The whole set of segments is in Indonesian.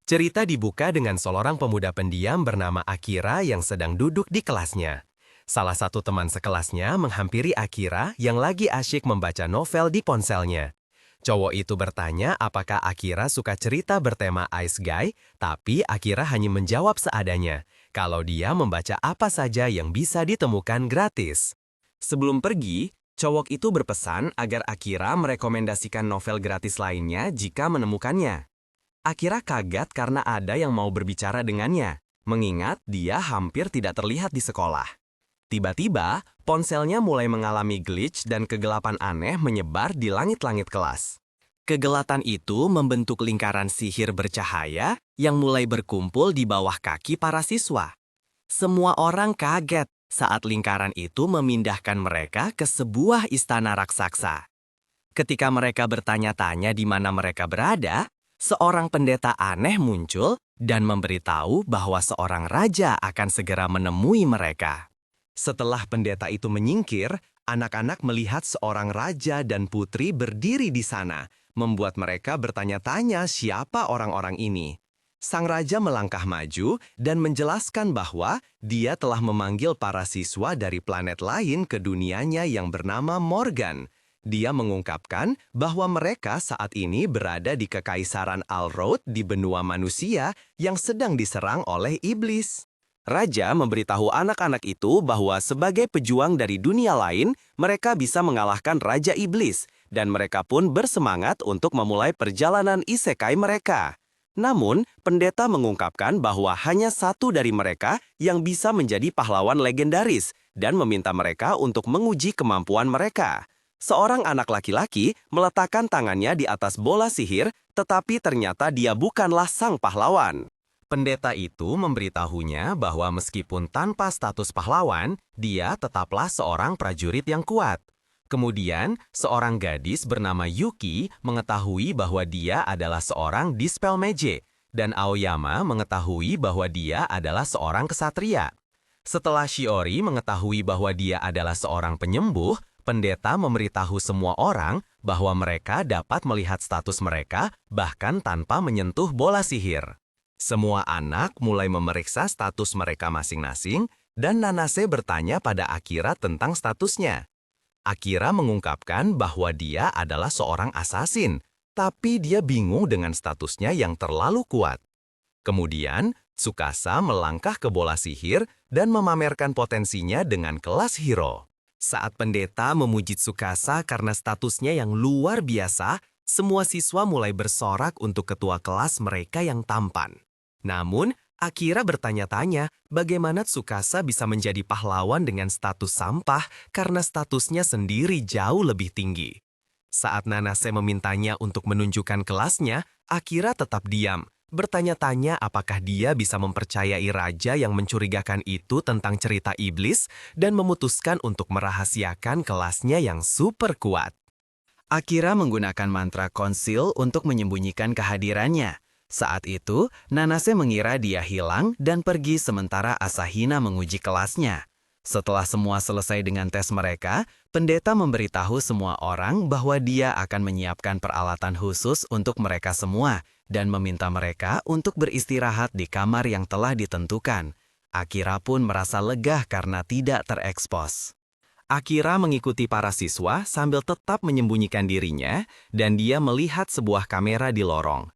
Cerita dibuka dengan seorang pemuda pendiam bernama Akira yang sedang duduk di kelasnya. Salah satu teman sekelasnya menghampiri Akira yang lagi asyik membaca novel di ponselnya. Cowok itu bertanya apakah Akira suka cerita bertema Ice Guy, tapi Akira hanya menjawab seadanya, kalau dia membaca apa saja yang bisa ditemukan gratis. Sebelum pergi, cowok itu berpesan agar Akira merekomendasikan novel gratis lainnya jika menemukannya. Akira kaget karena ada yang mau berbicara dengannya, mengingat dia hampir tidak terlihat di sekolah. Tiba-tiba, ponselnya mulai mengalami glitch dan kegelapan aneh menyebar di langit-langit kelas. Kegelapan itu membentuk lingkaran sihir bercahaya yang mulai berkumpul di bawah kaki para siswa. Semua orang kaget saat lingkaran itu memindahkan mereka ke sebuah istana raksasa. Ketika mereka bertanya-tanya di mana mereka berada, seorang pendeta aneh muncul dan memberitahu bahwa seorang raja akan segera menemui mereka. Setelah pendeta itu menyingkir, anak-anak melihat seorang raja dan putri berdiri di sana, membuat mereka bertanya-tanya siapa orang-orang ini. Sang raja melangkah maju dan menjelaskan bahwa dia telah memanggil para siswa dari planet lain ke dunianya yang bernama Morgan. Dia mengungkapkan bahwa mereka saat ini berada di Kekaisaran Alroth di benua manusia yang sedang diserang oleh iblis. Raja memberitahu anak-anak itu bahwa sebagai pejuang dari dunia lain, mereka bisa mengalahkan Raja Iblis, dan mereka pun bersemangat untuk memulai perjalanan isekai mereka. Namun, pendeta mengungkapkan bahwa hanya satu dari mereka yang bisa menjadi pahlawan legendaris dan meminta mereka untuk menguji kemampuan mereka. Seorang anak laki-laki meletakkan tangannya di atas bola sihir, tetapi ternyata dia bukanlah sang pahlawan. Pendeta itu memberitahunya bahwa meskipun tanpa status pahlawan, dia tetaplah seorang prajurit yang kuat. Kemudian, seorang gadis bernama Yuki mengetahui bahwa dia adalah seorang dispel mage, dan Aoyama mengetahui bahwa dia adalah seorang kesatria. Setelah Shiori mengetahui bahwa dia adalah seorang penyembuh, pendeta memberitahu semua orang bahwa mereka dapat melihat status mereka bahkan tanpa menyentuh bola sihir. Semua anak mulai memeriksa status mereka masing-masing dan Nanase bertanya pada Akira tentang statusnya. Akira mengungkapkan bahwa dia adalah seorang asasin, tapi dia bingung dengan statusnya yang terlalu kuat. Kemudian, Tsukasa melangkah ke bola sihir dan memamerkan potensinya dengan kelas hero. Saat pendeta memuji Tsukasa karena statusnya yang luar biasa, semua siswa mulai bersorak untuk ketua kelas mereka yang tampan. Namun, Akira bertanya-tanya bagaimana Tsukasa bisa menjadi pahlawan dengan status sampah karena statusnya sendiri jauh lebih tinggi. Saat Nanase memintanya untuk menunjukkan kelasnya, Akira tetap diam, bertanya-tanya apakah dia bisa mempercayai raja yang mencurigakan itu tentang cerita iblis dan memutuskan untuk merahasiakan kelasnya yang super kuat. Akira menggunakan mantra konsil untuk menyembunyikan kehadirannya. Saat itu, Nanase mengira dia hilang dan pergi sementara Asahina menguji kelasnya. Setelah semua selesai dengan tes mereka, pendeta memberitahu semua orang bahwa dia akan menyiapkan peralatan khusus untuk mereka semua dan meminta mereka untuk beristirahat di kamar yang telah ditentukan. Akira pun merasa lega karena tidak terekspos. Akira mengikuti para siswa sambil tetap menyembunyikan dirinya dan dia melihat sebuah kamera di lorong.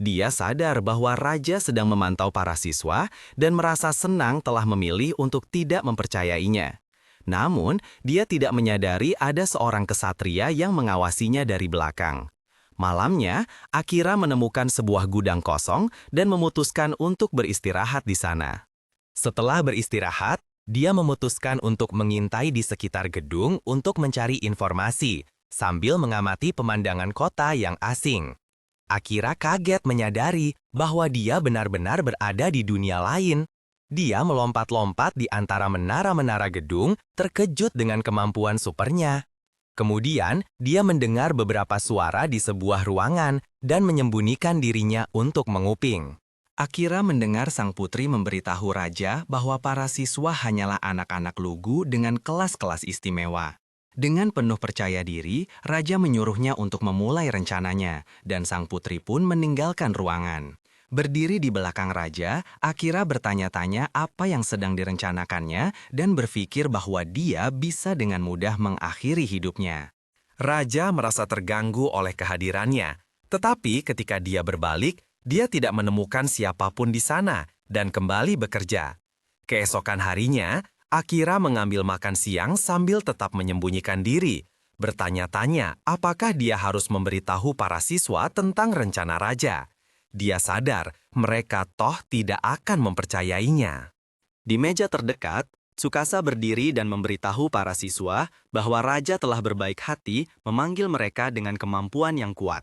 Dia sadar bahwa raja sedang memantau para siswa dan merasa senang telah memilih untuk tidak mempercayainya. Namun, dia tidak menyadari ada seorang kesatria yang mengawasinya dari belakang. Malamnya, Akira menemukan sebuah gudang kosong dan memutuskan untuk beristirahat di sana. Setelah beristirahat, dia memutuskan untuk mengintai di sekitar gedung untuk mencari informasi, sambil mengamati pemandangan kota yang asing. Akira kaget menyadari bahwa dia benar-benar berada di dunia lain. Dia melompat-lompat di antara menara-menara gedung, terkejut dengan kemampuan supernya. Kemudian, dia mendengar beberapa suara di sebuah ruangan dan menyembunyikan dirinya untuk menguping. Akira mendengar sang putri memberitahu raja bahwa para siswa hanyalah anak-anak lugu dengan kelas-kelas istimewa. Dengan penuh percaya diri, raja menyuruhnya untuk memulai rencananya, dan sang putri pun meninggalkan ruangan. Berdiri di belakang raja, Akira bertanya-tanya apa yang sedang direncanakannya dan berpikir bahwa dia bisa dengan mudah mengakhiri hidupnya. Raja merasa terganggu oleh kehadirannya, tetapi ketika dia berbalik, dia tidak menemukan siapapun di sana dan kembali bekerja. Keesokan harinya, Akira mengambil makan siang sambil tetap menyembunyikan diri, bertanya-tanya apakah dia harus memberitahu para siswa tentang rencana raja. Dia sadar mereka toh tidak akan mempercayainya. Di meja terdekat, Tsukasa berdiri dan memberitahu para siswa bahwa raja telah berbaik hati memanggil mereka dengan kemampuan yang kuat.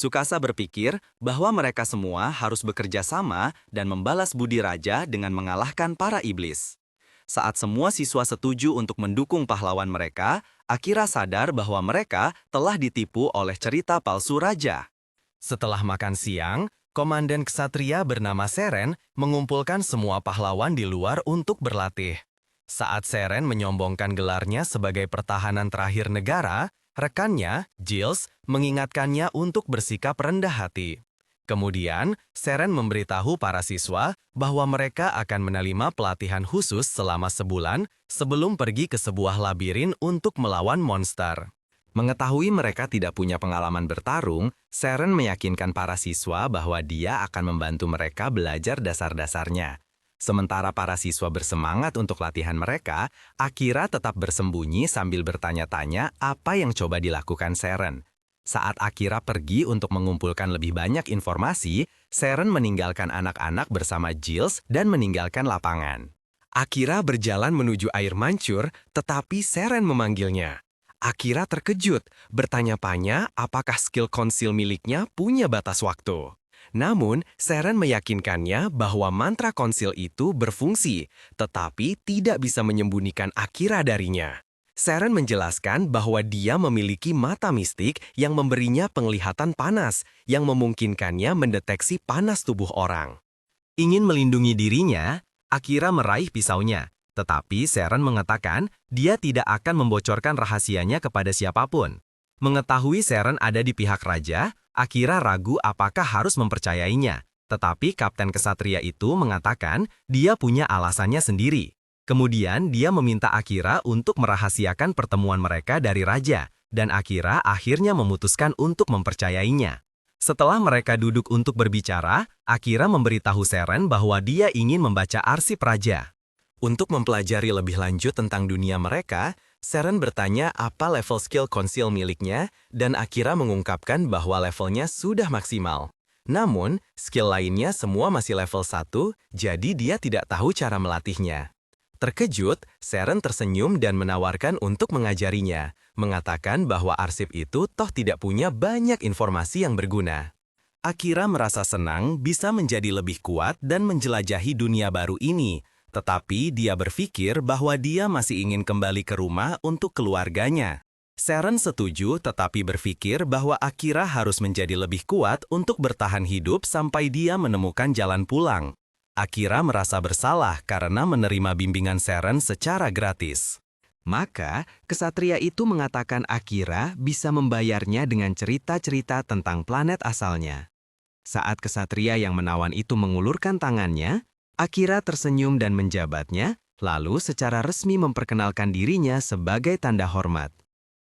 Tsukasa berpikir bahwa mereka semua harus bekerja sama dan membalas budi raja dengan mengalahkan para iblis. Saat semua siswa setuju untuk mendukung pahlawan mereka, Akira sadar bahwa mereka telah ditipu oleh cerita palsu raja. Setelah makan siang, Komandan Ksatria bernama Seren mengumpulkan semua pahlawan di luar untuk berlatih. Saat Seren menyombongkan gelarnya sebagai pertahanan terakhir negara, rekannya, Giles, mengingatkannya untuk bersikap rendah hati. Kemudian, Seren memberitahu para siswa bahwa mereka akan menerima pelatihan khusus selama sebulan sebelum pergi ke sebuah labirin untuk melawan monster. Mengetahui mereka tidak punya pengalaman bertarung, Seren meyakinkan para siswa bahwa dia akan membantu mereka belajar dasar-dasarnya. Sementara para siswa bersemangat untuk latihan mereka, Akira tetap bersembunyi sambil bertanya-tanya apa yang coba dilakukan Seren. Saat Akira pergi untuk mengumpulkan lebih banyak informasi, Seren meninggalkan anak-anak bersama Giles dan meninggalkan lapangan. Akira berjalan menuju air mancur, tetapi Seren memanggilnya. Akira terkejut, bertanya-tanya apakah skill konsil miliknya punya batas waktu. Namun, Seren meyakinkannya bahwa mantra konsil itu berfungsi, tetapi tidak bisa menyembunyikan Akira darinya. Seren menjelaskan bahwa dia memiliki mata mistik yang memberinya penglihatan panas, yang memungkinkannya mendeteksi panas tubuh orang. Ingin melindungi dirinya, Akira meraih pisaunya. Tetapi Seren mengatakan dia tidak akan membocorkan rahasianya kepada siapapun. Mengetahui Seren ada di pihak raja, Akira ragu apakah harus mempercayainya. Tetapi Kapten Kesatria itu mengatakan dia punya alasannya sendiri. Kemudian dia meminta Akira untuk merahasiakan pertemuan mereka dari raja, dan Akira akhirnya memutuskan untuk mempercayainya. Setelah mereka duduk untuk berbicara, Akira memberitahu Seren bahwa dia ingin membaca arsip raja. Untuk mempelajari lebih lanjut tentang dunia mereka, Seren bertanya apa level skill konsil miliknya, dan Akira mengungkapkan bahwa levelnya sudah maksimal. Namun, skill lainnya semua masih level 1, jadi dia tidak tahu cara melatihnya. Terkejut, Seren tersenyum dan menawarkan untuk mengajarinya, mengatakan bahwa arsip itu toh tidak punya banyak informasi yang berguna. Akira merasa senang bisa menjadi lebih kuat dan menjelajahi dunia baru ini, tetapi dia berpikir bahwa dia masih ingin kembali ke rumah untuk keluarganya. Seren setuju tetapi berpikir bahwa Akira harus menjadi lebih kuat untuk bertahan hidup sampai dia menemukan jalan pulang. Akira merasa bersalah karena menerima bimbingan Seren secara gratis. Maka, kesatria itu mengatakan Akira bisa membayarnya dengan cerita-cerita tentang planet asalnya. Saat kesatria yang menawan itu mengulurkan tangannya, Akira tersenyum dan menjabatnya, lalu secara resmi memperkenalkan dirinya sebagai tanda hormat.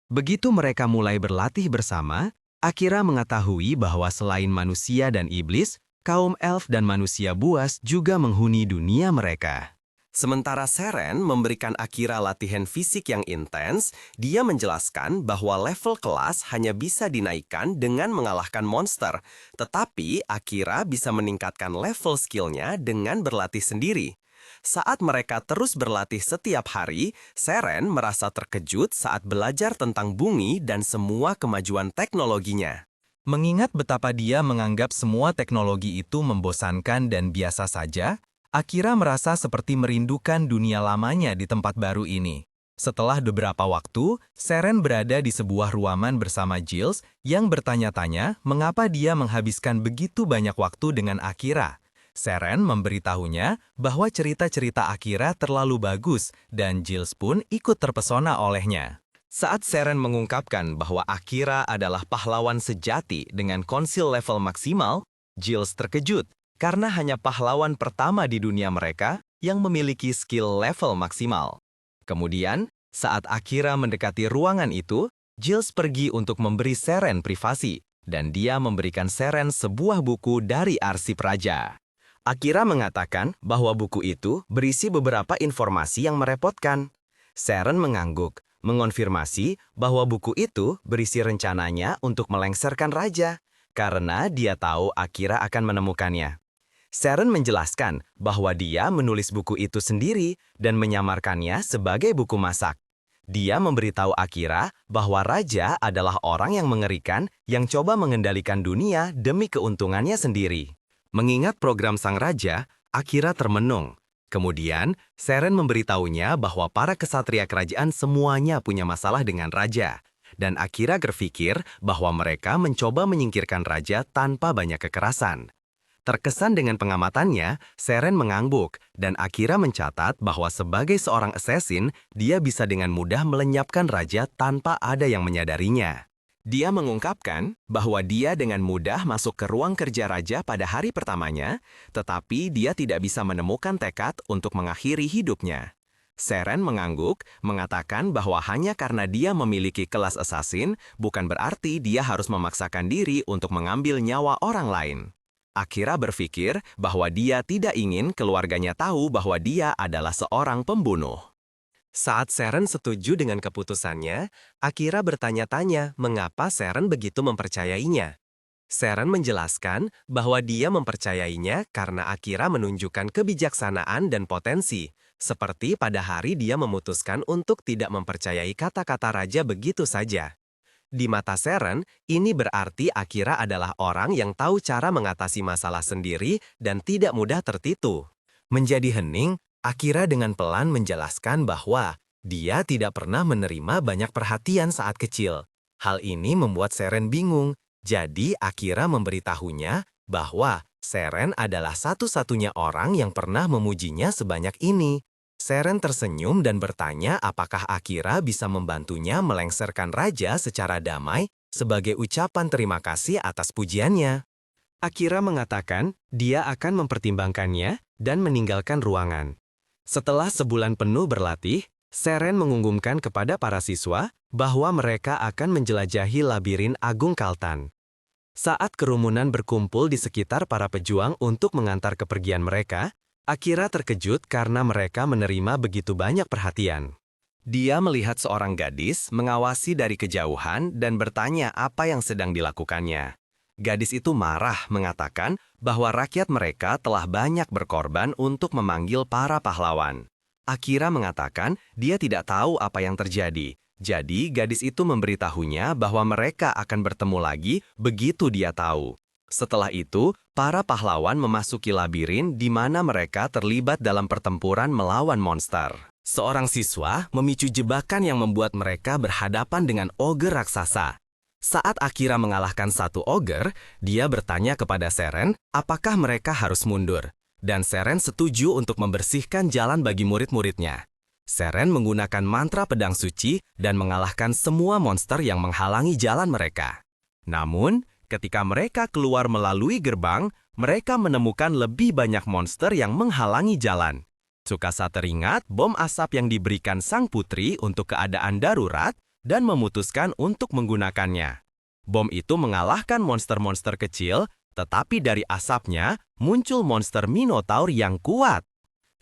Begitu mereka mulai berlatih bersama, Akira mengetahui bahwa selain manusia dan iblis, kaum elf dan manusia buas juga menghuni dunia mereka. Sementara Seren memberikan Akira latihan fisik yang intens, dia menjelaskan bahwa level kelas hanya bisa dinaikkan dengan mengalahkan monster, tetapi Akira bisa meningkatkan level skillnya dengan berlatih sendiri. Saat mereka terus berlatih setiap hari, Seren merasa terkejut saat belajar tentang bumi dan semua kemajuan teknologinya. Mengingat betapa dia menganggap semua teknologi itu membosankan dan biasa saja, Akira merasa seperti merindukan dunia lamanya di tempat baru ini. Setelah beberapa waktu, Seren berada di sebuah ruangan bersama Giles yang bertanya-tanya mengapa dia menghabiskan begitu banyak waktu dengan Akira. Seren memberitahunya bahwa cerita-cerita Akira terlalu bagus dan Giles pun ikut terpesona olehnya. Saat Seren mengungkapkan bahwa Akira adalah pahlawan sejati dengan konsil level maksimal, Giles terkejut. karena hanya pahlawan pertama di dunia mereka yang memiliki skill level maksimal. Kemudian, saat Akira mendekati ruangan itu, Giles pergi untuk memberi Seren privasi, dan dia memberikan Seren sebuah buku dari arsip raja. Akira mengatakan bahwa buku itu berisi beberapa informasi yang merepotkan. Seren mengangguk, mengonfirmasi bahwa buku itu berisi rencananya untuk melengsarkan raja, karena dia tahu Akira akan menemukannya. Seren menjelaskan bahwa dia menulis buku itu sendiri dan menyamarkannya sebagai buku masak. Dia memberitahu Akira bahwa raja adalah orang yang mengerikan yang coba mengendalikan dunia demi keuntungannya sendiri. Mengingat program sang raja, Akira termenung. Kemudian, Seren memberitahunya bahwa para kesatria kerajaan semuanya punya masalah dengan raja. Dan Akira berpikir bahwa mereka mencoba menyingkirkan raja tanpa banyak kekerasan. Terkesan dengan pengamatannya, Seren mengangguk, dan Akira mencatat bahwa sebagai seorang assassin, dia bisa dengan mudah melenyapkan raja tanpa ada yang menyadarinya. Dia mengungkapkan bahwa dia dengan mudah masuk ke ruang kerja raja pada hari pertamanya, tetapi dia tidak bisa menemukan tekad untuk mengakhiri hidupnya. Seren mengangguk, mengatakan bahwa hanya karena dia memiliki kelas assassin, bukan berarti dia harus memaksakan diri untuk mengambil nyawa orang lain. Akira berpikir bahwa dia tidak ingin keluarganya tahu bahwa dia adalah seorang pembunuh. Saat Seren setuju dengan keputusannya, Akira bertanya-tanya mengapa Seren begitu mempercayainya. Seren menjelaskan bahwa dia mempercayainya karena Akira menunjukkan kebijaksanaan dan potensi, seperti pada hari dia memutuskan untuk tidak mempercayai kata-kata raja begitu saja. Di mata Seren, ini berarti Akira adalah orang yang tahu cara mengatasi masalah sendiri dan tidak mudah tertipu. Menjadi hening, Akira dengan pelan menjelaskan bahwa dia tidak pernah menerima banyak perhatian saat kecil. Hal ini membuat Seren bingung, jadi Akira memberitahunya bahwa Seren adalah satu-satunya orang yang pernah memujinya sebanyak ini. Seren tersenyum dan bertanya apakah Akira bisa membantunya melengsarkan raja secara damai sebagai ucapan terima kasih atas pujiannya. Akira mengatakan dia akan mempertimbangkannya dan meninggalkan ruangan. Setelah sebulan penuh berlatih, Seren mengumumkan kepada para siswa bahwa mereka akan menjelajahi labirin Agung Kaltan. Saat kerumunan berkumpul di sekitar para pejuang untuk mengantar kepergian mereka, Akira terkejut karena mereka menerima begitu banyak perhatian. Dia melihat seorang gadis mengawasi dari kejauhan dan bertanya apa yang sedang dilakukannya. Gadis itu marah mengatakan bahwa rakyat mereka telah banyak berkorban untuk memanggil para pahlawan. Akira mengatakan dia tidak tahu apa yang terjadi. Jadi gadis itu memberitahunya bahwa mereka akan bertemu lagi begitu dia tahu. Setelah itu, para pahlawan memasuki labirin di mana mereka terlibat dalam pertempuran melawan monster. Seorang siswa memicu jebakan yang membuat mereka berhadapan dengan ogre raksasa. Saat Akira mengalahkan satu ogre, dia bertanya kepada Seren apakah mereka harus mundur. Dan Seren setuju untuk membersihkan jalan bagi murid-muridnya. Seren menggunakan mantra pedang suci dan mengalahkan semua monster yang menghalangi jalan mereka. Namun, ketika mereka keluar melalui gerbang, mereka menemukan lebih banyak monster yang menghalangi jalan. Tsukasa teringat bom asap yang diberikan sang putri untuk keadaan darurat dan memutuskan untuk menggunakannya. Bom itu mengalahkan monster-monster kecil, tetapi dari asapnya muncul monster Minotaur yang kuat.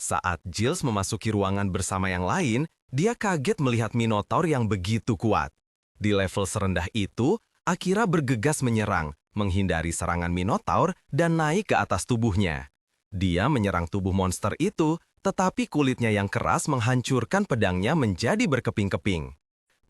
Saat Giles memasuki ruangan bersama yang lain, dia kaget melihat Minotaur yang begitu kuat. Di level serendah itu, Akira bergegas menyerang, menghindari serangan Minotaur dan naik ke atas tubuhnya. Dia menyerang tubuh monster itu, tetapi kulitnya yang keras menghancurkan pedangnya menjadi berkeping-keping.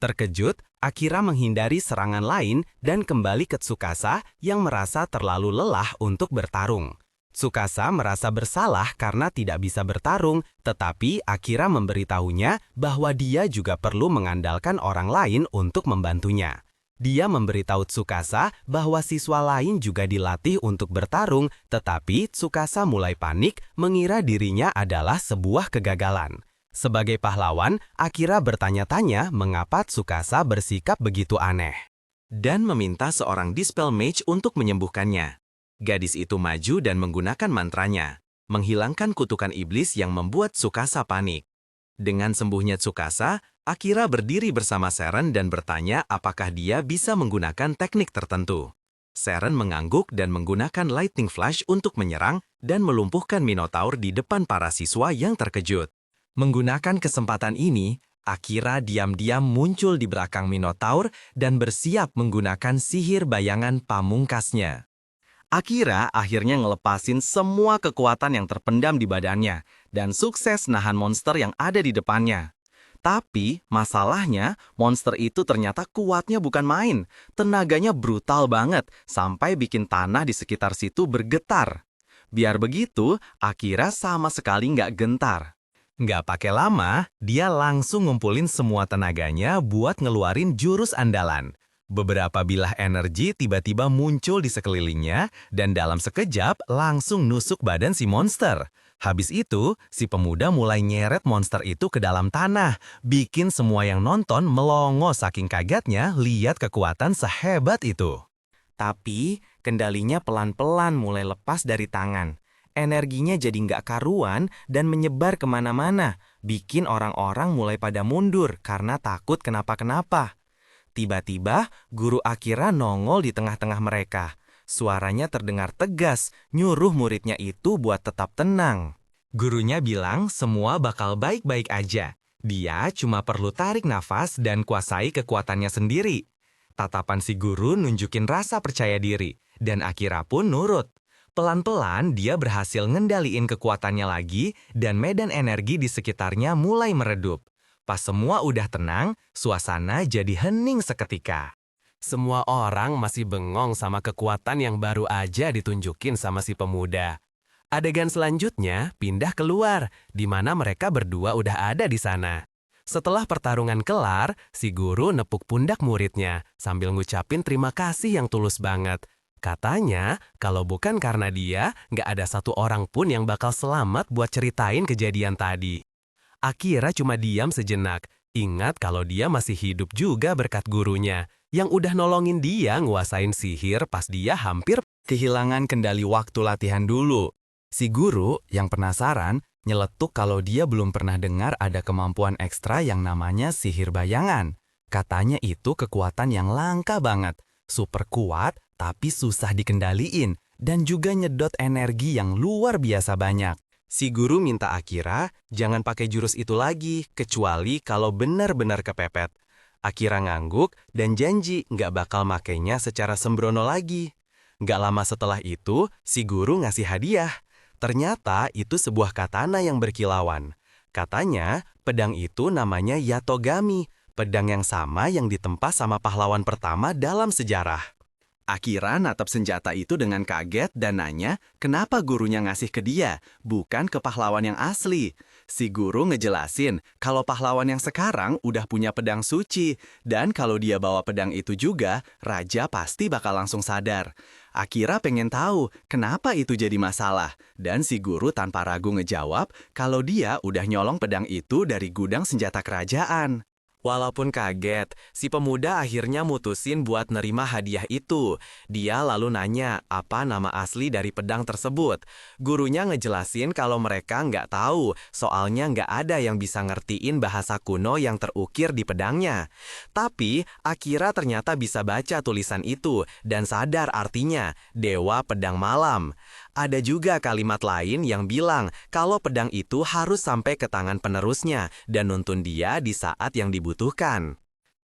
Terkejut, Akira menghindari serangan lain dan kembali ke Tsukasa yang merasa terlalu lelah untuk bertarung. Tsukasa merasa bersalah karena tidak bisa bertarung, tetapi Akira memberitahunya bahwa dia juga perlu mengandalkan orang lain untuk membantunya. Dia memberitahu Tsukasa bahwa siswa lain juga dilatih untuk bertarung, tetapi Tsukasa mulai panik mengira dirinya adalah sebuah kegagalan. Sebagai pahlawan, Akira bertanya-tanya mengapa Tsukasa bersikap begitu aneh. Dan meminta seorang Dispel Mage untuk menyembuhkannya. Gadis itu maju dan menggunakan mantranya, menghilangkan kutukan iblis yang membuat Tsukasa panik. Dengan sembuhnya Tsukasa, Akira berdiri bersama Seren dan bertanya apakah dia bisa menggunakan teknik tertentu. Seren mengangguk dan menggunakan lightning flash untuk menyerang dan melumpuhkan Minotaur di depan para siswa yang terkejut. Menggunakan kesempatan ini, Akira diam-diam muncul di belakang Minotaur dan bersiap menggunakan sihir bayangan pamungkasnya. Akira akhirnya ngelepasin semua kekuatan yang terpendam di badannya dan sukses nahan monster yang ada di depannya. Tapi masalahnya, monster itu ternyata kuatnya bukan main. Tenaganya brutal banget sampai bikin tanah di sekitar situ bergetar. Biar begitu, Akira sama sekali nggak gentar. Nggak pakai lama, dia langsung ngumpulin semua tenaganya buat ngeluarin jurus andalan. Beberapa bilah energi tiba-tiba muncul di sekelilingnya dan dalam sekejap langsung nusuk badan si monster. Habis itu, si pemuda mulai nyeret monster itu ke dalam tanah, bikin semua yang nonton melongo saking kagetnya lihat kekuatan sehebat itu. Tapi, kendalinya pelan-pelan mulai lepas dari tangan. Energinya jadi nggak karuan dan menyebar kemana-mana, bikin orang-orang mulai pada mundur karena takut kenapa-kenapa. Tiba-tiba, guru Akira nongol di tengah-tengah mereka. Suaranya terdengar tegas, nyuruh muridnya itu buat tetap tenang. Gurunya bilang semua bakal baik-baik aja. Dia cuma perlu tarik nafas dan kuasai kekuatannya sendiri. Tatapan si guru nunjukin rasa percaya diri, dan Akira pun nurut. Pelan-pelan dia berhasil ngendaliin kekuatannya lagi, dan medan energi di sekitarnya mulai meredup. Pas semua udah tenang, suasana jadi hening seketika. Semua orang masih bengong sama kekuatan yang baru aja ditunjukin sama si pemuda. Adegan selanjutnya pindah keluar, di mana mereka berdua udah ada di sana. Setelah pertarungan kelar, si guru nepuk pundak muridnya sambil ngucapin terima kasih yang tulus banget. Katanya, kalau bukan karena dia, nggak ada satu orang pun yang bakal selamat buat ceritain kejadian tadi. Akira cuma diam sejenak, ingat kalau dia masih hidup juga berkat gurunya, yang udah nolongin dia nguasain sihir pas dia hampir kehilangan kendali waktu latihan dulu. Si guru, yang penasaran, nyeletuk kalau dia belum pernah dengar ada kemampuan ekstra yang namanya sihir bayangan. Katanya itu kekuatan yang langka banget, super kuat tapi susah dikendaliin, dan juga nyedot energi yang luar biasa banyak. Si guru minta Akira jangan pakai jurus itu lagi, kecuali kalau benar-benar kepepet. Akira ngangguk dan janji nggak bakal makainya secara sembrono lagi. Nggak lama setelah itu, si guru ngasih hadiah. Ternyata itu sebuah katana yang berkilauan. Katanya, pedang itu namanya Yatogami, pedang yang sama yang ditempa sama pahlawan pertama dalam sejarah. Akira natap senjata itu dengan kaget dan nanya kenapa gurunya ngasih ke dia, bukan ke pahlawan yang asli. Si guru ngejelasin kalau pahlawan yang sekarang udah punya pedang suci, dan kalau dia bawa pedang itu juga, raja pasti bakal langsung sadar. Akira pengen tahu kenapa itu jadi masalah, dan si guru tanpa ragu ngejawab kalau dia udah nyolong pedang itu dari gudang senjata kerajaan. Walaupun kaget, si pemuda akhirnya mutusin buat nerima hadiah itu. Dia lalu nanya apa nama asli dari pedang tersebut. Gurunya ngejelasin kalau mereka nggak tahu, soalnya nggak ada yang bisa ngertiin bahasa kuno yang terukir di pedangnya. Tapi, Akira ternyata bisa baca tulisan itu dan sadar artinya, Dewa Pedang Malam. Ada juga kalimat lain yang bilang kalau pedang itu harus sampai ke tangan penerusnya dan nuntun dia di saat yang dibutuhkan.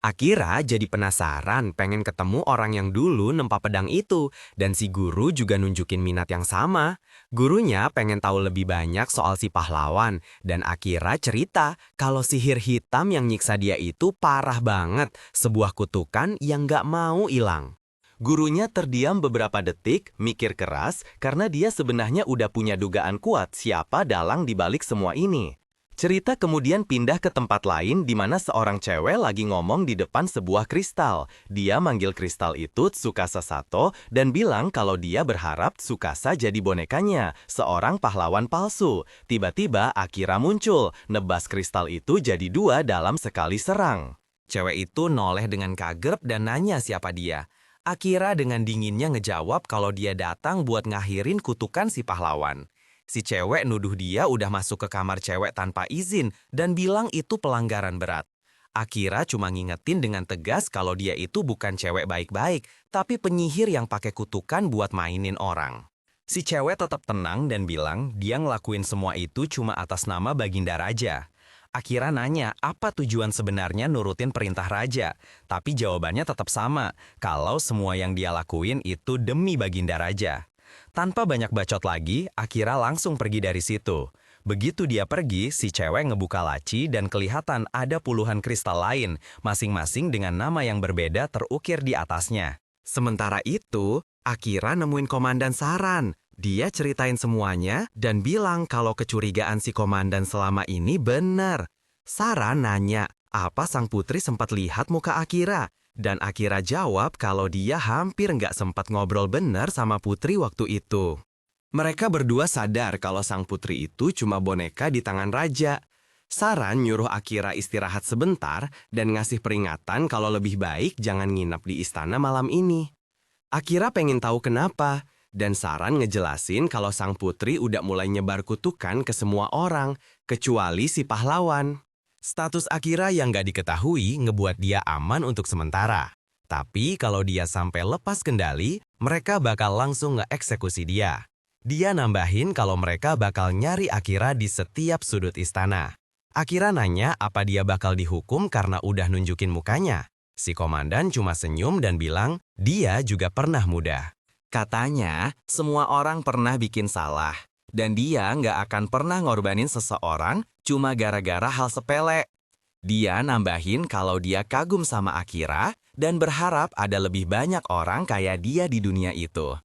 Akira jadi penasaran pengen ketemu orang yang dulu nempa pedang itu, dan si guru juga nunjukin minat yang sama. Gurunya pengen tahu lebih banyak soal si pahlawan, dan Akira cerita kalau sihir hitam yang nyiksa dia itu parah banget, sebuah kutukan yang gak mau hilang. Gurunya terdiam beberapa detik, mikir keras, karena dia sebenarnya udah punya dugaan kuat siapa dalang di balik semua ini. Cerita kemudian pindah ke tempat lain di mana seorang cewek lagi ngomong di depan sebuah kristal. Dia manggil kristal itu Tsukasa Sato dan bilang kalau dia berharap Tsukasa jadi bonekanya, seorang pahlawan palsu. Tiba-tiba Akira muncul, nebas kristal itu jadi dua dalam sekali serang. Cewek itu noleh dengan kaget dan nanya siapa dia. Akira dengan dinginnya ngejawab kalau dia datang buat ngakhirin kutukan si pahlawan. Si cewek nuduh dia udah masuk ke kamar cewek tanpa izin dan bilang itu pelanggaran berat. Akira cuma ngingetin dengan tegas kalau dia itu bukan cewek baik-baik, tapi penyihir yang pakai kutukan buat mainin orang. Si cewek tetap tenang dan bilang dia ngelakuin semua itu cuma atas nama Baginda Raja. Akira nanya apa tujuan sebenarnya nurutin perintah raja, tapi jawabannya tetap sama, kalau semua yang dia lakuin itu demi Baginda Raja. Tanpa banyak bacot lagi, Akira langsung pergi dari situ. Begitu dia pergi, si cewek ngebuka laci dan kelihatan ada puluhan kristal lain, masing-masing dengan nama yang berbeda terukir di atasnya. Sementara itu, Akira nemuin Komandan Saran. Dia ceritain semuanya dan bilang kalau kecurigaan si komandan selama ini benar. Saran nanya, apa sang putri sempat lihat muka Akira? Dan Akira jawab kalau dia hampir nggak sempat ngobrol benar sama putri waktu itu. Mereka berdua sadar kalau sang putri itu cuma boneka di tangan raja. Saran nyuruh Akira istirahat sebentar dan ngasih peringatan kalau lebih baik jangan nginap di istana malam ini. Akira pengen tahu kenapa. Dan Saran ngejelasin kalau sang putri udah mulai nyebar kutukan ke semua orang, kecuali si pahlawan. Status Akira yang gak diketahui ngebuat dia aman untuk sementara. Tapi kalau dia sampai lepas kendali, mereka bakal langsung ngeeksekusi dia. Dia nambahin kalau mereka bakal nyari Akira di setiap sudut istana. Akira nanya apa dia bakal dihukum karena udah nunjukin mukanya. Si komandan cuma senyum dan bilang, dia juga pernah muda. Katanya, semua orang pernah bikin salah, dan dia nggak akan pernah ngorbanin seseorang cuma gara-gara hal sepele. Dia nambahin kalau dia kagum sama Akira dan berharap ada lebih banyak orang kayak dia di dunia itu.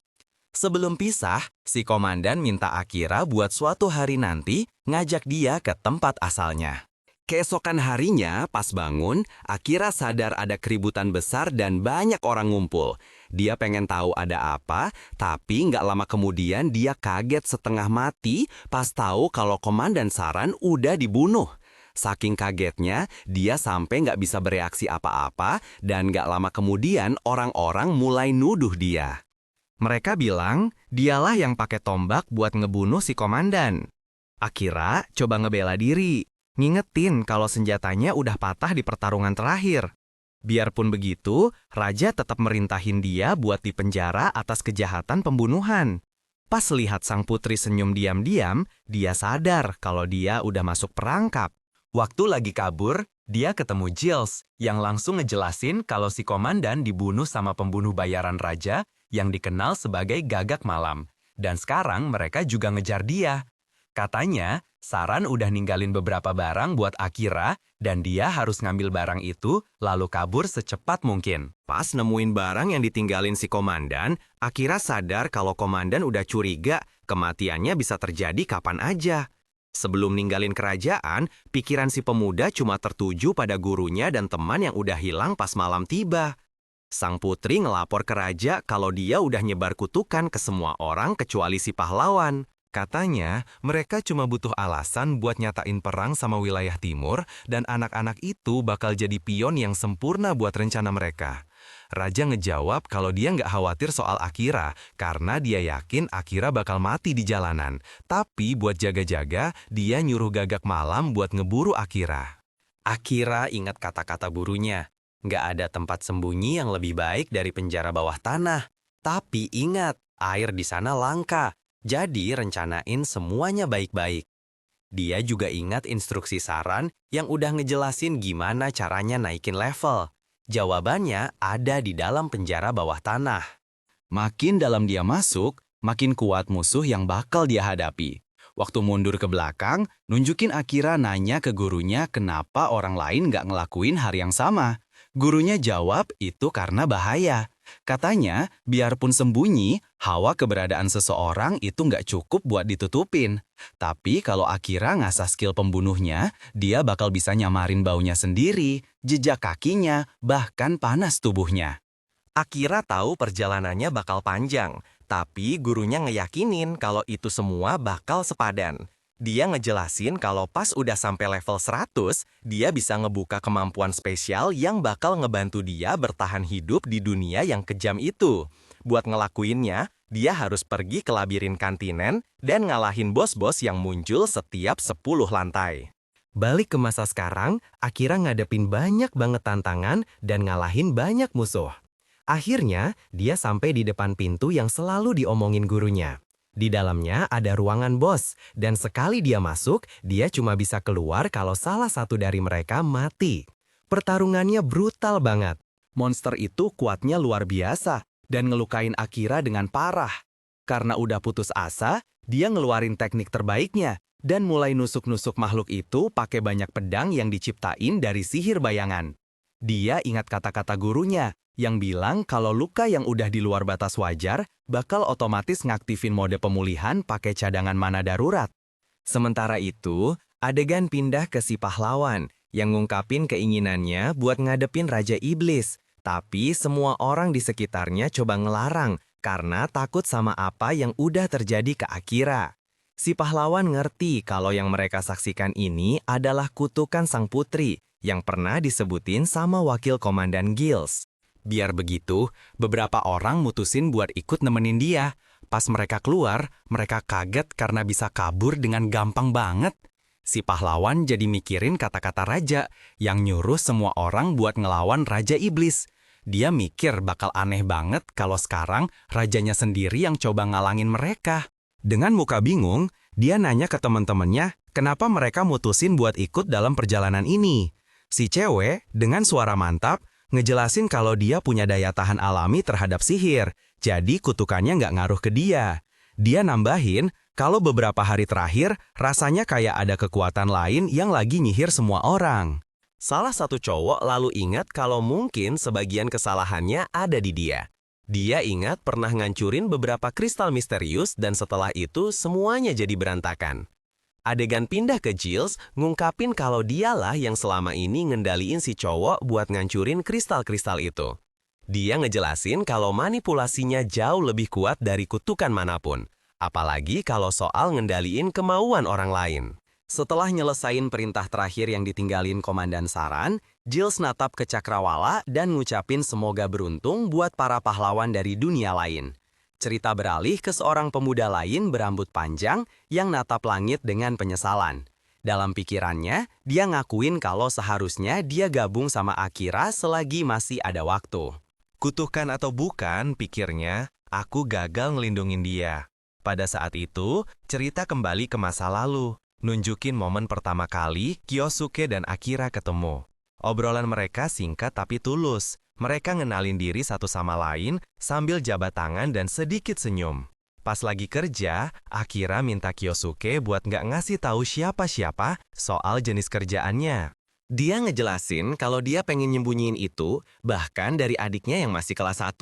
Sebelum pisah, si komandan minta Akira buat suatu hari nanti ngajak dia ke tempat asalnya. Keesokan harinya, pas bangun, Akira sadar ada keributan besar dan banyak orang ngumpul. Dia pengen tahu ada apa, tapi nggak lama kemudian dia kaget setengah mati pas tahu kalau Komandan Saran udah dibunuh. Saking kagetnya, dia sampai nggak bisa bereaksi apa-apa dan nggak lama kemudian orang-orang mulai nuduh dia. Mereka bilang, dialah yang pakai tombak buat ngebunuh si komandan. Akira coba ngebela diri. Ngingetin kalau senjatanya udah patah di pertarungan terakhir. Biarpun begitu, raja tetap merintahin dia buat dipenjara atas kejahatan pembunuhan. Pas lihat sang putri senyum diam-diam, dia sadar kalau dia udah masuk perangkap. Waktu lagi kabur, dia ketemu Giles yang langsung ngejelasin kalau si komandan dibunuh sama pembunuh bayaran raja yang dikenal sebagai Gagak Malam. Dan sekarang mereka juga ngejar dia. Katanya, Saran udah ninggalin beberapa barang buat Akira dan dia harus ngambil barang itu lalu kabur secepat mungkin. Pas nemuin barang yang ditinggalin si komandan, Akira sadar kalau komandan udah curiga kematiannya bisa terjadi kapan aja. Sebelum ninggalin kerajaan, pikiran si pemuda cuma tertuju pada gurunya dan teman yang udah hilang pas malam tiba. Sang putri ngelapor ke raja kalau dia udah nyebar kutukan ke semua orang kecuali si pahlawan. Katanya, mereka cuma butuh alasan buat nyatain perang sama wilayah timur dan anak-anak itu bakal jadi pion yang sempurna buat rencana mereka. Raja ngejawab kalau dia nggak khawatir soal Akira karena dia yakin Akira bakal mati di jalanan. Tapi buat jaga-jaga, dia nyuruh Gagak Malam buat ngeburu Akira. Akira ingat kata-kata burunya. Nggak ada tempat sembunyi yang lebih baik dari penjara bawah tanah. Tapi ingat, air di sana langka. Jadi rencanain semuanya baik-baik. Dia juga ingat instruksi Saran yang udah ngejelasin gimana caranya naikin level. Jawabannya ada di dalam penjara bawah tanah. Makin dalam dia masuk, makin kuat musuh yang bakal dia hadapi. Waktu mundur ke belakang, nunjukin Akira nanya ke gurunya kenapa orang lain nggak ngelakuin hal yang sama. Gurunya jawab itu karena bahaya. Katanya, biarpun sembunyi, hawa keberadaan seseorang itu nggak cukup buat ditutupin. Tapi kalau Akira ngasah skill pembunuhnya, dia bakal bisa nyamarin baunya sendiri, jejak kakinya, bahkan panas tubuhnya. Akira tahu perjalanannya bakal panjang, tapi gurunya ngeyakinin kalau itu semua bakal sepadan. Dia ngejelasin kalau pas udah sampai level 100, dia bisa ngebuka kemampuan spesial yang bakal ngebantu dia bertahan hidup di dunia yang kejam itu. Buat ngelakuinnya, dia harus pergi ke labirin kontinen dan ngalahin bos-bos yang muncul setiap 10 lantai. Balik ke masa sekarang, Akira ngadepin banyak banget tantangan dan ngalahin banyak musuh. Akhirnya, dia sampai di depan pintu yang selalu diomongin gurunya. Di dalamnya ada ruangan bos, dan sekali dia masuk, dia cuma bisa keluar kalau salah satu dari mereka mati. Pertarungannya brutal banget. Monster itu kuatnya luar biasa, dan ngelukain Akira dengan parah. Karena udah putus asa, dia ngeluarin teknik terbaiknya, dan mulai nusuk-nusuk makhluk itu pakai banyak pedang yang diciptain dari sihir bayangan. Dia ingat kata-kata gurunya, yang bilang kalau luka yang udah di luar batas wajar bakal otomatis ngaktifin mode pemulihan pakai cadangan mana darurat. Sementara itu, adegan pindah ke si pahlawan yang ngungkapin keinginannya buat ngadepin Raja Iblis. Tapi semua orang di sekitarnya coba ngelarang karena takut sama apa yang udah terjadi ke Akira. Si pahlawan ngerti kalau yang mereka saksikan ini adalah kutukan sang putri yang pernah disebutin sama wakil komandan Gills. Biar begitu, beberapa orang mutusin buat ikut nemenin dia. Pas mereka keluar, mereka kaget karena bisa kabur dengan gampang banget. Si pahlawan jadi mikirin kata-kata raja yang nyuruh semua orang buat ngelawan Raja Iblis. Dia mikir bakal aneh banget kalau sekarang rajanya sendiri yang coba ngalangin mereka. Dengan muka bingung, dia nanya ke teman-temannya kenapa mereka mutusin buat ikut dalam perjalanan ini. Si cewek dengan suara mantap ngejelasin kalau dia punya daya tahan alami terhadap sihir, jadi kutukannya nggak ngaruh ke dia. Dia nambahin kalau beberapa hari terakhir rasanya kayak ada kekuatan lain yang lagi nyihir semua orang. Salah satu cowok lalu ingat kalau mungkin sebagian kesalahannya ada di dia. Dia ingat pernah ngancurin beberapa kristal misterius dan setelah itu semuanya jadi berantakan. Adegan pindah ke Giles ngungkapin kalau dialah yang selama ini ngendaliin si cowok buat ngancurin kristal-kristal itu. Dia ngejelasin kalau manipulasinya jauh lebih kuat dari kutukan manapun. Apalagi kalau soal ngendaliin kemauan orang lain. Setelah nyelesain perintah terakhir yang ditinggalin Komandan Saran, Giles natap ke Cakrawala dan ngucapin semoga beruntung buat para pahlawan dari dunia lain. Cerita beralih ke seorang pemuda lain berambut panjang yang natap langit dengan penyesalan. Dalam pikirannya, dia ngakuin kalau seharusnya dia gabung sama Akira selagi masih ada waktu. Kutukan atau bukan, pikirnya, aku gagal ngelindungin dia. Pada saat itu, cerita kembali ke masa lalu, nunjukin momen pertama kali Kyosuke dan Akira ketemu. Obrolan mereka singkat tapi tulus. Mereka ngenalin diri satu sama lain sambil jabat tangan dan sedikit senyum. Pas lagi kerja, Akira minta Kyosuke buat nggak ngasih tahu siapa-siapa soal jenis kerjaannya. Dia ngejelasin kalau dia pengen nyembunyiin itu, bahkan dari adiknya yang masih kelas 1.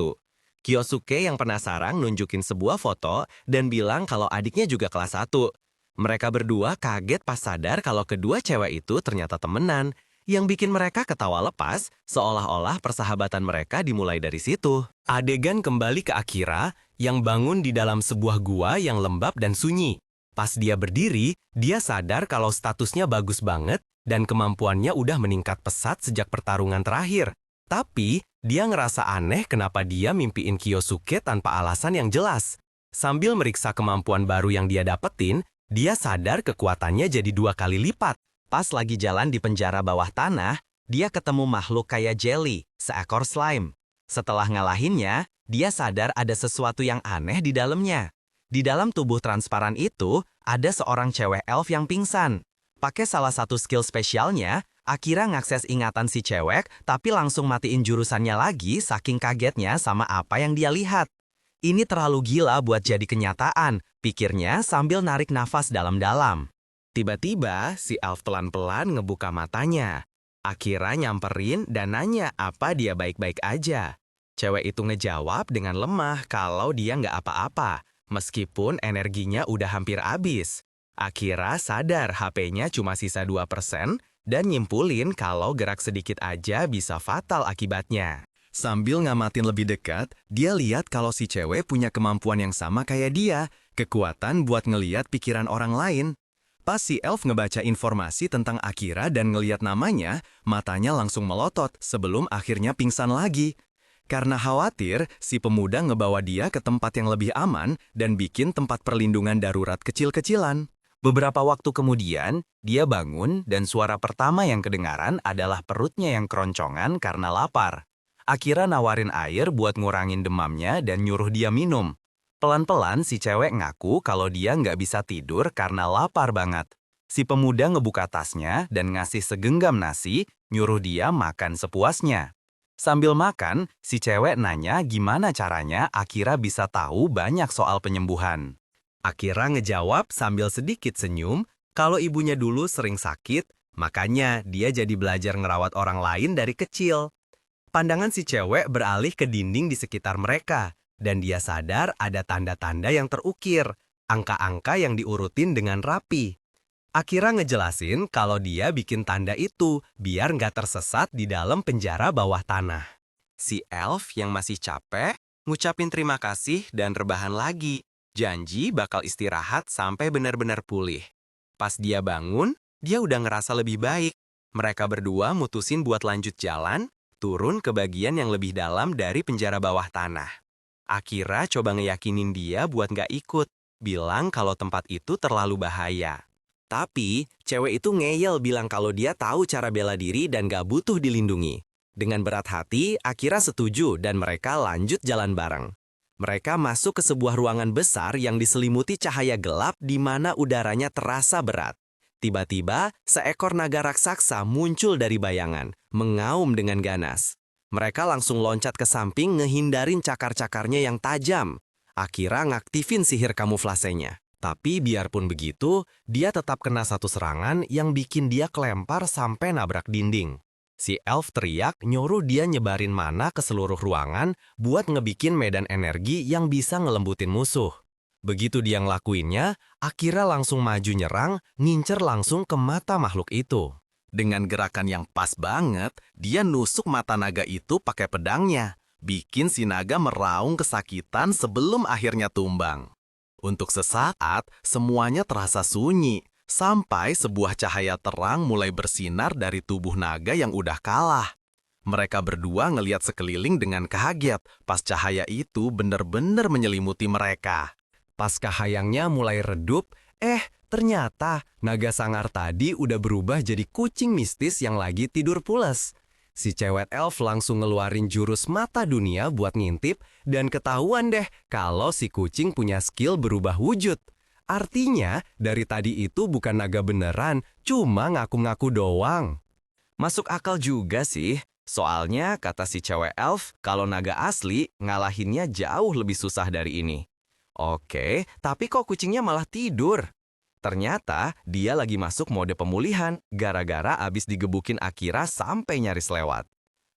Kyosuke yang penasaran nunjukin sebuah foto dan bilang kalau adiknya juga kelas 1. Mereka berdua kaget pas sadar kalau kedua cewek itu ternyata temenan. Yang bikin mereka ketawa lepas, seolah-olah persahabatan mereka dimulai dari situ. Adegan kembali ke Akira, yang bangun di dalam sebuah gua yang lembab dan sunyi. Pas dia berdiri, dia sadar kalau statusnya bagus banget, dan kemampuannya udah meningkat pesat sejak pertarungan terakhir. Tapi, dia ngerasa aneh kenapa dia mimpiin Kyosuke tanpa alasan yang jelas. Sambil meriksa kemampuan baru yang dia dapetin, dia sadar kekuatannya jadi 2 kali lipat. Pas lagi jalan di penjara bawah tanah, dia ketemu makhluk kayak jelly, seekor slime. Setelah ngalahinnya, dia sadar ada sesuatu yang aneh di dalamnya. Di dalam tubuh transparan itu, ada seorang cewek elf yang pingsan. Pakai salah satu skill spesialnya, Akira ngakses ingatan si cewek, tapi langsung matiin jurusannya lagi saking kagetnya sama apa yang dia lihat. Ini terlalu gila buat jadi kenyataan, pikirnya sambil narik nafas dalam-dalam. Tiba-tiba, si elf pelan-pelan ngebuka matanya. Akira nyamperin dan nanya apa dia baik-baik aja. Cewek itu ngejawab dengan lemah kalau dia nggak apa-apa, meskipun energinya udah hampir habis. Akira sadar HP-nya cuma sisa 2% dan nyimpulin kalau gerak sedikit aja bisa fatal akibatnya. Sambil ngamatin lebih dekat, dia lihat kalau si cewek punya kemampuan yang sama kayak dia, kekuatan buat ngeliat pikiran orang lain. Pas si Elf ngebaca informasi tentang Akira dan ngeliat namanya, matanya langsung melotot sebelum akhirnya pingsan lagi. Karena khawatir, si pemuda ngebawa dia ke tempat yang lebih aman dan bikin tempat perlindungan darurat kecil-kecilan. Beberapa waktu kemudian, dia bangun dan suara pertama yang kedengaran adalah perutnya yang keroncongan karena lapar. Akira nawarin air buat ngurangin demamnya dan nyuruh dia minum. Pelan-pelan si cewek ngaku kalau dia nggak bisa tidur karena lapar banget. Si pemuda ngebuka tasnya dan ngasih segenggam nasi, nyuruh dia makan sepuasnya. Sambil makan, si cewek nanya gimana caranya Akira bisa tahu banyak soal penyembuhan. Akira ngejawab sambil sedikit senyum, kalau ibunya dulu sering sakit, makanya dia jadi belajar ngerawat orang lain dari kecil. Pandangan si cewek beralih ke dinding di sekitar mereka, dan dia sadar ada tanda-tanda yang terukir, angka-angka yang diurutin dengan rapi. Akira ngejelasin kalau dia bikin tanda itu biar nggak tersesat di dalam penjara bawah tanah. Si Elf yang masih capek, ngucapin terima kasih dan rebahan lagi. Janji bakal istirahat sampai benar-benar pulih. Pas dia bangun, dia udah ngerasa lebih baik. Mereka berdua mutusin buat lanjut jalan, turun ke bagian yang lebih dalam dari penjara bawah tanah. Akira coba ngeyakinin dia buat nggak ikut, bilang kalau tempat itu terlalu bahaya. Tapi, cewek itu ngeyel bilang kalau dia tahu cara bela diri dan gak butuh dilindungi. Dengan berat hati, Akira setuju dan mereka lanjut jalan bareng. Mereka masuk ke sebuah ruangan besar yang diselimuti cahaya gelap di mana udaranya terasa berat. Tiba-tiba, seekor naga raksasa muncul dari bayangan, mengaum dengan ganas. Mereka langsung loncat ke samping ngehindarin cakar-cakarnya yang tajam. Akira ngaktifin sihir kamuflasenya. Tapi biarpun begitu, dia tetap kena satu serangan yang bikin dia kelempar sampai nabrak dinding. Si Elf teriak nyuruh dia nyebarin mana ke seluruh ruangan buat ngebikin medan energi yang bisa ngelembutin musuh. Begitu dia ngelakuinnya, Akira langsung maju nyerang, ngincer langsung ke mata makhluk itu. Dengan gerakan yang pas banget, dia nusuk mata naga itu pakai pedangnya, bikin si naga meraung kesakitan sebelum akhirnya tumbang. Untuk sesaat, semuanya terasa sunyi, sampai sebuah cahaya terang mulai bersinar dari tubuh naga yang udah kalah. Mereka berdua ngeliat sekeliling dengan kaget, pas cahaya itu bener-bener menyelimuti mereka. Pas cahayanya mulai redup, ternyata naga sangar tadi udah berubah jadi kucing mistis yang lagi tidur pules. Si cewek elf langsung ngeluarin jurus mata dunia buat ngintip dan ketahuan deh kalau si kucing punya skill berubah wujud. Artinya, dari tadi itu bukan naga beneran, cuma ngaku-ngaku doang. Masuk akal juga sih, soalnya kata si cewek elf kalau naga asli ngalahinnya jauh lebih susah dari ini. Oke, tapi kok kucingnya malah tidur? Ternyata dia lagi masuk mode pemulihan gara-gara abis digebukin Akira sampai nyaris lewat.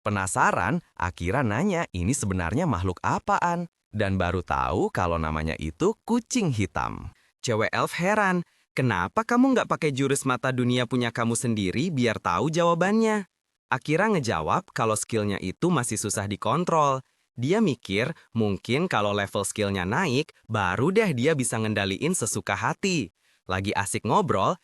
Penasaran, Akira nanya ini sebenarnya makhluk apaan dan baru tahu kalau namanya itu kucing hitam. Cewek elf heran, kenapa kamu nggak pakai jurus mata dunia punya kamu sendiri biar tahu jawabannya? Akira ngejawab kalau skillnya itu masih susah dikontrol. Dia mikir mungkin kalau level skillnya naik, baru deh dia bisa ngendaliin sesuka hati. Lagi asik ngobrol,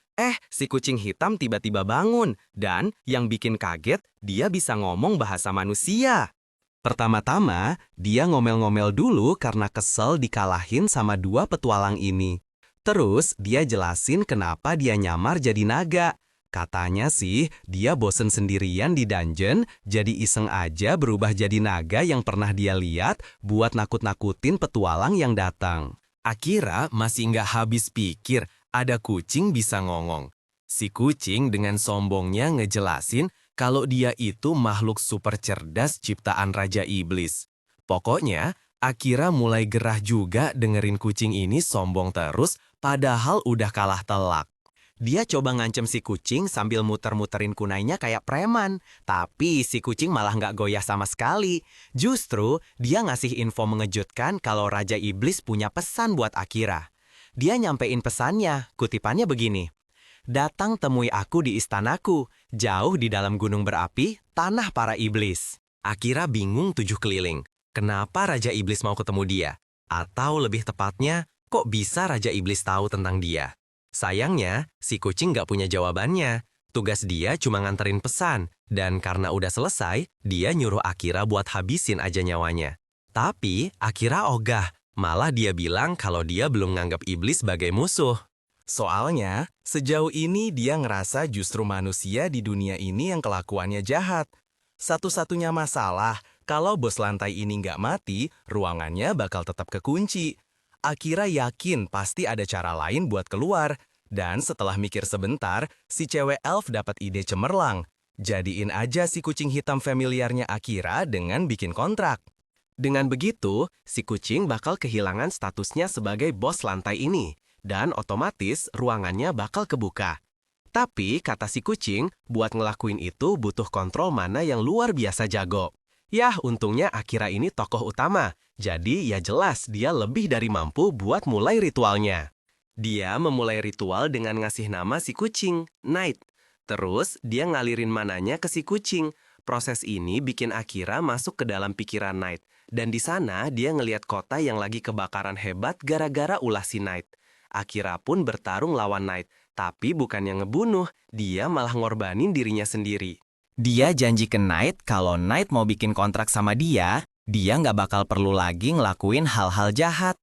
si kucing hitam tiba-tiba bangun. Dan yang bikin kaget, dia bisa ngomong bahasa manusia. Pertama-tama, dia ngomel-ngomel dulu karena kesel dikalahin sama dua petualang ini. Terus, dia jelasin kenapa dia nyamar jadi naga. Katanya sih, dia bosen sendirian di dungeon, jadi iseng aja berubah jadi naga yang pernah dia lihat buat nakut-nakutin petualang yang datang. Akira masih nggak habis pikir, ada kucing bisa ngomong. Si kucing dengan sombongnya ngejelasin kalau dia itu makhluk super cerdas ciptaan Raja Iblis. Pokoknya, Akira mulai gerah juga dengerin kucing ini sombong terus padahal udah kalah telak. Dia coba ngancem si kucing sambil muter-muterin kunainya kayak preman. Tapi si kucing malah nggak goyah sama sekali. Justru, dia ngasih info mengejutkan kalau Raja Iblis punya pesan buat Akira. Dia nyampein pesannya, kutipannya begini. Datang temui aku di istanaku, jauh di dalam gunung berapi, tanah para iblis. Akira bingung 7 keliling. Kenapa Raja Iblis mau ketemu dia? Atau lebih tepatnya, kok bisa Raja Iblis tahu tentang dia? Sayangnya, si kucing nggak punya jawabannya. Tugas dia cuma nganterin pesan, dan karena udah selesai, dia nyuruh Akira buat habisin aja nyawanya. Tapi, Akira ogah. Malah dia bilang kalau dia belum nganggap iblis sebagai musuh. Soalnya, sejauh ini dia ngerasa justru manusia di dunia ini yang kelakuannya jahat. Satu-satunya masalah, kalau bos lantai ini nggak mati, ruangannya bakal tetap kekunci. Akira yakin pasti ada cara lain buat keluar. Dan setelah mikir sebentar, si cewek elf dapat ide cemerlang. Jadiin aja si kucing hitam familiarnya Akira dengan bikin kontrak. Dengan begitu, si kucing bakal kehilangan statusnya sebagai bos lantai ini, dan otomatis ruangannya bakal kebuka. Tapi, kata si kucing, buat ngelakuin itu butuh kontrol mana yang luar biasa jago. Yah, untungnya Akira ini tokoh utama, jadi ya jelas dia lebih dari mampu buat mulai ritualnya. Dia memulai ritual dengan ngasih nama si kucing, Knight. Terus, dia ngalirin mananya ke si kucing. Proses ini bikin Akira masuk ke dalam pikiran Knight. Dan di sana dia ngelihat kota yang lagi kebakaran hebat gara-gara ulah si Knight. Akira pun bertarung lawan Knight, tapi bukan yang ngebunuh, dia malah ngorbanin dirinya sendiri. Dia janji ke Knight kalau Knight mau bikin kontrak sama dia nggak bakal perlu lagi ngelakuin hal-hal jahat.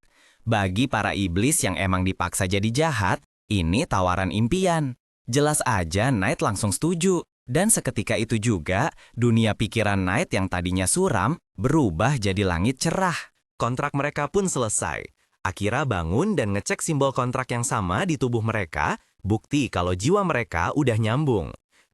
Bagi para iblis yang emang dipaksa jadi jahat, ini tawaran impian. Jelas aja Knight langsung setuju. Dan seketika itu juga, dunia pikiran Knight yang tadinya suram berubah jadi langit cerah. Kontrak mereka pun selesai. Akira bangun dan ngecek simbol kontrak yang sama di tubuh mereka, bukti kalau jiwa mereka udah nyambung.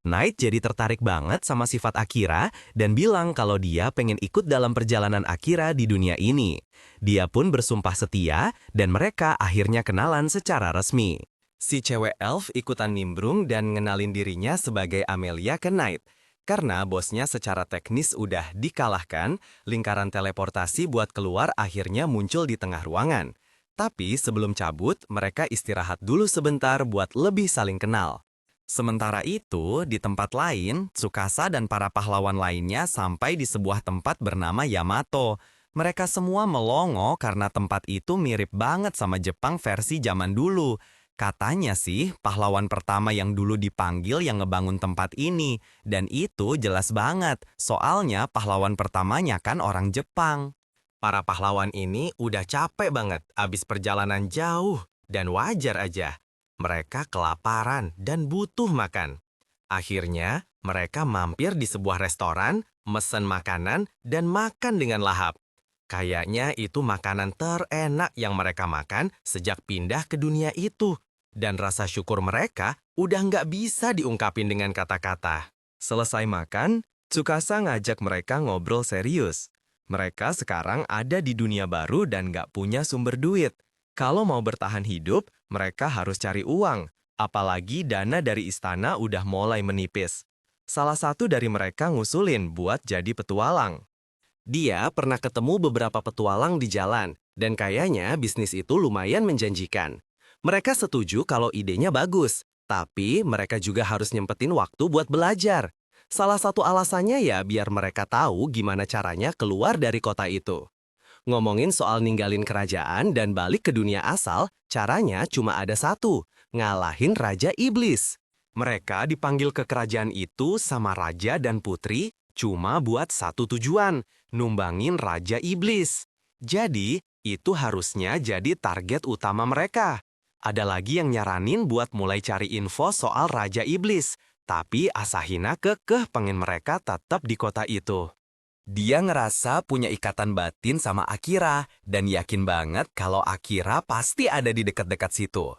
Knight jadi tertarik banget sama sifat Akira dan bilang kalau dia pengen ikut dalam perjalanan Akira di dunia ini. Dia pun bersumpah setia dan mereka akhirnya kenalan secara resmi. Si cewek elf ikutan nimbrung dan ngenalin dirinya sebagai Amelia ke Knight. Karena bosnya secara teknis udah dikalahkan, lingkaran teleportasi buat keluar akhirnya muncul di tengah ruangan. Tapi sebelum cabut, mereka istirahat dulu sebentar buat lebih saling kenal. Sementara itu, di tempat lain, Tsukasa dan para pahlawan lainnya sampai di sebuah tempat bernama Yamato. Mereka semua melongo karena tempat itu mirip banget sama Jepang versi zaman dulu. Katanya sih, pahlawan pertama yang dulu dipanggil yang ngebangun tempat ini. Dan itu jelas banget, soalnya pahlawan pertamanya kan orang Jepang. Para pahlawan ini udah capek banget abis perjalanan jauh, dan wajar aja. Mereka kelaparan dan butuh makan. Akhirnya, mereka mampir di sebuah restoran, mesen makanan, dan makan dengan lahap. Kayaknya itu makanan terenak yang mereka makan sejak pindah ke dunia itu. Dan rasa syukur mereka udah nggak bisa diungkapin dengan kata-kata. Selesai makan, Tsukasa ngajak mereka ngobrol serius. Mereka sekarang ada di dunia baru dan nggak punya sumber duit. Kalau mau bertahan hidup, mereka harus cari uang. Apalagi dana dari istana udah mulai menipis. Salah satu dari mereka ngusulin buat jadi petualang. Dia pernah ketemu beberapa petualang di jalan, dan kayaknya bisnis itu lumayan menjanjikan. Mereka setuju kalau idenya bagus, tapi mereka juga harus nyempetin waktu buat belajar. Salah satu alasannya ya biar mereka tahu gimana caranya keluar dari kota itu. Ngomongin soal ninggalin kerajaan dan balik ke dunia asal, caranya cuma ada satu, ngalahin Raja Iblis. Mereka dipanggil ke kerajaan itu sama Raja dan Putri cuma buat satu tujuan, numbangin Raja Iblis. Jadi, itu harusnya jadi target utama mereka. Ada lagi yang nyaranin buat mulai cari info soal Raja Iblis, tapi Asahina kekeh pengen mereka tetap di kota itu. Dia ngerasa punya ikatan batin sama Akira dan yakin banget kalau Akira pasti ada di dekat-dekat situ.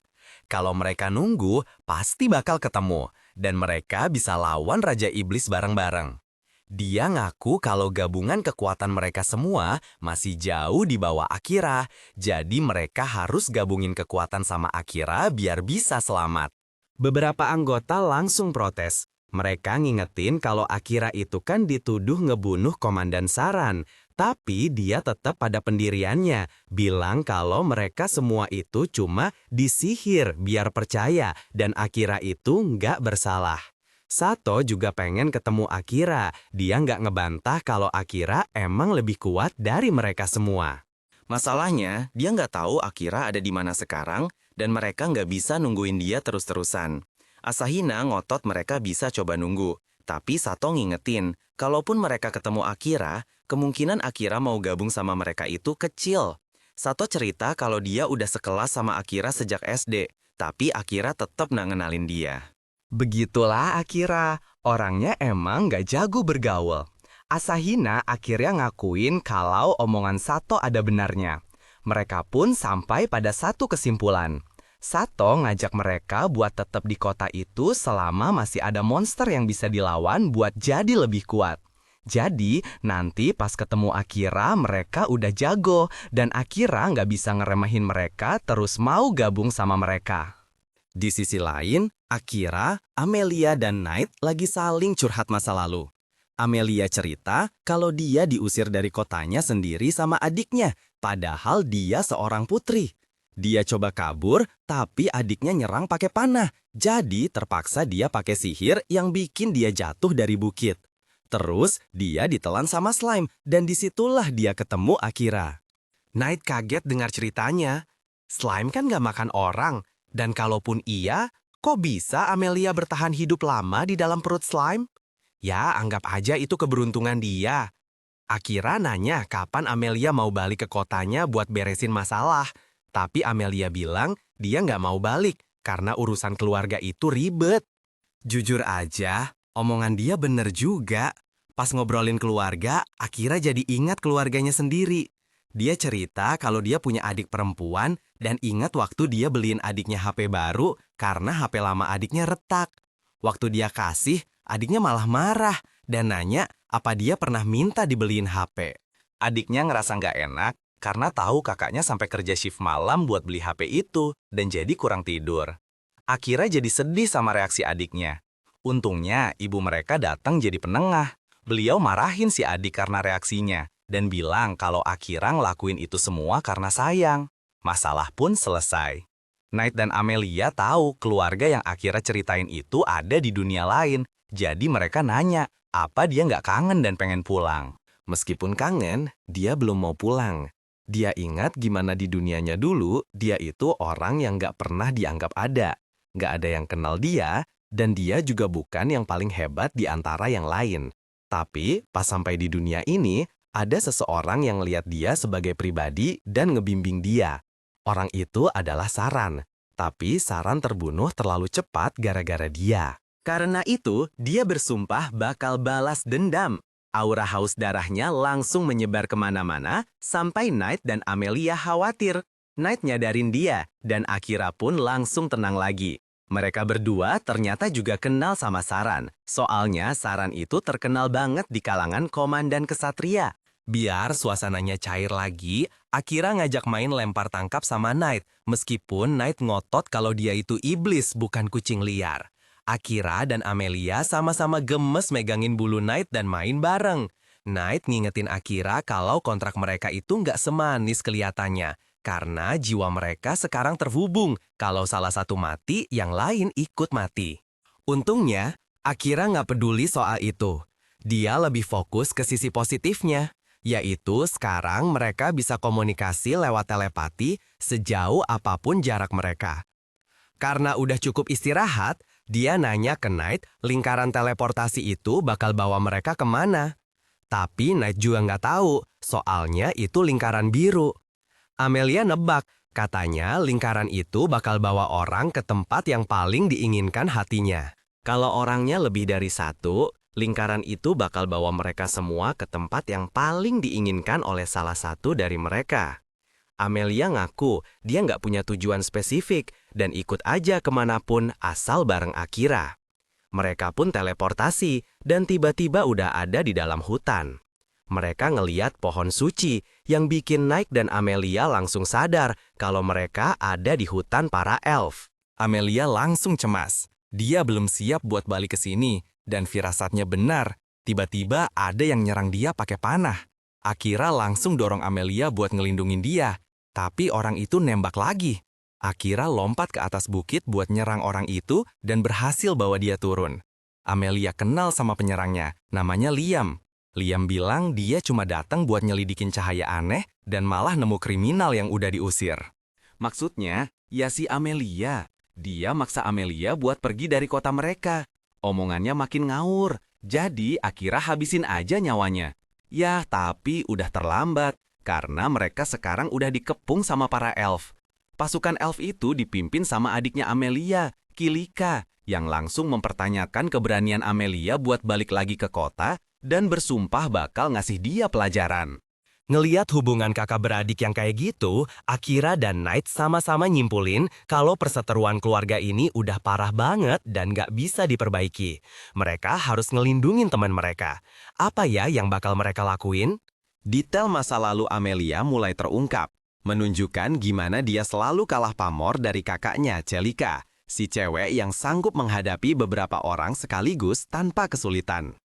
Kalau mereka nunggu, pasti bakal ketemu dan mereka bisa lawan Raja Iblis bareng-bareng. Dia ngaku kalau gabungan kekuatan mereka semua masih jauh di bawah Akira, jadi mereka harus gabungin kekuatan sama Akira biar bisa selamat. Beberapa anggota langsung protes. Mereka ngingetin kalau Akira itu kan dituduh ngebunuh Komandan Saran, tapi dia tetap pada pendiriannya, bilang kalau mereka semua itu cuma disihir biar percaya dan Akira itu nggak bersalah. Sato juga pengen ketemu Akira, dia nggak ngebantah kalau Akira emang lebih kuat dari mereka semua. Masalahnya, dia nggak tahu Akira ada di mana sekarang, dan mereka nggak bisa nungguin dia terus-terusan. Asahina ngotot mereka bisa coba nunggu, tapi Sato ngingetin, kalaupun mereka ketemu Akira, kemungkinan Akira mau gabung sama mereka itu kecil. Sato cerita kalau dia udah sekelas sama Akira sejak SD, tapi Akira tetap nggak ngenalin dia. Begitulah Akira, orangnya emang gak jago bergaul. Asahina akhirnya ngakuin kalau omongan Sato ada benarnya. Mereka pun sampai pada satu kesimpulan. Sato ngajak mereka buat tetap di kota itu selama masih ada monster yang bisa dilawan buat jadi lebih kuat. Jadi, nanti pas ketemu Akira, mereka udah jago. Dan Akira nggak bisa ngeremehin mereka terus mau gabung sama mereka. Di sisi lain, Akira, Amelia, dan Knight lagi saling curhat masa lalu. Amelia cerita kalau dia diusir dari kotanya sendiri sama adiknya, padahal dia seorang putri. Dia coba kabur, tapi adiknya nyerang pakai panah. Jadi terpaksa dia pakai sihir yang bikin dia jatuh dari bukit. Terus dia ditelan sama slime, dan disitulah dia ketemu Akira. Knight kaget dengar ceritanya. Slime kan gak makan orang, dan kalaupun iya, kok bisa Amelia bertahan hidup lama di dalam perut slime? Ya, anggap aja itu keberuntungan dia. Akira nanya kapan Amelia mau balik ke kotanya buat beresin masalah. Tapi Amelia bilang dia nggak mau balik karena urusan keluarga itu ribet. Jujur aja, omongan dia bener juga. Pas ngobrolin keluarga, Akira jadi ingat keluarganya sendiri. Dia cerita kalau dia punya adik perempuan dan ingat waktu dia beliin adiknya HP baru karena HP lama adiknya retak. Waktu dia kasih, adiknya malah marah dan nanya apa dia pernah minta dibeliin HP. Adiknya ngerasa nggak enak karena tahu kakaknya sampai kerja shift malam buat beli HP itu dan jadi kurang tidur. Akira jadi sedih sama reaksi adiknya. Untungnya ibu mereka datang jadi penengah. Beliau marahin si adik karena reaksinya dan bilang kalau Akira ngelakuin itu semua karena sayang. Masalah pun selesai. Knight dan Amelia tahu keluarga yang Akira ceritain itu ada di dunia lain. Jadi mereka nanya, apa dia nggak kangen dan pengen pulang? Meskipun kangen, dia belum mau pulang. Dia ingat gimana di dunianya dulu, dia itu orang yang nggak pernah dianggap ada. Nggak ada yang kenal dia, dan dia juga bukan yang paling hebat di antara yang lain. Tapi, pas sampai di dunia ini, ada seseorang yang lihat dia sebagai pribadi dan ngebimbing dia. Orang itu adalah Saran. Tapi Saran terbunuh terlalu cepat gara-gara dia. Karena itu, dia bersumpah bakal balas dendam. Aura haus darahnya langsung menyebar kemana-mana, sampai Knight dan Amelia khawatir. Knight nyadarin dia, dan Akira pun langsung tenang lagi. Mereka berdua ternyata juga kenal sama Saran. Soalnya Saran itu terkenal banget di kalangan komandan kesatria. Biar suasananya cair lagi, Akira ngajak main lempar tangkap sama Knight, meskipun Knight ngotot kalau dia itu iblis bukan kucing liar. Akira dan Amelia sama-sama gemes megangin bulu Knight dan main bareng. Knight ngingetin Akira kalau kontrak mereka itu nggak semanis kelihatannya, karena jiwa mereka sekarang terhubung. Kalau salah satu mati, yang lain ikut mati. Untungnya, Akira nggak peduli soal itu. Dia lebih fokus ke sisi positifnya, yaitu sekarang mereka bisa komunikasi lewat telepati sejauh apapun jarak mereka. Karena udah cukup istirahat, dia nanya ke Knight lingkaran teleportasi itu bakal bawa mereka kemana. Tapi Knight juga nggak tahu, soalnya itu lingkaran biru. Amelia nebak, katanya lingkaran itu bakal bawa orang ke tempat yang paling diinginkan hatinya. Kalau orangnya lebih dari satu, lingkaran itu bakal bawa mereka semua ke tempat yang paling diinginkan oleh salah satu dari mereka. Amelia ngaku dia nggak punya tujuan spesifik dan ikut aja kemanapun asal bareng Akira. Mereka pun teleportasi dan tiba-tiba udah ada di dalam hutan. Mereka ngeliat pohon suci yang bikin Knight dan Amelia langsung sadar kalau mereka ada di hutan para elf. Amelia langsung cemas. Dia belum siap buat balik ke sini dan firasatnya benar. Tiba-tiba ada yang nyerang dia pakai panah. Akira langsung dorong Amelia buat ngelindungin dia. Tapi orang itu nembak lagi. Akira lompat ke atas bukit buat nyerang orang itu dan berhasil bawa dia turun. Amelia kenal sama penyerangnya, namanya Liam. Liam bilang dia cuma datang buat nyelidikin cahaya aneh dan malah nemu kriminal yang udah diusir. Maksudnya, ya si Amelia. Dia maksa Amelia buat pergi dari kota mereka. Omongannya makin ngawur, jadi Akira habisin aja nyawanya. Ya, tapi udah terlambat, karena mereka sekarang udah dikepung sama para elf. Pasukan elf itu dipimpin sama adiknya Amelia, Kilika, yang langsung mempertanyakan keberanian Amelia buat balik lagi ke kota dan bersumpah bakal ngasih dia pelajaran. Ngeliat hubungan kakak beradik yang kayak gitu, Akira dan Knight sama-sama nyimpulin kalau perseteruan keluarga ini udah parah banget dan gak bisa diperbaiki. Mereka harus ngelindungin teman mereka. Apa ya yang bakal mereka lakuin? Detail masa lalu Amelia mulai terungkap, menunjukkan gimana dia selalu kalah pamor dari kakaknya, Celica, si cewek yang sanggup menghadapi beberapa orang sekaligus tanpa kesulitan.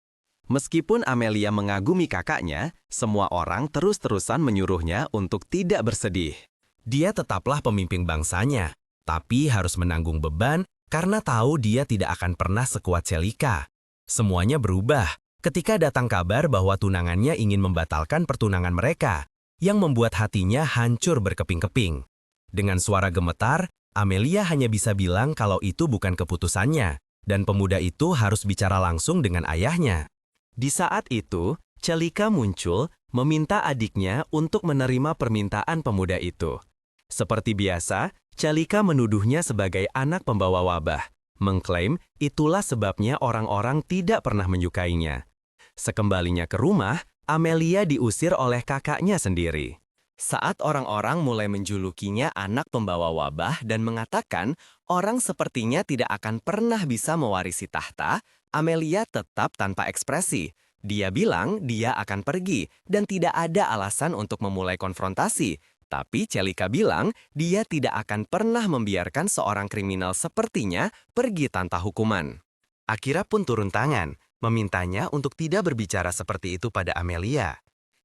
Meskipun Amelia mengagumi kakaknya, semua orang terus-terusan menyuruhnya untuk tidak bersedih. Dia tetaplah pemimpin bangsanya, tapi harus menanggung beban karena tahu dia tidak akan pernah sekuat Celica. Semuanya berubah ketika datang kabar bahwa tunangannya ingin membatalkan pertunangan mereka, yang membuat hatinya hancur berkeping-keping. Dengan suara gemetar, Amelia hanya bisa bilang kalau itu bukan keputusannya, dan pemuda itu harus bicara langsung dengan ayahnya. Di saat itu, Celica muncul meminta adiknya untuk menerima permintaan pemuda itu. Seperti biasa, Celica menuduhnya sebagai anak pembawa wabah, mengklaim itulah sebabnya orang-orang tidak pernah menyukainya. Sekembalinya ke rumah, Amelia diusir oleh kakaknya sendiri. Saat orang-orang mulai menjulukinya anak pembawa wabah dan mengatakan orang sepertinya tidak akan pernah bisa mewarisi tahta, Amelia tetap tanpa ekspresi. Dia bilang dia akan pergi dan tidak ada alasan untuk memulai konfrontasi. Tapi Celica bilang dia tidak akan pernah membiarkan seorang kriminal sepertinya pergi tanpa hukuman. Akira pun turun tangan, memintanya untuk tidak berbicara seperti itu pada Amelia.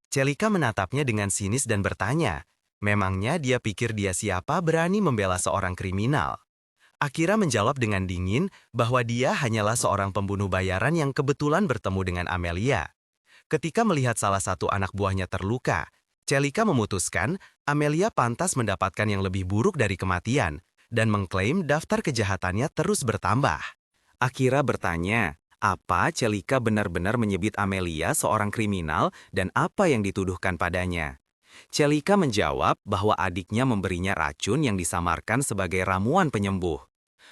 Celica menatapnya dengan sinis dan bertanya, memangnya dia pikir dia siapa berani membela seorang kriminal? Akira menjawab dengan dingin bahwa dia hanyalah seorang pembunuh bayaran yang kebetulan bertemu dengan Amelia. Ketika melihat salah satu anak buahnya terluka, Celica memutuskan Amelia pantas mendapatkan yang lebih buruk dari kematian dan mengklaim daftar kejahatannya terus bertambah. Akira bertanya, apa Celica benar-benar menyebut Amelia seorang kriminal dan apa yang dituduhkan padanya? Celica menjawab bahwa adiknya memberinya racun yang disamarkan sebagai ramuan penyembuh.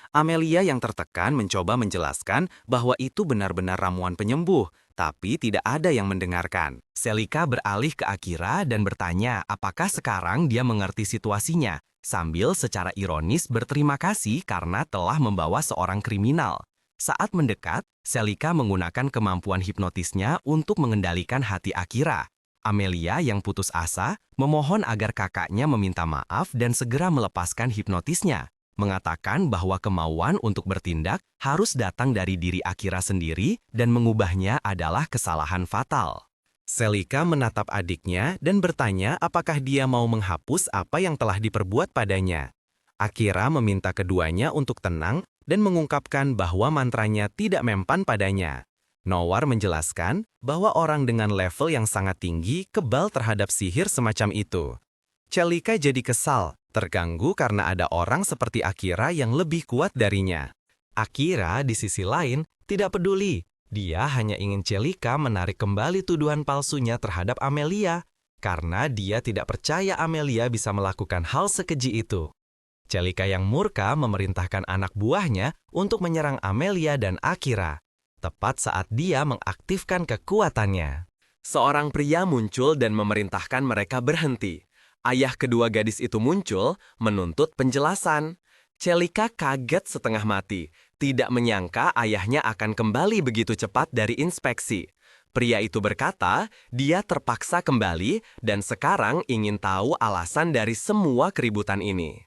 Amelia yang tertekan mencoba menjelaskan bahwa itu benar-benar ramuan penyembuh, tapi tidak ada yang mendengarkan. Celica beralih ke Akira dan bertanya apakah sekarang dia mengerti situasinya, sambil secara ironis berterima kasih karena telah membawa seorang kriminal. Saat mendekat, Celica menggunakan kemampuan hipnotisnya untuk mengendalikan hati Akira. Amelia yang putus asa memohon agar kakaknya meminta maaf dan segera melepaskan hipnotisnya, mengatakan bahwa kemauan untuk bertindak harus datang dari diri Akira sendiri dan mengubahnya adalah kesalahan fatal. Celica menatap adiknya dan bertanya apakah dia mau menghapus apa yang telah diperbuat padanya. Akira meminta keduanya untuk tenang dan mengungkapkan bahwa mantranya tidak mempan padanya. Nowar menjelaskan bahwa orang dengan level yang sangat tinggi kebal terhadap sihir semacam itu. Celica jadi kesal, terganggu karena ada orang seperti Akira yang lebih kuat darinya. Akira di sisi lain tidak peduli. Dia hanya ingin Celica menarik kembali tuduhan palsunya terhadap Amelia, karena dia tidak percaya Amelia bisa melakukan hal sekeji itu. Celica yang murka memerintahkan anak buahnya untuk menyerang Amelia dan Akira. Tepat saat dia mengaktifkan kekuatannya. Seorang pria muncul dan memerintahkan mereka berhenti. Ayah kedua gadis itu muncul, menuntut penjelasan. Celica kaget setengah mati, tidak menyangka ayahnya akan kembali begitu cepat dari inspeksi. Pria itu berkata, dia terpaksa kembali dan sekarang ingin tahu alasan dari semua keributan ini.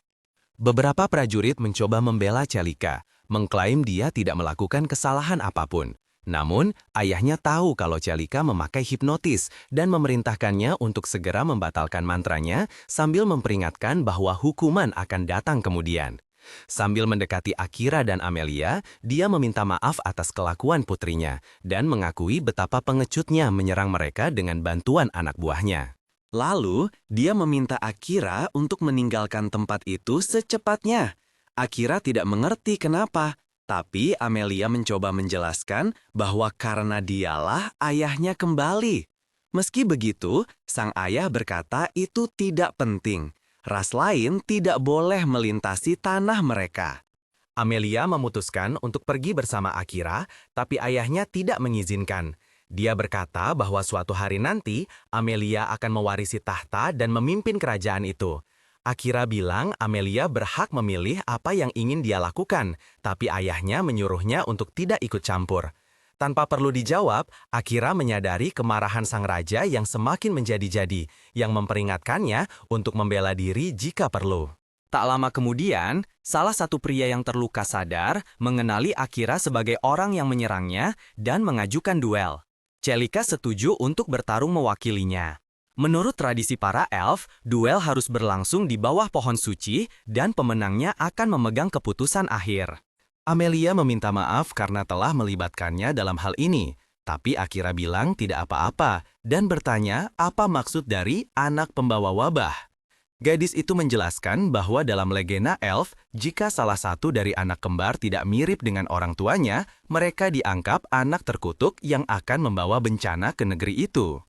Beberapa prajurit mencoba membela Celica, mengklaim dia tidak melakukan kesalahan apapun. Namun, ayahnya tahu kalau Celica memakai hipnotis dan memerintahkannya untuk segera membatalkan mantranya sambil memperingatkan bahwa hukuman akan datang kemudian. Sambil mendekati Akira dan Amelia, dia meminta maaf atas kelakuan putrinya dan mengakui betapa pengecutnya menyerang mereka dengan bantuan anak buahnya. Lalu, dia meminta Akira untuk meninggalkan tempat itu secepatnya. Akira tidak mengerti kenapa, tapi Amelia mencoba menjelaskan bahwa karena dialah ayahnya kembali. Meski begitu, sang ayah berkata itu tidak penting. Ras lain tidak boleh melintasi tanah mereka. Amelia memutuskan untuk pergi bersama Akira, tapi ayahnya tidak mengizinkan. Dia berkata bahwa suatu hari nanti, Amelia akan mewarisi tahta dan memimpin kerajaan itu. Akira bilang Amelia berhak memilih apa yang ingin dia lakukan, tapi ayahnya menyuruhnya untuk tidak ikut campur. Tanpa perlu dijawab, Akira menyadari kemarahan sang raja yang semakin menjadi-jadi, yang memperingatkannya untuk membela diri jika perlu. Tak lama kemudian, salah satu pria yang terluka sadar mengenali Akira sebagai orang yang menyerangnya dan mengajukan duel. Celica setuju untuk bertarung mewakilinya. Menurut tradisi para elf, duel harus berlangsung di bawah pohon suci dan pemenangnya akan memegang keputusan akhir. Amelia meminta maaf karena telah melibatkannya dalam hal ini, tapi Akira bilang tidak apa-apa dan bertanya apa maksud dari anak pembawa wabah. Gadis itu menjelaskan bahwa dalam legenda elf, jika salah satu dari anak kembar tidak mirip dengan orang tuanya, mereka dianggap anak terkutuk yang akan membawa bencana ke negeri itu.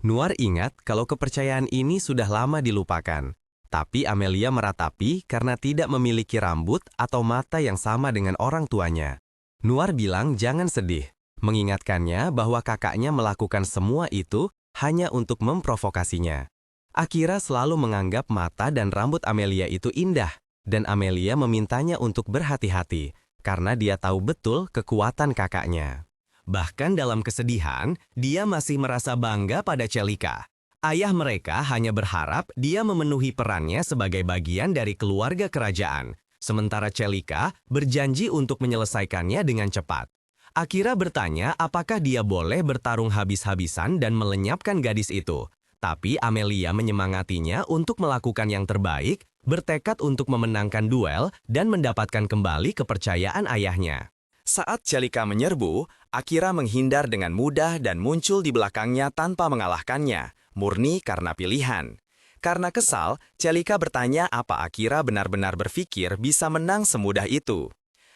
Nuar ingat kalau kepercayaan ini sudah lama dilupakan. Tapi Amelia meratapi karena tidak memiliki rambut atau mata yang sama dengan orang tuanya. Nuar bilang jangan sedih, mengingatkannya bahwa kakaknya melakukan semua itu hanya untuk memprovokasinya. Akira selalu menganggap mata dan rambut Amelia itu indah, dan Amelia memintanya untuk berhati-hati, karena dia tahu betul kekuatan kakaknya. Bahkan dalam kesedihan, dia masih merasa bangga pada Celica. Ayah mereka hanya berharap dia memenuhi perannya sebagai bagian dari keluarga kerajaan, sementara Celica berjanji untuk menyelesaikannya dengan cepat. Akira bertanya apakah dia boleh bertarung habis-habisan dan melenyapkan gadis itu. Tapi Amelia menyemangatinya untuk melakukan yang terbaik, bertekad untuk memenangkan duel dan mendapatkan kembali kepercayaan ayahnya. Saat Celica menyerbu, Akira menghindar dengan mudah dan muncul di belakangnya tanpa mengalahkannya, murni karena pilihan. Karena kesal, Celica bertanya apa Akira benar-benar berpikir bisa menang semudah itu.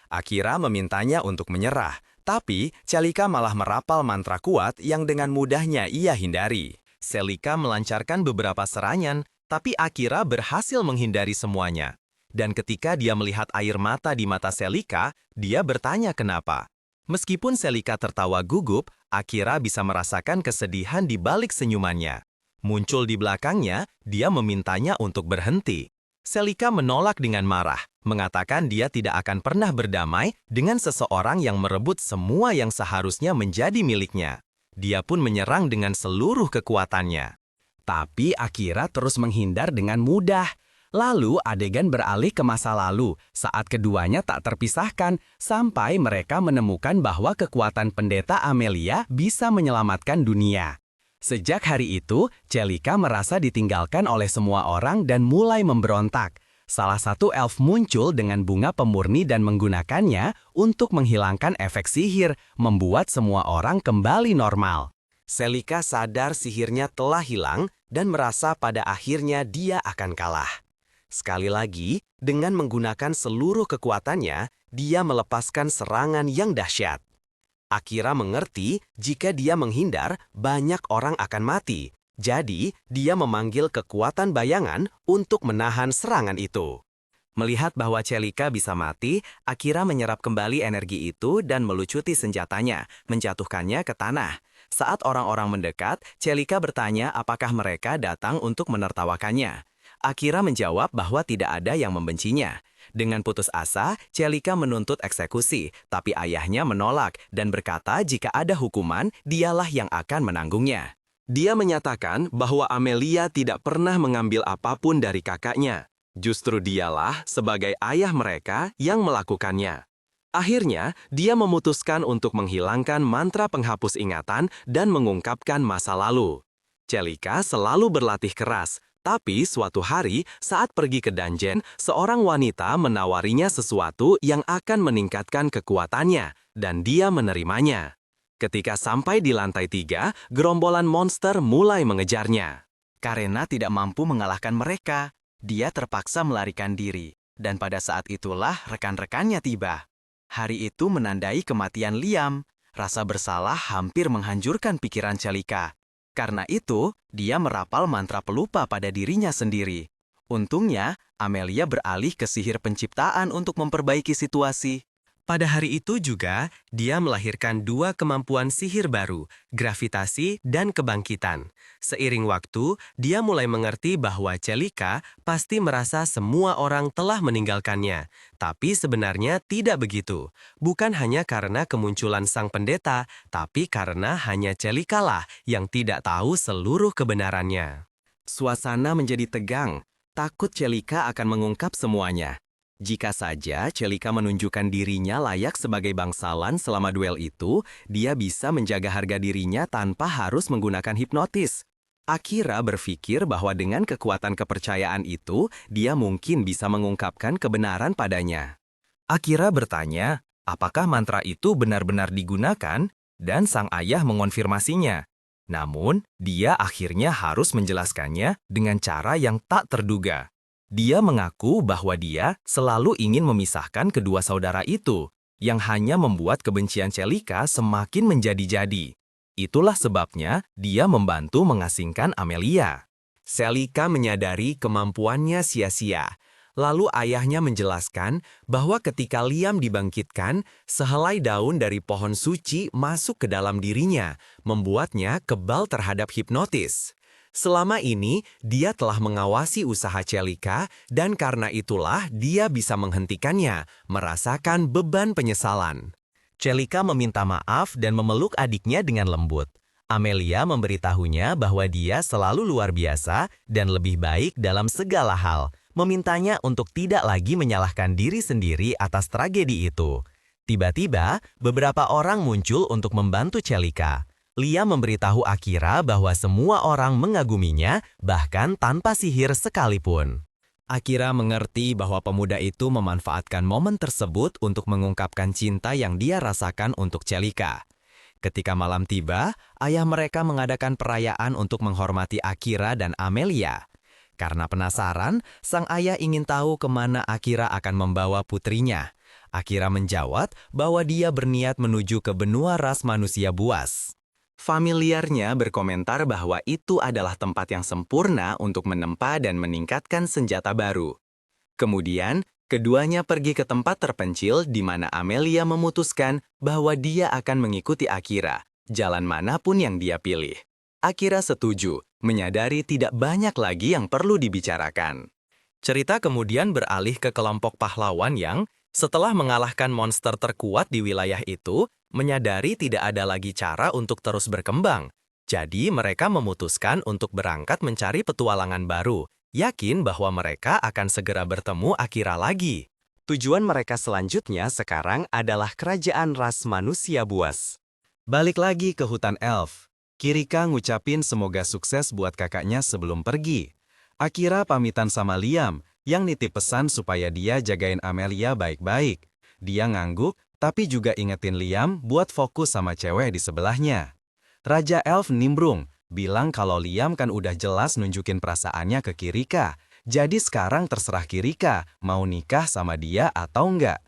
Akira memintanya untuk menyerah, tapi Celica malah merapal mantra kuat yang dengan mudahnya ia hindari. Celica melancarkan beberapa serangan, tapi Akira berhasil menghindari semuanya. Dan ketika dia melihat air mata di mata Celica, dia bertanya kenapa. Meskipun Celica tertawa gugup, Akira bisa merasakan kesedihan di balik senyumannya. Muncul di belakangnya, dia memintanya untuk berhenti. Celica menolak dengan marah, mengatakan dia tidak akan pernah berdamai dengan seseorang yang merebut semua yang seharusnya menjadi miliknya. Dia pun menyerang dengan seluruh kekuatannya. Tapi Akira terus menghindar dengan mudah. Lalu adegan beralih ke masa lalu saat keduanya tak terpisahkan sampai mereka menemukan bahwa kekuatan pendeta Amelia bisa menyelamatkan dunia. Sejak hari itu, Celica merasa ditinggalkan oleh semua orang dan mulai memberontak. Salah satu elf muncul dengan bunga pemurni dan menggunakannya untuk menghilangkan efek sihir, membuat semua orang kembali normal. Celica sadar sihirnya telah hilang dan merasa pada akhirnya dia akan kalah. Sekali lagi, dengan menggunakan seluruh kekuatannya, dia melepaskan serangan yang dahsyat. Akira mengerti jika dia menghindar, banyak orang akan mati. Jadi, dia memanggil kekuatan bayangan untuk menahan serangan itu. Melihat bahwa Celica bisa mati, Akira menyerap kembali energi itu dan melucuti senjatanya, menjatuhkannya ke tanah. Saat orang-orang mendekat, Celica bertanya apakah mereka datang untuk menertawakannya. Akira menjawab bahwa tidak ada yang membencinya. Dengan putus asa, Celica menuntut eksekusi, tapi ayahnya menolak dan berkata jika ada hukuman, dialah yang akan menanggungnya. Dia menyatakan bahwa Amelia tidak pernah mengambil apapun dari kakaknya. Justru dialah sebagai ayah mereka yang melakukannya. Akhirnya, dia memutuskan untuk menghilangkan mantra penghapus ingatan dan mengungkapkan masa lalu. Celica selalu berlatih keras, tapi suatu hari saat pergi ke dungeon, seorang wanita menawarinya sesuatu yang akan meningkatkan kekuatannya, dan dia menerimanya. Ketika sampai di lantai 3, gerombolan monster mulai mengejarnya. Karena tidak mampu mengalahkan mereka, dia terpaksa melarikan diri. Dan pada saat itulah rekan-rekannya tiba. Hari itu menandai kematian Liam. Rasa bersalah hampir menghancurkan pikiran Celica. Karena itu, dia merapal mantra pelupa pada dirinya sendiri. Untungnya, Amelia beralih ke sihir penciptaan untuk memperbaiki situasi. Pada hari itu juga, dia melahirkan 2 kemampuan sihir baru, gravitasi dan kebangkitan. Seiring waktu, dia mulai mengerti bahwa Celica pasti merasa semua orang telah meninggalkannya. Tapi sebenarnya tidak begitu. Bukan hanya karena kemunculan sang pendeta, tapi karena hanya Celica lah yang tidak tahu seluruh kebenarannya. Suasana menjadi tegang. Takut Celica akan mengungkap semuanya. Jika saja Celica menunjukkan dirinya layak sebagai bangsawan selama duel itu, dia bisa menjaga harga dirinya tanpa harus menggunakan hipnotis. Akira berpikir bahwa dengan kekuatan kepercayaan itu, dia mungkin bisa mengungkapkan kebenaran padanya. Akira bertanya, apakah mantra itu benar-benar digunakan, dan sang ayah mengonfirmasinya. Namun, dia akhirnya harus menjelaskannya dengan cara yang tak terduga. Dia mengaku bahwa dia selalu ingin memisahkan kedua saudara itu, yang hanya membuat kebencian Celica semakin menjadi-jadi. Itulah sebabnya dia membantu mengasingkan Amelia. Celica menyadari kemampuannya sia-sia. Lalu ayahnya menjelaskan bahwa ketika Liam dibangkitkan, sehelai daun dari pohon suci masuk ke dalam dirinya, membuatnya kebal terhadap hipnotis. Selama ini, dia telah mengawasi usaha Celica dan karena itulah dia bisa menghentikannya, merasakan beban penyesalan. Celica meminta maaf dan memeluk adiknya dengan lembut. Amelia memberitahunya bahwa dia selalu luar biasa dan lebih baik dalam segala hal, memintanya untuk tidak lagi menyalahkan diri sendiri atas tragedi itu. Tiba-tiba, beberapa orang muncul untuk membantu Celica. Liam memberitahu Akira bahwa semua orang mengaguminya, bahkan tanpa sihir sekalipun. Akira mengerti bahwa pemuda itu memanfaatkan momen tersebut untuk mengungkapkan cinta yang dia rasakan untuk Celica. Ketika malam tiba, ayah mereka mengadakan perayaan untuk menghormati Akira dan Amelia. Karena penasaran, sang ayah ingin tahu kemana Akira akan membawa putrinya. Akira menjawab bahwa dia berniat menuju ke benua ras manusia buas. Familiarnya berkomentar bahwa itu adalah tempat yang sempurna untuk menempa dan meningkatkan senjata baru. Kemudian, keduanya pergi ke tempat terpencil di mana Amelia memutuskan bahwa dia akan mengikuti Akira, jalan manapun yang dia pilih. Akira setuju, menyadari tidak banyak lagi yang perlu dibicarakan. Cerita kemudian beralih ke kelompok pahlawan yang, setelah mengalahkan monster terkuat di wilayah itu, menyadari tidak ada lagi cara untuk terus berkembang. Jadi mereka memutuskan untuk berangkat mencari petualangan baru, yakin bahwa mereka akan segera bertemu Akira lagi. Tujuan mereka selanjutnya sekarang adalah kerajaan ras manusia buas. Balik lagi ke hutan elf. Kirika ngucapin semoga sukses buat kakaknya sebelum pergi. Akira pamitan sama Liam, yang nitip pesan supaya dia jagain Amelia baik-baik. Dia ngangguk, tapi juga ingetin Liam buat fokus sama cewek di sebelahnya. Raja Elf nimbrung, bilang kalau Liam kan udah jelas nunjukin perasaannya ke Kirika. Jadi sekarang terserah Kirika, mau nikah sama dia atau enggak.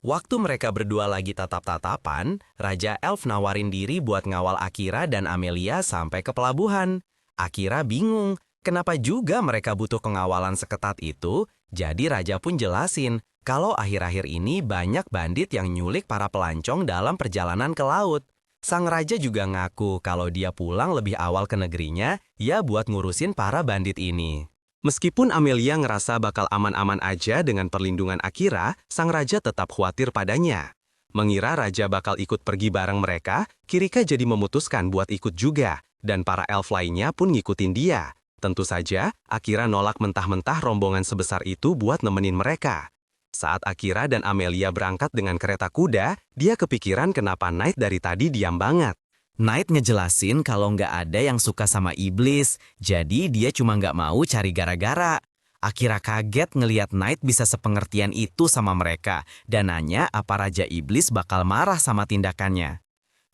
Waktu mereka berdua lagi tatap-tatapan, Raja Elf nawarin diri buat ngawal Akira dan Amelia sampai ke pelabuhan. Akira bingung, kenapa juga mereka butuh pengawalan seketat itu, jadi Raja pun jelasin kalau akhir-akhir ini banyak bandit yang nyulik para pelancong dalam perjalanan ke laut. Sang Raja juga ngaku kalau dia pulang lebih awal ke negerinya, ya buat ngurusin para bandit ini. Meskipun Amelia ngerasa bakal aman-aman aja dengan perlindungan Akira, sang Raja tetap khawatir padanya. Mengira Raja bakal ikut pergi bareng mereka, Kirika jadi memutuskan buat ikut juga, dan para elf lainnya pun ngikutin dia. Tentu saja, Akira nolak mentah-mentah rombongan sebesar itu buat nemenin mereka. Saat Akira dan Amelia berangkat dengan kereta kuda, dia kepikiran kenapa Knight dari tadi diam banget. Knight ngejelasin kalau nggak ada yang suka sama iblis, jadi dia cuma nggak mau cari gara-gara. Akira kaget ngelihat Knight bisa sepengertian itu sama mereka, dan nanya apa Raja Iblis bakal marah sama tindakannya.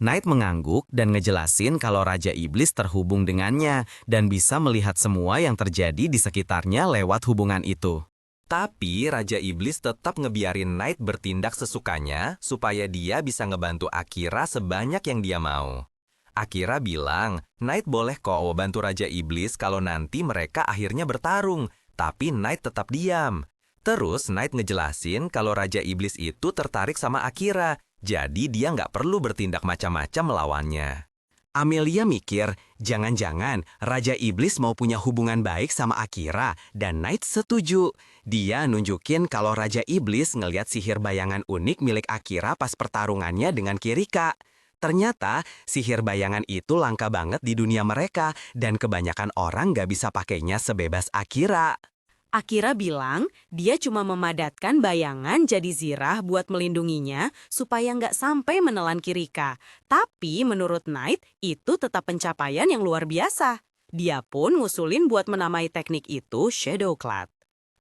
Knight mengangguk dan ngejelasin kalau Raja Iblis terhubung dengannya dan bisa melihat semua yang terjadi di sekitarnya lewat hubungan itu. Tapi Raja Iblis tetap ngebiarin Knight bertindak sesukanya supaya dia bisa ngebantu Akira sebanyak yang dia mau. Akira bilang, Knight boleh kok bantu Raja Iblis kalau nanti mereka akhirnya bertarung, tapi Knight tetap diam. Terus Knight ngejelasin kalau Raja Iblis itu tertarik sama Akira, jadi dia nggak perlu bertindak macam-macam melawannya. Amelia mikir, jangan-jangan Raja Iblis mau punya hubungan baik sama Akira, dan Knight setuju. Dia nunjukin kalau Raja Iblis ngeliat sihir bayangan unik milik Akira pas pertarungannya dengan Kirika. Ternyata, sihir bayangan itu langka banget di dunia mereka, dan kebanyakan orang nggak bisa pakainya sebebas Akira. Akira bilang dia cuma memadatkan bayangan jadi zirah buat melindunginya supaya nggak sampai menelan Kirika. Tapi menurut Knight, itu tetap pencapaian yang luar biasa. Dia pun ngusulin buat menamai teknik itu Shadow Cloud.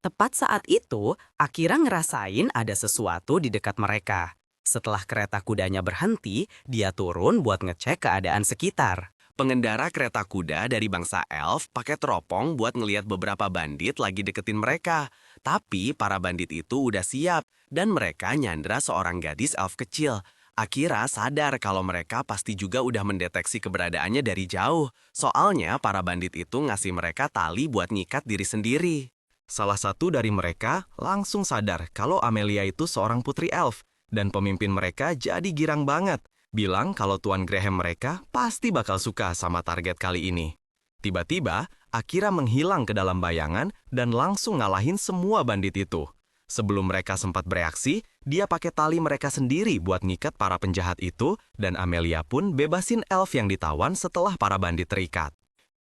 Tepat saat itu, Akira ngerasain ada sesuatu di dekat mereka. Setelah kereta kudanya berhenti, dia turun buat ngecek keadaan sekitar. Pengendara kereta kuda dari bangsa elf pakai teropong buat ngelihat beberapa bandit lagi deketin mereka. Tapi para bandit itu udah siap dan mereka nyandra seorang gadis elf kecil. Akira sadar kalau mereka pasti juga udah mendeteksi keberadaannya dari jauh. Soalnya para bandit itu ngasih mereka tali buat ngikat diri sendiri. Salah satu dari mereka langsung sadar kalau Amelia itu seorang putri elf dan pemimpin mereka jadi girang banget. Bilang kalau Tuan Graham mereka pasti bakal suka sama target kali ini. Tiba-tiba, Akira menghilang ke dalam bayangan dan langsung ngalahin semua bandit itu. Sebelum mereka sempat bereaksi, dia pakai tali mereka sendiri buat ngikat para penjahat itu, dan Amelia pun bebasin elf yang ditawan setelah para bandit terikat.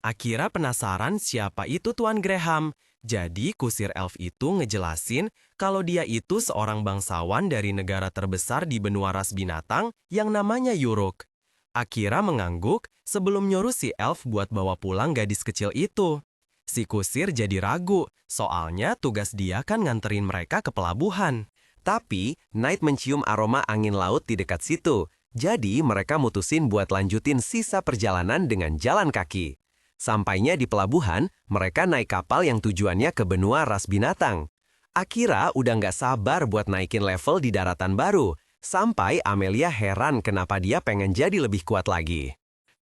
Akira penasaran siapa itu Tuan Graham. Jadi kusir elf itu ngejelasin kalau dia itu seorang bangsawan dari negara terbesar di benua ras binatang yang namanya Yuruk. Akira mengangguk sebelum nyuruh si elf buat bawa pulang gadis kecil itu. Si kusir jadi ragu, soalnya tugas dia kan nganterin mereka ke pelabuhan. Tapi Knight mencium aroma angin laut di dekat situ, jadi mereka mutusin buat lanjutin sisa perjalanan dengan jalan kaki. Sampainya di pelabuhan, mereka naik kapal yang tujuannya ke benua ras binatang. Akira udah nggak sabar buat naikin level di daratan baru, sampai Amelia heran kenapa dia pengen jadi lebih kuat lagi.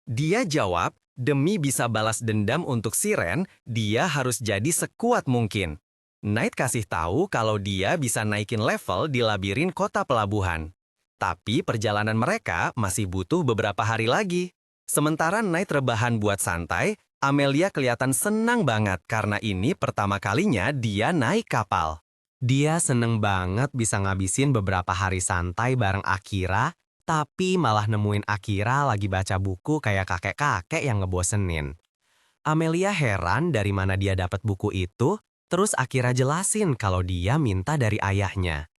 Dia jawab, demi bisa balas dendam untuk Siren, dia harus jadi sekuat mungkin. Knight kasih tahu kalau dia bisa naikin level di labirin kota pelabuhan. Tapi perjalanan mereka masih butuh beberapa hari lagi. Sementara Knight rebahan buat santai, Amelia kelihatan senang banget karena ini pertama kalinya dia naik kapal. Dia seneng banget bisa ngabisin beberapa hari santai bareng Akira, tapi malah nemuin Akira lagi baca buku kayak kakek-kakek yang ngebosenin. Amelia heran dari mana dia dapat buku itu, terus Akira jelasin kalau dia minta dari ayahnya.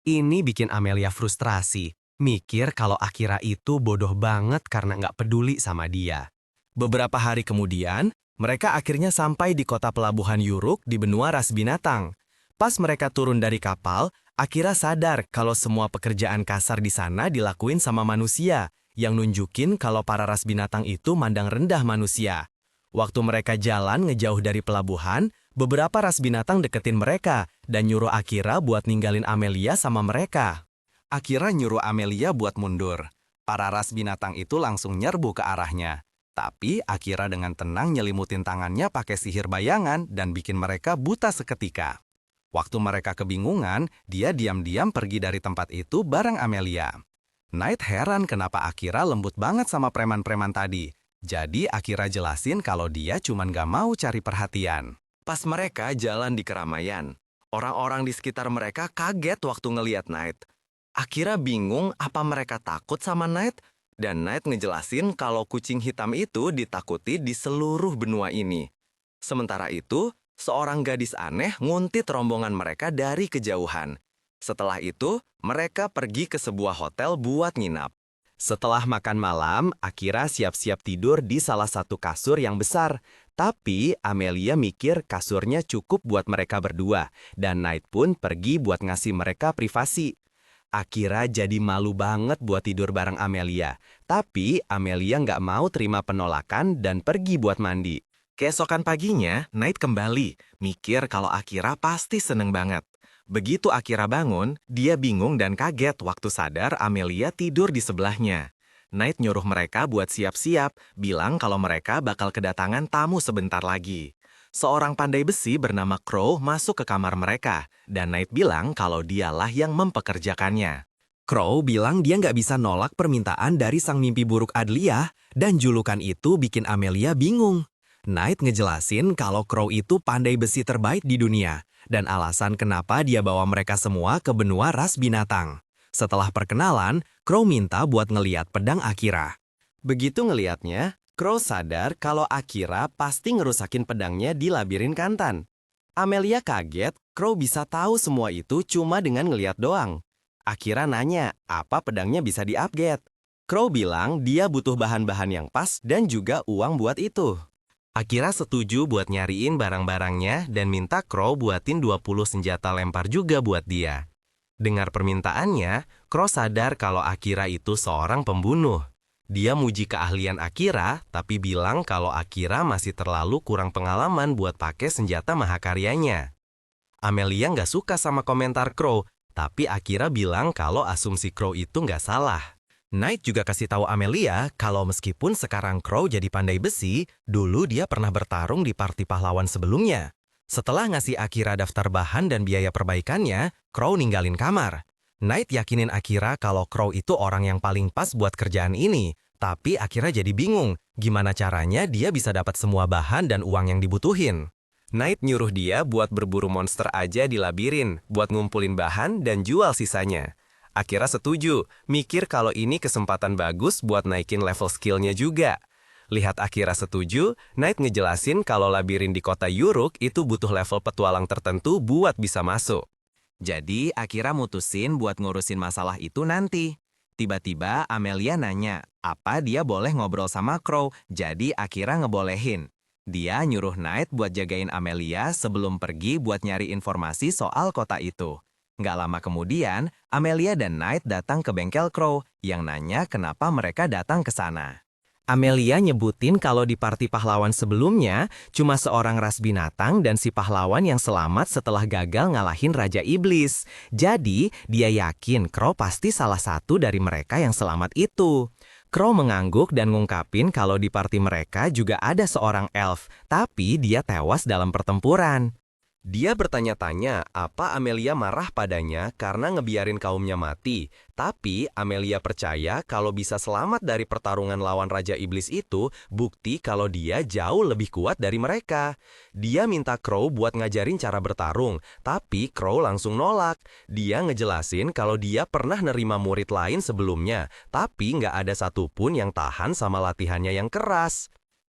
Ini bikin Amelia frustrasi. Mikir kalau Akira itu bodoh banget karena nggak peduli sama dia. Beberapa hari kemudian, mereka akhirnya sampai di kota pelabuhan Yuruk di benua ras binatang. Pas mereka turun dari kapal, Akira sadar kalau semua pekerjaan kasar di sana dilakuin sama manusia, yang nunjukin kalau para ras binatang itu mandang rendah manusia. Waktu mereka jalan ngejauh dari pelabuhan, beberapa ras binatang deketin mereka dan nyuruh Akira buat ninggalin Amelia sama mereka. Akira nyuruh Amelia buat mundur. Para ras binatang itu langsung nyerbu ke arahnya. Tapi Akira dengan tenang nyelimutin tangannya pakai sihir bayangan dan bikin mereka buta seketika. Waktu mereka kebingungan, dia diam-diam pergi dari tempat itu bareng Amelia. Knight heran kenapa Akira lembut banget sama preman-preman tadi. Jadi Akira jelasin kalau dia cuman gak mau cari perhatian. Pas mereka jalan di keramaian, orang-orang di sekitar mereka kaget waktu ngeliat Knight. Akira bingung apa mereka takut sama Knight, dan Knight ngejelasin kalau kucing hitam itu ditakuti di seluruh benua ini. Sementara itu, seorang gadis aneh nguntit rombongan mereka dari kejauhan. Setelah itu, mereka pergi ke sebuah hotel buat nginap. Setelah makan malam, Akira siap-siap tidur di salah satu kasur yang besar. Tapi Amelia mikir kasurnya cukup buat mereka berdua, dan Knight pun pergi buat ngasih mereka privasi. Akira jadi malu banget buat tidur bareng Amelia. Tapi Amelia nggak mau terima penolakan dan pergi buat mandi. Keesokan paginya, Knight kembali, mikir kalau Akira pasti seneng banget. Begitu Akira bangun, dia bingung dan kaget waktu sadar Amelia tidur di sebelahnya. Knight nyuruh mereka buat siap-siap, bilang kalau mereka bakal kedatangan tamu sebentar lagi. Seorang pandai besi bernama Crow masuk ke kamar mereka, dan Knight bilang kalau dialah yang mempekerjakannya. Crow bilang dia nggak bisa nolak permintaan dari sang mimpi buruk Adlia, dan julukan itu bikin Amelia bingung. Knight ngejelasin kalau Crow itu pandai besi terbaik di dunia, dan alasan kenapa dia bawa mereka semua ke benua ras binatang. Setelah perkenalan, Crow minta buat ngeliat pedang Akira. Begitu ngeliatnya, Crow sadar kalau Akira pasti ngerusakin pedangnya di labirin Kantan. Amelia kaget, Crow bisa tahu semua itu cuma dengan ngeliat doang. Akira nanya, apa pedangnya bisa di-upgrade? Crow bilang dia butuh bahan-bahan yang pas dan juga uang buat itu. Akira setuju buat nyariin barang-barangnya dan minta Crow buatin 20 senjata lempar juga buat dia. Dengar permintaannya, Crow sadar kalau Akira itu seorang pembunuh. Dia muji keahlian Akira, tapi bilang kalau Akira masih terlalu kurang pengalaman buat pakai senjata mahakaryanya. Amelia nggak suka sama komentar Crow, tapi Akira bilang kalau asumsi Crow itu nggak salah. Knight juga kasih tahu Amelia kalau meskipun sekarang Crow jadi pandai besi, dulu dia pernah bertarung di parti pahlawan sebelumnya. Setelah ngasih Akira daftar bahan dan biaya perbaikannya, Crow ninggalin kamar. Knight yakinin Akira kalau Crow itu orang yang paling pas buat kerjaan ini, tapi Akira jadi bingung gimana caranya dia bisa dapat semua bahan dan uang yang dibutuhin. Knight nyuruh dia buat berburu monster aja di labirin, buat ngumpulin bahan dan jual sisanya. Akira setuju, mikir kalau ini kesempatan bagus buat naikin level skillnya juga. Lihat Akira setuju, Knight ngejelasin kalau labirin di kota Yuruk itu butuh level petualang tertentu buat bisa masuk. Jadi Akira mutusin buat ngurusin masalah itu nanti. Tiba-tiba Amelia nanya, apa dia boleh ngobrol sama Crow, jadi Akira ngebolehin. Dia nyuruh Knight buat jagain Amelia sebelum pergi buat nyari informasi soal kota itu. Nggak lama kemudian, Amelia dan Knight datang ke bengkel Crow yang nanya kenapa mereka datang ke sana. Amelia nyebutin kalau di parti pahlawan sebelumnya, cuma seorang ras binatang dan si pahlawan yang selamat setelah gagal ngalahin Raja Iblis. Jadi, dia yakin Crow pasti salah satu dari mereka yang selamat itu. Crow mengangguk dan ngungkapin kalau di parti mereka juga ada seorang elf, tapi dia tewas dalam pertempuran. Dia bertanya-tanya apa Amelia marah padanya karena ngebiarin kaumnya mati. Tapi Amelia percaya kalau bisa selamat dari pertarungan lawan Raja Iblis itu, bukti kalau dia jauh lebih kuat dari mereka. Dia minta Crow buat ngajarin cara bertarung, tapi Crow langsung nolak. Dia ngejelasin kalau dia pernah nerima murid lain sebelumnya, tapi nggak ada satupun yang tahan sama latihannya yang keras.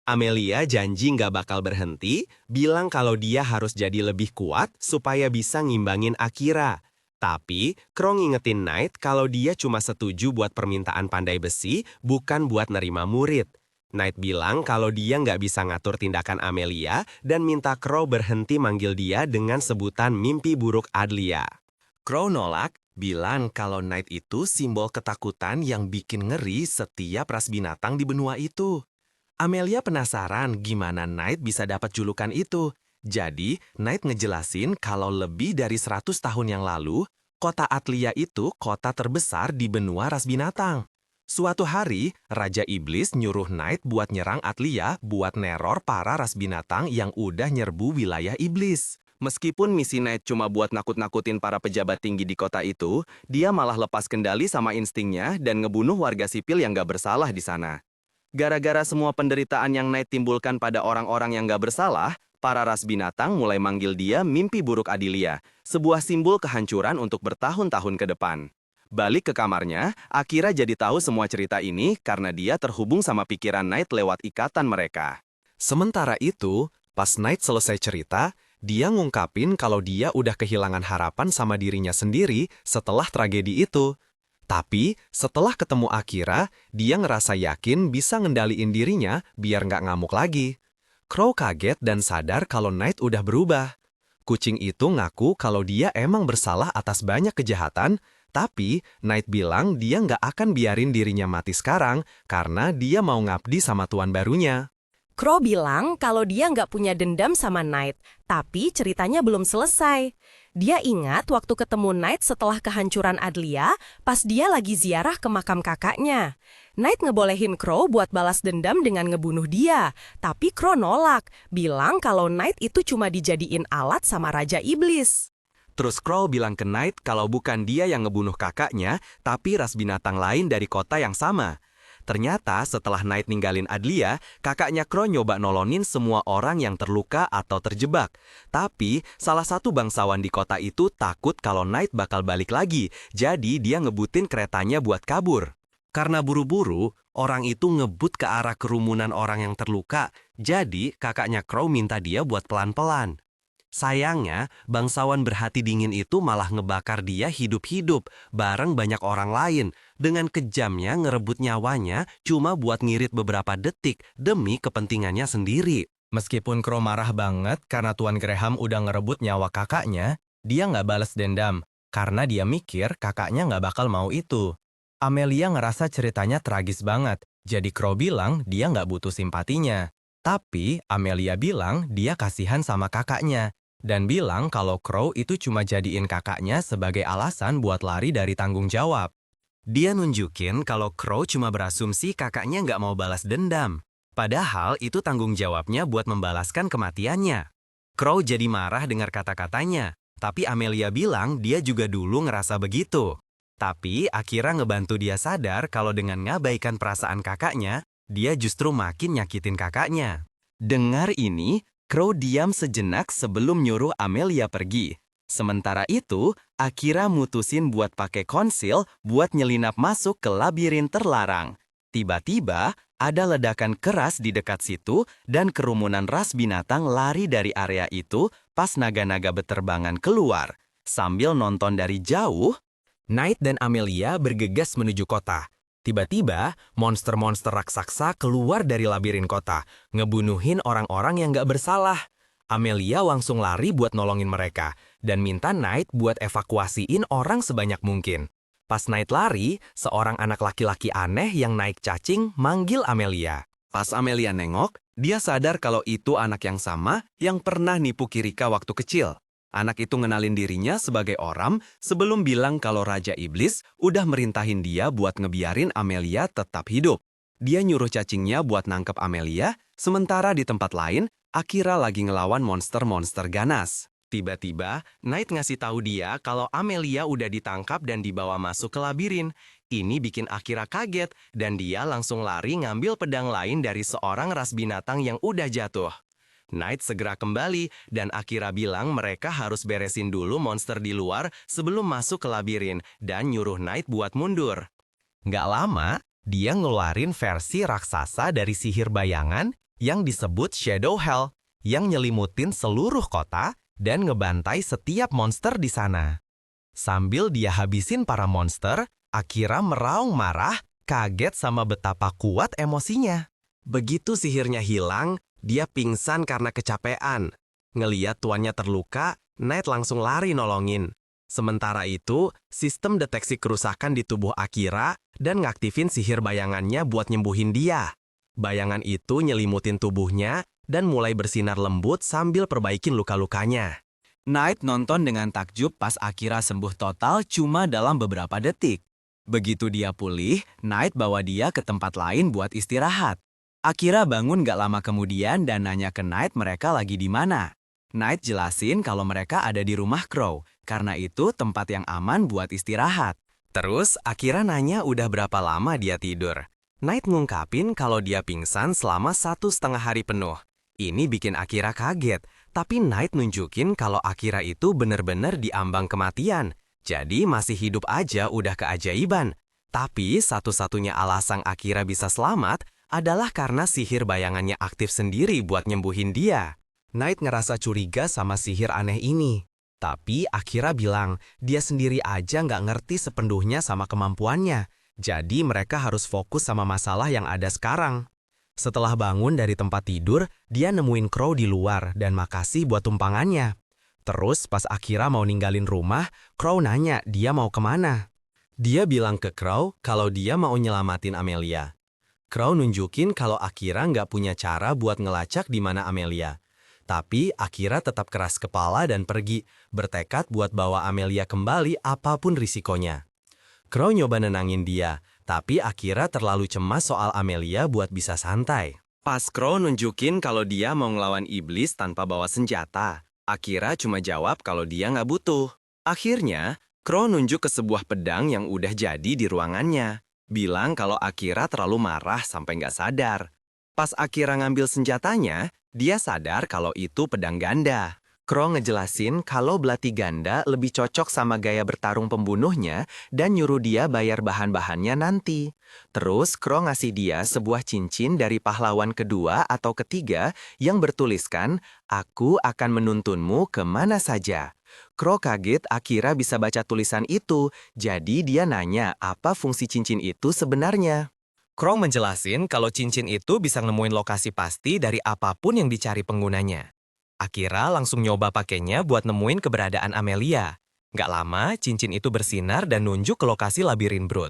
Amelia janji nggak bakal berhenti, bilang kalau dia harus jadi lebih kuat supaya bisa ngimbangin Akira. Tapi, Crow ngingetin Knight kalau dia cuma setuju buat permintaan pandai besi, bukan buat nerima murid. Knight bilang kalau dia nggak bisa ngatur tindakan Amelia dan minta Crow berhenti manggil dia dengan sebutan mimpi buruk Adlia. Crow nolak, bilang kalau Knight itu simbol ketakutan yang bikin ngeri setiap ras binatang di benua itu. Amelia penasaran gimana Knight bisa dapat julukan itu. Jadi, Knight ngejelasin kalau lebih dari 100 tahun yang lalu, kota Adlia itu kota terbesar di benua ras binatang. Suatu hari, Raja Iblis nyuruh Knight buat nyerang Adlia buat neror para ras binatang yang udah nyerbu wilayah Iblis. Meskipun misi Knight cuma buat nakut-nakutin para pejabat tinggi di kota itu, dia malah lepas kendali sama instingnya dan ngebunuh warga sipil yang gak bersalah di sana. Gara-gara semua penderitaan yang Knight timbulkan pada orang-orang yang gak bersalah, para ras binatang mulai manggil dia mimpi buruk Adlia, sebuah simbol kehancuran untuk bertahun-tahun ke depan. Balik ke kamarnya, Akira jadi tahu semua cerita ini karena dia terhubung sama pikiran Knight lewat ikatan mereka. Sementara itu, pas Knight selesai cerita, dia ngungkapin kalau dia udah kehilangan harapan sama dirinya sendiri setelah tragedi itu. Tapi, setelah ketemu Akira, dia ngerasa yakin bisa ngendaliin dirinya biar nggak ngamuk lagi. Crow kaget dan sadar kalau Knight udah berubah. Kucing itu ngaku kalau dia emang bersalah atas banyak kejahatan, Tapi Knight bilang dia nggak akan biarin dirinya mati sekarang karena dia mau ngabdi sama tuan barunya. Crow bilang kalau dia nggak punya dendam sama Knight, tapi ceritanya belum selesai. Dia ingat waktu ketemu Knight setelah kehancuran Adlia, pas dia lagi ziarah ke makam kakaknya. Knight ngebolehin Crow buat balas dendam dengan ngebunuh dia, tapi Crow nolak, bilang kalau Knight itu cuma dijadiin alat sama Raja Iblis. Terus Crow bilang ke Knight kalau bukan dia yang ngebunuh kakaknya, tapi ras binatang lain dari kota yang sama. Ternyata setelah Knight ninggalin Adlia, kakaknya Crow nyoba nolongin semua orang yang terluka atau terjebak. Tapi salah satu bangsawan di kota itu takut kalau Knight bakal balik lagi, jadi dia ngebutin keretanya buat kabur. Karena buru-buru, orang itu ngebut ke arah kerumunan orang yang terluka, jadi kakaknya Crow minta dia buat pelan-pelan. Sayangnya, bangsawan berhati dingin itu malah ngebakar dia hidup-hidup bareng banyak orang lain, dengan kejamnya ngerebut nyawanya cuma buat ngirit beberapa detik demi kepentingannya sendiri. Meskipun Crow marah banget karena Tuan Graham udah ngerebut nyawa kakaknya, dia nggak balas dendam karena dia mikir kakaknya nggak bakal mau itu. Amelia ngerasa ceritanya tragis banget, jadi Crow bilang dia nggak butuh simpatinya. Tapi Amelia bilang dia kasihan sama kakaknya, dan bilang kalau Crow itu cuma jadiin kakaknya sebagai alasan buat lari dari tanggung jawab. Dia nunjukin kalau Crow cuma berasumsi kakaknya nggak mau balas dendam. Padahal itu tanggung jawabnya buat membalaskan kematiannya. Crow jadi marah dengar kata-katanya, tapi Amelia bilang dia juga dulu ngerasa begitu. Tapi Akira ngebantu dia sadar kalau dengan ngabaikan perasaan kakaknya, dia justru makin nyakitin kakaknya. Dengar ini, Crow diam sejenak sebelum nyuruh Amelia pergi. Sementara itu, Akira mutusin buat pakai konsil buat nyelinap masuk ke labirin terlarang. Tiba-tiba, ada ledakan keras di dekat situ dan kerumunan ras binatang lari dari area itu pas naga-naga beterbangan keluar. Sambil nonton dari jauh, Knight dan Amelia bergegas menuju kota. Tiba-tiba, monster-monster raksasa keluar dari labirin kota, ngebunuhin orang-orang yang gak bersalah. Amelia langsung lari buat nolongin mereka, dan minta Knight buat evakuasiin orang sebanyak mungkin. Pas Knight lari, seorang anak laki-laki aneh yang naik cacing manggil Amelia. Pas Amelia nengok, dia sadar kalau itu anak yang sama yang pernah nipu Kirika waktu kecil. Anak itu ngenalin dirinya sebagai Oram sebelum bilang kalau Raja Iblis udah merintahin dia buat ngebiarin Amelia tetap hidup. Dia nyuruh cacingnya buat nangkep Amelia, sementara di tempat lain, Akira lagi ngelawan monster-monster ganas. Tiba-tiba, Knight ngasih tahu dia kalau Amelia udah ditangkap dan dibawa masuk ke labirin. Ini bikin Akira kaget, dan dia langsung lari ngambil pedang lain dari seorang ras binatang yang udah jatuh. Knight segera kembali, dan Akira bilang mereka harus beresin dulu monster di luar sebelum masuk ke labirin, dan nyuruh Knight buat mundur. Nggak lama, dia ngeluarin versi raksasa dari sihir bayangan yang disebut Shadow Hell, yang nyelimutin seluruh kota dan ngebantai setiap monster di sana. Sambil dia habisin para monster, Akira meraung marah, kaget sama betapa kuat emosinya. Begitu sihirnya hilang, dia pingsan karena kecapean. Ngeliat tuannya terluka, Knight langsung lari nolongin. Sementara itu, sistem deteksi kerusakan di tubuh Akira dan ngaktifin sihir bayangannya buat nyembuhin dia. Bayangan itu nyelimutin tubuhnya dan mulai bersinar lembut sambil perbaikin luka-lukanya. Knight nonton dengan takjub pas Akira sembuh total cuma dalam beberapa detik. Begitu dia pulih, Knight bawa dia ke tempat lain buat istirahat. Akira bangun gak lama kemudian dan nanya ke Knight mereka lagi di mana. Knight jelasin kalau mereka ada di rumah Crow, karena itu tempat yang aman buat istirahat. Terus Akira nanya udah berapa lama dia tidur. Knight ngungkapin kalau dia pingsan selama 1,5 hari penuh. Ini bikin Akira kaget, tapi Knight nunjukin kalau Akira itu bener-bener diambang kematian. Jadi masih hidup aja udah keajaiban. Tapi satu-satunya alasan Akira bisa selamat adalah karena sihir bayangannya aktif sendiri buat nyembuhin dia. Knight ngerasa curiga sama sihir aneh ini. Tapi Akira bilang dia sendiri aja nggak ngerti sepenuhnya sama kemampuannya. Jadi mereka harus fokus sama masalah yang ada sekarang. Setelah bangun dari tempat tidur, dia nemuin Crow di luar dan makasih buat tumpangannya. Terus pas Akira mau ninggalin rumah, Crow nanya dia mau kemana. Dia bilang ke Crow kalau dia mau nyelamatin Amelia. Crow nunjukin kalau Akira nggak punya cara buat ngelacak di mana Amelia. Tapi Akira tetap keras kepala dan pergi, bertekad buat bawa Amelia kembali apapun risikonya. Crow nyoba nenangin dia, tapi Akira terlalu cemas soal Amelia buat bisa santai. Pas Crow nunjukin kalau dia mau ngelawan iblis tanpa bawa senjata, Akira cuma jawab kalau dia nggak butuh. Akhirnya, Crow nunjuk ke sebuah pedang yang udah jadi di ruangannya. Bilang kalau Akira terlalu marah sampai nggak sadar. Pas Akira ngambil senjatanya, dia sadar kalau itu pedang ganda. Crow ngejelasin kalau belati ganda lebih cocok sama gaya bertarung pembunuhnya dan nyuruh dia bayar bahan-bahannya nanti. Terus Crow ngasih dia sebuah cincin dari pahlawan kedua atau ketiga yang bertuliskan, "Aku akan menuntunmu kemana saja." Crow kaget Akira bisa baca tulisan itu, jadi dia nanya apa fungsi cincin itu sebenarnya. Crow menjelasin kalau cincin itu bisa nemuin lokasi pasti dari apapun yang dicari penggunanya. Akira langsung nyoba pakainya buat nemuin keberadaan Amelia. Nggak lama, cincin itu bersinar dan nunjuk ke lokasi labirin Brood.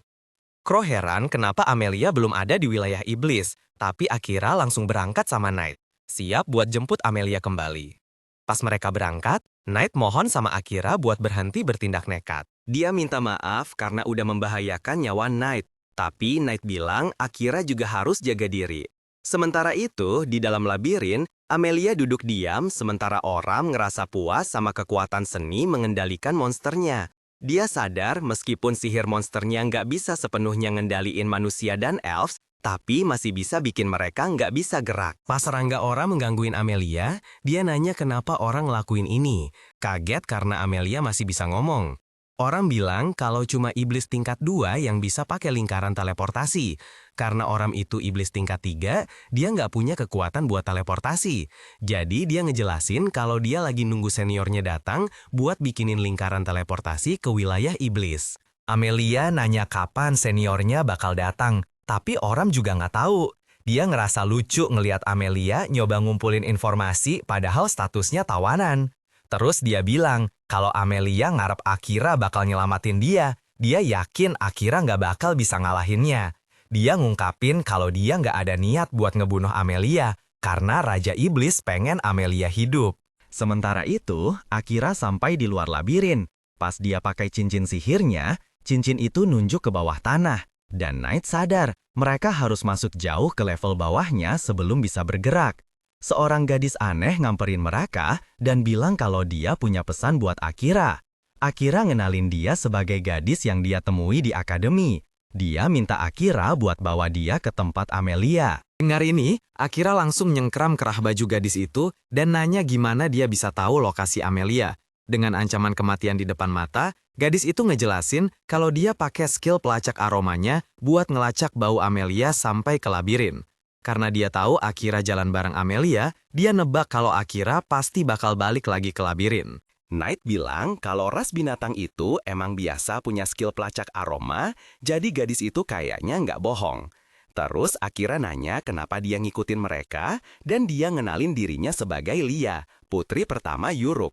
Crow heran kenapa Amelia belum ada di wilayah iblis, tapi Akira langsung berangkat sama Knight, siap buat jemput Amelia kembali. Pas mereka berangkat, Knight mohon sama Akira buat berhenti bertindak nekat. Dia minta maaf karena udah membahayakan nyawa Knight, tapi Knight bilang Akira juga harus jaga diri. Sementara itu, di dalam labirin, Amelia duduk diam sementara Oram ngerasa puas sama kekuatan seni mengendalikan monsternya. Dia sadar meskipun sihir monsternya nggak bisa sepenuhnya ngendaliin manusia dan elves, tapi masih bisa bikin mereka nggak bisa gerak. Pas Rangga Oram menggangguin Amelia, dia nanya kenapa orang ngelakuin ini. Kaget karena Amelia masih bisa ngomong. Oram bilang kalau cuma iblis tingkat 2 yang bisa pakai lingkaran teleportasi. Karena Oram itu iblis tingkat 3, dia nggak punya kekuatan buat teleportasi. Jadi dia ngejelasin kalau dia lagi nunggu seniornya datang buat bikinin lingkaran teleportasi ke wilayah iblis. Amelia nanya kapan seniornya bakal datang, tapi Oram juga nggak tahu. Dia ngerasa lucu ngelihat Amelia nyoba ngumpulin informasi padahal statusnya tawanan. Terus dia bilang kalau Amelia ngarep Akira bakal nyelamatin dia yakin Akira nggak bakal bisa ngalahinnya. Dia ngungkapin kalau dia nggak ada niat buat ngebunuh Amelia karena Raja Iblis pengen Amelia hidup. Sementara itu, Akira sampai di luar labirin. Pas dia pakai cincin sihirnya, cincin itu nunjuk ke bawah tanah. Dan Knight sadar mereka harus masuk jauh ke level bawahnya sebelum bisa bergerak. Seorang gadis aneh ngamperin mereka dan bilang kalau dia punya pesan buat Akira. Akira ngenalin dia sebagai gadis yang dia temui di akademi. Dia minta Akira buat bawa dia ke tempat Amelia. Dengar ini, Akira langsung nyengkram kerah baju gadis itu dan nanya gimana dia bisa tahu lokasi Amelia. Dengan ancaman kematian di depan mata, gadis itu ngejelasin kalau dia pakai skill pelacak aromanya buat ngelacak bau Amelia sampai ke labirin. Karena dia tahu Akira jalan bareng Amelia, dia nebak kalau Akira pasti bakal balik lagi ke labirin. Knight bilang kalau ras binatang itu emang biasa punya skill pelacak aroma, jadi gadis itu kayaknya nggak bohong. Terus Akira nanya kenapa dia ngikutin mereka, dan dia ngenalin dirinya sebagai Lia, putri pertama Yuruk.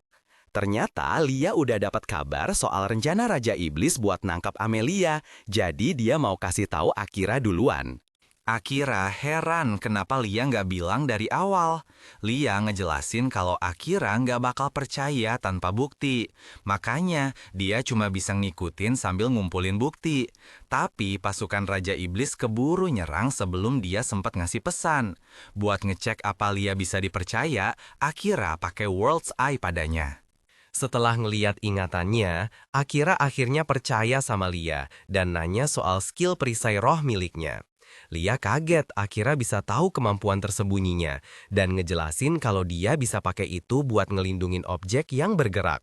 Ternyata Lia udah dapat kabar soal rencana Raja Iblis buat nangkap Amelia, jadi dia mau kasih tahu Akira duluan. Akira heran kenapa Lia nggak bilang dari awal. Lia ngejelasin kalau Akira nggak bakal percaya tanpa bukti. Makanya dia cuma bisa ngikutin sambil ngumpulin bukti. Tapi pasukan Raja Iblis keburu nyerang sebelum dia sempat ngasih pesan. Buat ngecek apa Lia bisa dipercaya, Akira pakai World's Eye padanya. Setelah ngeliat ingatannya, Akira akhirnya percaya sama Lia dan nanya soal skill perisai roh miliknya. Lia kaget Akira bisa tahu kemampuan tersembunyinya dan ngejelasin kalau dia bisa pakai itu buat ngelindungin objek yang bergerak.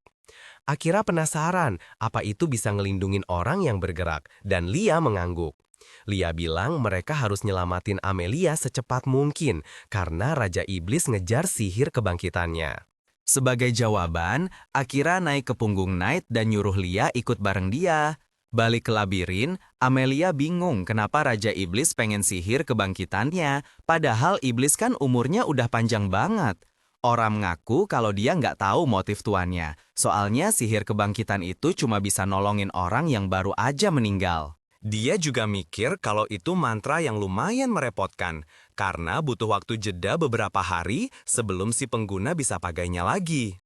Akira penasaran apa itu bisa ngelindungin orang yang bergerak dan Lia mengangguk. Lia bilang mereka harus nyelamatin Amelia secepat mungkin karena Raja Iblis ngejar sihir kebangkitannya. Sebagai jawaban, Akira naik ke punggung Knight dan nyuruh Lia ikut bareng dia. Balik ke labirin, Amelia bingung kenapa Raja Iblis pengen sihir kebangkitannya, padahal Iblis kan umurnya udah panjang banget. Oram ngaku kalau dia nggak tahu motif tuannya, soalnya sihir kebangkitan itu cuma bisa nolongin orang yang baru aja meninggal. Dia juga mikir kalau itu mantra yang lumayan merepotkan, karena butuh waktu jeda beberapa hari sebelum si pengguna bisa pakainya lagi.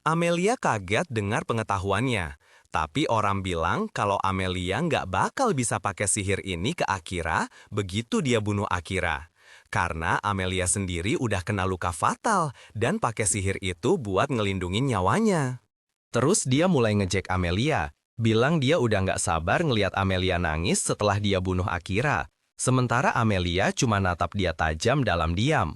Amelia kaget dengar pengetahuannya, tapi orang bilang kalau Amelia nggak bakal bisa pakai sihir ini ke Akira begitu dia bunuh Akira. Karena Amelia sendiri udah kena luka fatal dan pakai sihir itu buat ngelindungin nyawanya. Terus dia mulai ngejek Amelia, bilang dia udah nggak sabar ngelihat Amelia nangis setelah dia bunuh Akira. Sementara Amelia cuma natap dia tajam dalam diam.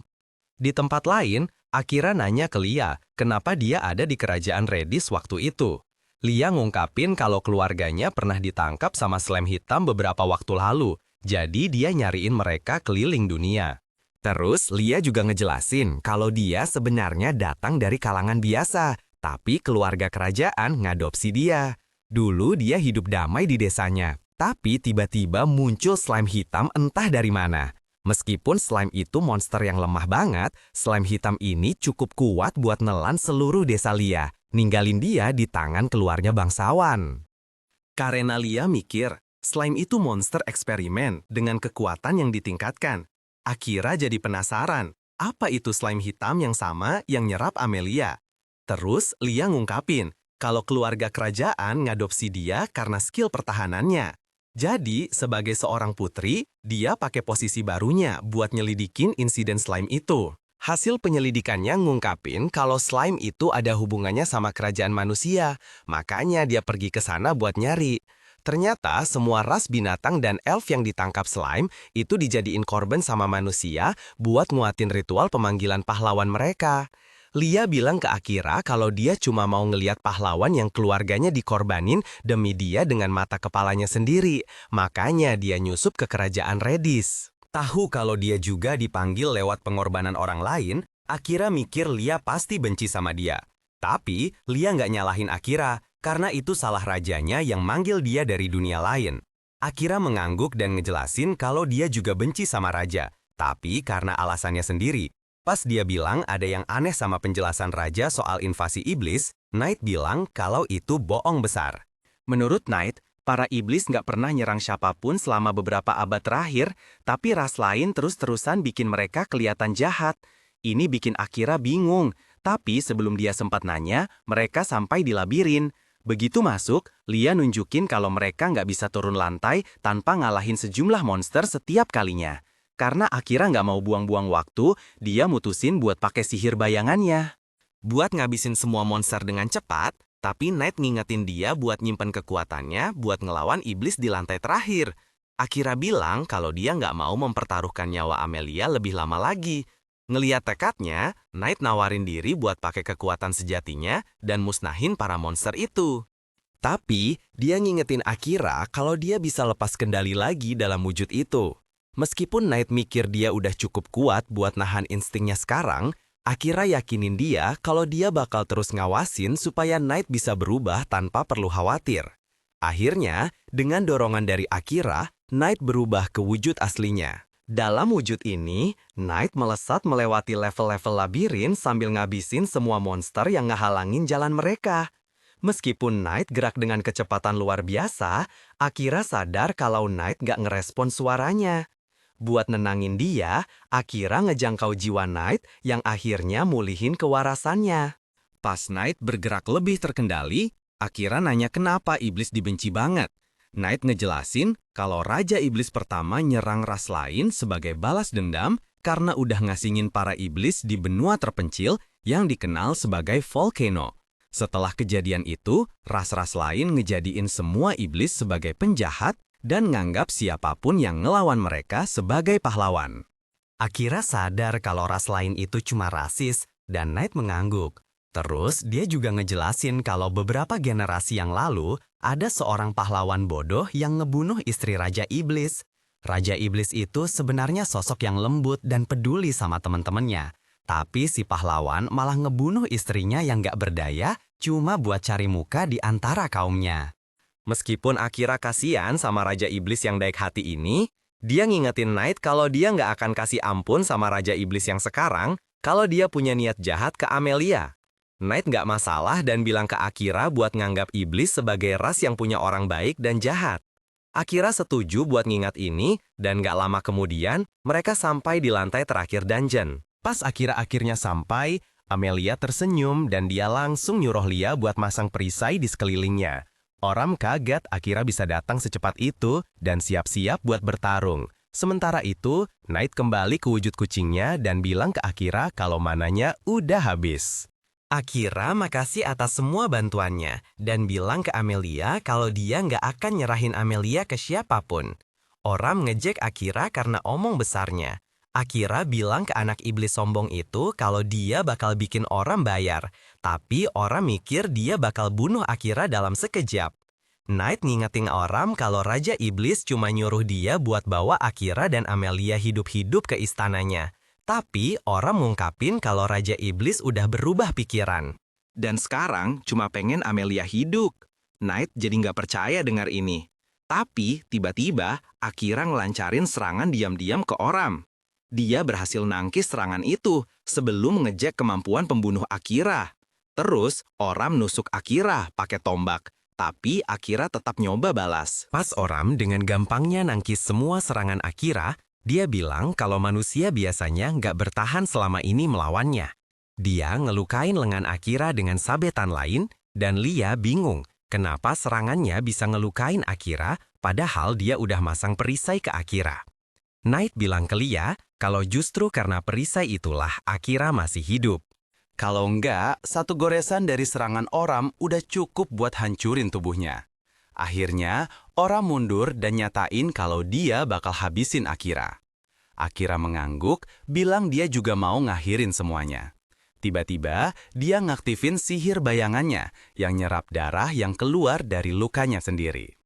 Di tempat lain, Akira nanya ke Lia, kenapa dia ada di kerajaan Redis waktu itu. Lia ngungkapin kalau keluarganya pernah ditangkap sama Slime Hitam beberapa waktu lalu, jadi dia nyariin mereka keliling dunia. Terus Lia juga ngejelasin kalau dia sebenarnya datang dari kalangan biasa, tapi keluarga kerajaan ngadopsi dia. Dulu dia hidup damai di desanya, tapi tiba-tiba muncul slime hitam entah dari mana. Meskipun slime itu monster yang lemah banget, slime hitam ini cukup kuat buat nelan seluruh desa Lia, ninggalin dia di tangan keluarnya bangsawan. Karena Lia mikir, slime itu monster eksperimen dengan kekuatan yang ditingkatkan. Akira jadi penasaran, apa itu slime hitam yang sama yang nyerap Amelia? Terus Lia ngungkapin, kalau keluarga kerajaan ngadopsi dia karena skill pertahanannya. Jadi, sebagai seorang putri, dia pakai posisi barunya buat nyelidikin insiden slime itu. Hasil penyelidikannya ngungkapin kalau slime itu ada hubungannya sama kerajaan manusia, makanya dia pergi ke sana buat nyari. Ternyata semua ras binatang dan elf yang ditangkap slime itu dijadiin korban sama manusia buat nguatin ritual pemanggilan pahlawan mereka. Lia bilang ke Akira kalau dia cuma mau ngeliat pahlawan yang keluarganya dikorbanin demi dia dengan mata kepalanya sendiri. Makanya dia nyusup ke kerajaan Redis. Tahu kalau dia juga dipanggil lewat pengorbanan orang lain, Akira mikir Lia pasti benci sama dia. Tapi Lia nggak nyalahin Akira, karena itu salah rajanya yang manggil dia dari dunia lain. Akira mengangguk dan ngejelasin kalau dia juga benci sama raja, tapi karena alasannya sendiri. Pas dia bilang ada yang aneh sama penjelasan raja soal invasi iblis, Knight bilang kalau itu bohong besar. Menurut Knight, para iblis nggak pernah nyerang siapapun selama beberapa abad terakhir, tapi ras lain terus-terusan bikin mereka kelihatan jahat. Ini bikin Akira bingung, tapi sebelum dia sempat nanya, mereka sampai di labirin. Begitu masuk, Lia nunjukin kalau mereka nggak bisa turun lantai tanpa ngalahin sejumlah monster setiap kalinya. Karena Akira nggak mau buang-buang waktu, dia mutusin buat pakai sihir bayangannya. Buat ngabisin semua monster dengan cepat, tapi Knight ngingetin dia buat nyimpen kekuatannya buat ngelawan iblis di lantai terakhir. Akira bilang kalau dia nggak mau mempertaruhkan nyawa Amelia lebih lama lagi. Ngeliat tekadnya, Knight nawarin diri buat pakai kekuatan sejatinya dan musnahin para monster itu. Tapi, dia ngingetin Akira kalau dia bisa lepas kendali lagi dalam wujud itu. Meskipun Knight mikir dia udah cukup kuat buat nahan instingnya sekarang, Akira yakinin dia kalau dia bakal terus ngawasin supaya Knight bisa berubah tanpa perlu khawatir. Akhirnya, dengan dorongan dari Akira, Knight berubah ke wujud aslinya. Dalam wujud ini, Knight melesat melewati level-level labirin sambil ngabisin semua monster yang ngehalangin jalan mereka. Meskipun Knight gerak dengan kecepatan luar biasa, Akira sadar kalau Knight gak ngerespon suaranya. Buat nenangin dia, Akira ngejangkau jiwa Knight yang akhirnya mulihin kewarasannya. Pas Knight bergerak lebih terkendali, Akira nanya kenapa iblis dibenci banget. Knight ngejelasin kalau Raja Iblis pertama nyerang ras lain sebagai balas dendam karena udah ngasingin para iblis di benua terpencil yang dikenal sebagai volcano. Setelah kejadian itu, ras-ras lain ngejadiin semua iblis sebagai penjahat dan nganggap siapapun yang ngelawan mereka sebagai pahlawan. Akira sadar kalau ras lain itu cuma rasis dan Knight mengangguk. Terus dia juga ngejelasin kalau beberapa generasi yang lalu ada seorang pahlawan bodoh yang ngebunuh istri Raja Iblis. Raja Iblis itu sebenarnya sosok yang lembut dan peduli sama teman-temannya. Tapi si pahlawan malah ngebunuh istrinya yang gak berdaya cuma buat cari muka di antara kaumnya. Meskipun Akira kasihan sama Raja Iblis yang baik hati ini, Dia ngingetin Knight kalau dia nggak akan kasih ampun sama Raja Iblis yang sekarang kalau dia punya niat jahat ke Amelia. Knight nggak masalah dan bilang ke Akira buat nganggap iblis sebagai ras yang punya orang baik dan jahat. Akira setuju buat ngingat ini, dan nggak lama kemudian, mereka sampai di lantai terakhir dungeon. Pas Akira akhirnya sampai, Amelia tersenyum dan dia langsung nyuruh Lia buat masang perisai di sekelilingnya. Oram kaget Akira bisa datang secepat itu dan siap-siap buat bertarung. Sementara itu, Knight kembali ke wujud kucingnya dan bilang ke Akira kalau mananya udah habis. Akira makasih atas semua bantuannya dan bilang ke Amelia kalau dia nggak akan nyerahin Amelia ke siapapun. Oram ngejek Akira karena omong besarnya. Akira bilang ke anak iblis sombong itu kalau dia bakal bikin Oram bayar, tapi Oram mikir dia bakal bunuh Akira dalam sekejap. Knight ngingetin Oram kalau Raja Iblis cuma nyuruh dia buat bawa Akira dan Amelia hidup-hidup ke istananya. Tapi Oram ngungkapin kalau Raja Iblis udah berubah pikiran. Dan sekarang cuma pengen Amelia hidup. Knight jadi nggak percaya dengar ini. Tapi tiba-tiba Akira ngelancarin serangan diam-diam ke Oram. Dia berhasil nangkis serangan itu sebelum ngejek kemampuan pembunuh Akira. Terus Oram nusuk Akira pakai tombak. Tapi Akira tetap nyoba balas. Pas Oram dengan gampangnya nangkis semua serangan Akira, dia bilang kalau manusia biasanya nggak bertahan selama ini melawannya. Dia ngelukain lengan Akira dengan sabetan lain, dan Lia bingung kenapa serangannya bisa ngelukain Akira padahal dia udah masang perisai ke Akira. Knight bilang ke Lia kalau justru karena perisai itulah Akira masih hidup. Kalau enggak, satu goresan dari serangan Oram udah cukup buat hancurin tubuhnya. Akhirnya, Oram mundur dan nyatain kalau dia bakal habisin Akira. Akira mengangguk, bilang dia juga mau ngakhirin semuanya. Tiba-tiba, dia ngaktifin sihir bayangannya yang nyerap darah yang keluar dari lukanya sendiri.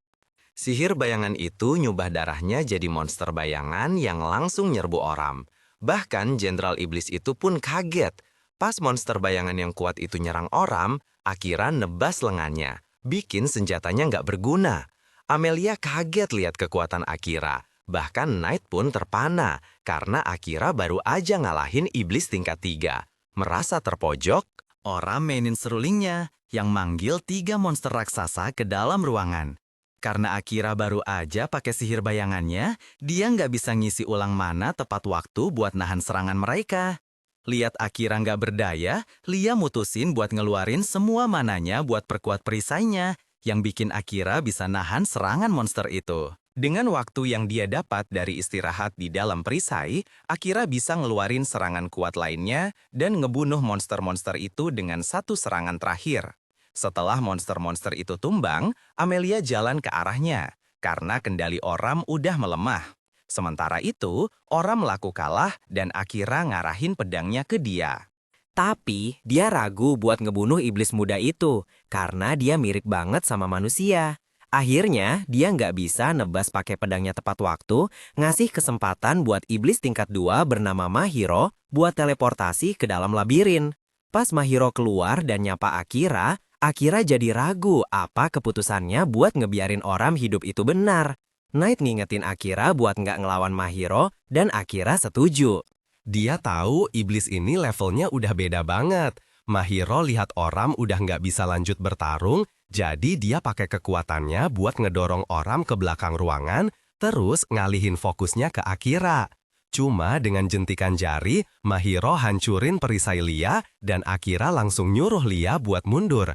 Sihir bayangan itu nyubah darahnya jadi monster bayangan yang langsung nyerbu Oram. Bahkan Jenderal Iblis itu pun kaget. Pas monster bayangan yang kuat itu nyerang Oram, Akira nebas lengannya, bikin senjatanya nggak berguna. Amelia kaget lihat kekuatan Akira. Bahkan Knight pun terpana, karena Akira baru aja ngalahin iblis tingkat 3. Merasa terpojok, Oram mainin serulingnya yang manggil 3 monster raksasa ke dalam ruangan. Karena Akira baru aja pakai sihir bayangannya, dia nggak bisa ngisi ulang mana tepat waktu buat nahan serangan mereka. Lihat Akira nggak berdaya, Lia mutusin buat ngeluarin semua mananya buat perkuat perisainya, yang bikin Akira bisa nahan serangan monster itu. Dengan waktu yang dia dapat dari istirahat di dalam perisai, Akira bisa ngeluarin serangan kuat lainnya dan ngebunuh monster-monster itu dengan satu serangan terakhir. Setelah monster-monster itu tumbang, Amelia jalan ke arahnya, karena kendali Oram udah melemah. Sementara itu, Oram laku kalah dan Akira ngarahin pedangnya ke dia. Tapi, dia ragu buat ngebunuh iblis muda itu, karena dia mirip banget sama manusia. Akhirnya, dia nggak bisa nebas pakai pedangnya tepat waktu, ngasih kesempatan buat iblis tingkat 2 bernama Mahiro buat teleportasi ke dalam labirin. Pas Mahiro keluar dan nyapa Akira, Akira jadi ragu apa keputusannya buat ngebiarin Oram hidup itu benar. Knight ngingetin Akira buat nggak ngelawan Mahiro, dan Akira setuju. Dia tahu iblis ini levelnya udah beda banget. Mahiro lihat Oram udah nggak bisa lanjut bertarung, jadi dia pakai kekuatannya buat ngedorong Oram ke belakang ruangan, terus ngalihin fokusnya ke Akira. Cuma dengan jentikan jari, Mahiro hancurin perisai Lia, dan Akira langsung nyuruh Lia buat mundur.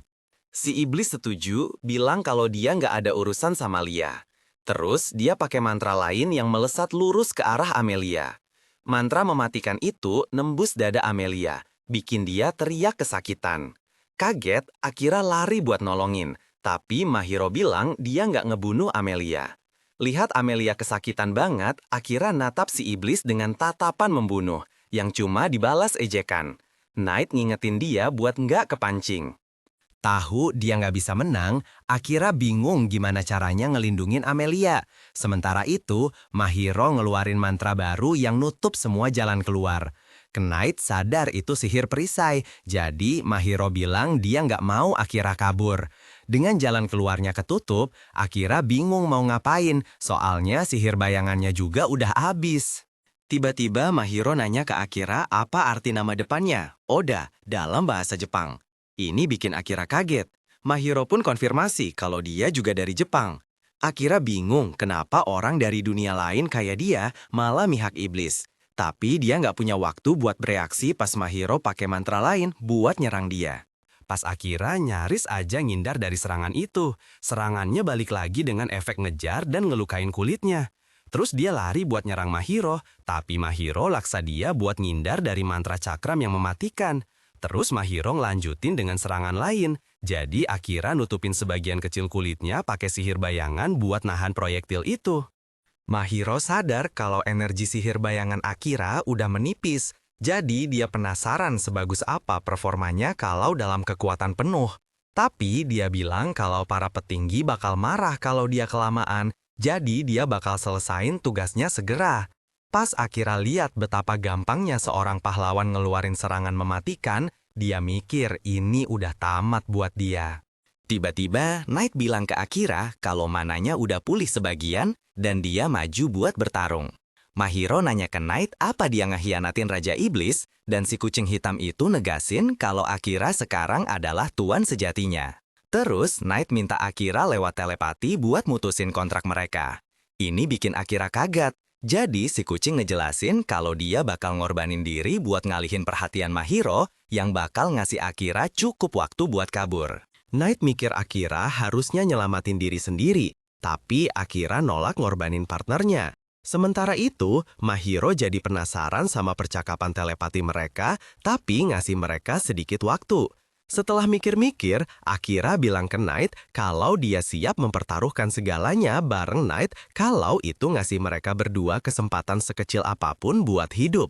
Si iblis setuju, bilang kalau dia nggak ada urusan sama Lia. Terus dia pakai mantra lain yang melesat lurus ke arah Amelia. Mantra mematikan itu nembus dada Amelia, bikin dia teriak kesakitan. Kaget, Akira lari buat nolongin, tapi Mahiro bilang dia nggak ngebunuh Amelia. Lihat Amelia kesakitan banget, Akira natap si iblis dengan tatapan membunuh, yang cuma dibalas ejekan. Knight ngingetin dia buat nggak kepancing. Tahu dia nggak bisa menang, Akira bingung gimana caranya ngelindungin Amelia. Sementara itu, Mahiro ngeluarin mantra baru yang nutup semua jalan keluar. Knight sadar itu sihir perisai, jadi Mahiro bilang dia nggak mau Akira kabur. Dengan jalan keluarnya ketutup, Akira bingung mau ngapain, soalnya sihir bayangannya juga udah habis. Tiba-tiba Mahiro nanya ke Akira apa arti nama depannya, Oda, dalam bahasa Jepang. Ini bikin Akira kaget. Mahiro pun konfirmasi kalau dia juga dari Jepang. Akira bingung kenapa orang dari dunia lain kayak dia malah mihak iblis. Tapi dia nggak punya waktu buat bereaksi pas Mahiro pakai mantra lain buat nyerang dia. Pas Akira nyaris aja ngindar dari serangan itu. Serangannya balik lagi dengan efek ngejar dan ngelukain kulitnya. Terus dia lari buat nyerang Mahiro, tapi Mahiro laksa dia buat ngindar dari mantra cakram yang mematikan. Terus Mahiro ngelanjutin dengan serangan lain. Jadi Akira nutupin sebagian kecil kulitnya pakai sihir bayangan buat nahan proyektil itu. Mahiro sadar kalau energi sihir bayangan Akira udah menipis, jadi dia penasaran sebagus apa performanya kalau dalam kekuatan penuh. Tapi dia bilang kalau para petinggi bakal marah kalau dia kelamaan, jadi dia bakal selesain tugasnya segera. Pas Akira lihat betapa gampangnya seorang pahlawan ngeluarin serangan mematikan, dia mikir ini udah tamat buat dia. Tiba-tiba, Knight bilang ke Akira kalau mananya udah pulih sebagian dan dia maju buat bertarung. Mahiro nanya ke Knight apa dia ngehianatin Raja Iblis, dan si kucing hitam itu negasin kalau Akira sekarang adalah tuan sejatinya. Terus, Knight minta Akira lewat telepati buat mutusin kontrak mereka. Ini bikin Akira kaget. Jadi, si kucing ngejelasin kalau dia bakal ngorbanin diri buat ngalihin perhatian Mahiro yang bakal ngasih Akira cukup waktu buat kabur. Knight mikir Akira harusnya nyelamatin diri sendiri, tapi Akira nolak ngorbanin partnernya. Sementara itu, Mahiro jadi penasaran sama percakapan telepati mereka, tapi ngasih mereka sedikit waktu. Setelah mikir-mikir, Akira bilang ke Knight kalau dia siap mempertaruhkan segalanya bareng Knight kalau itu ngasih mereka berdua kesempatan sekecil apapun buat hidup.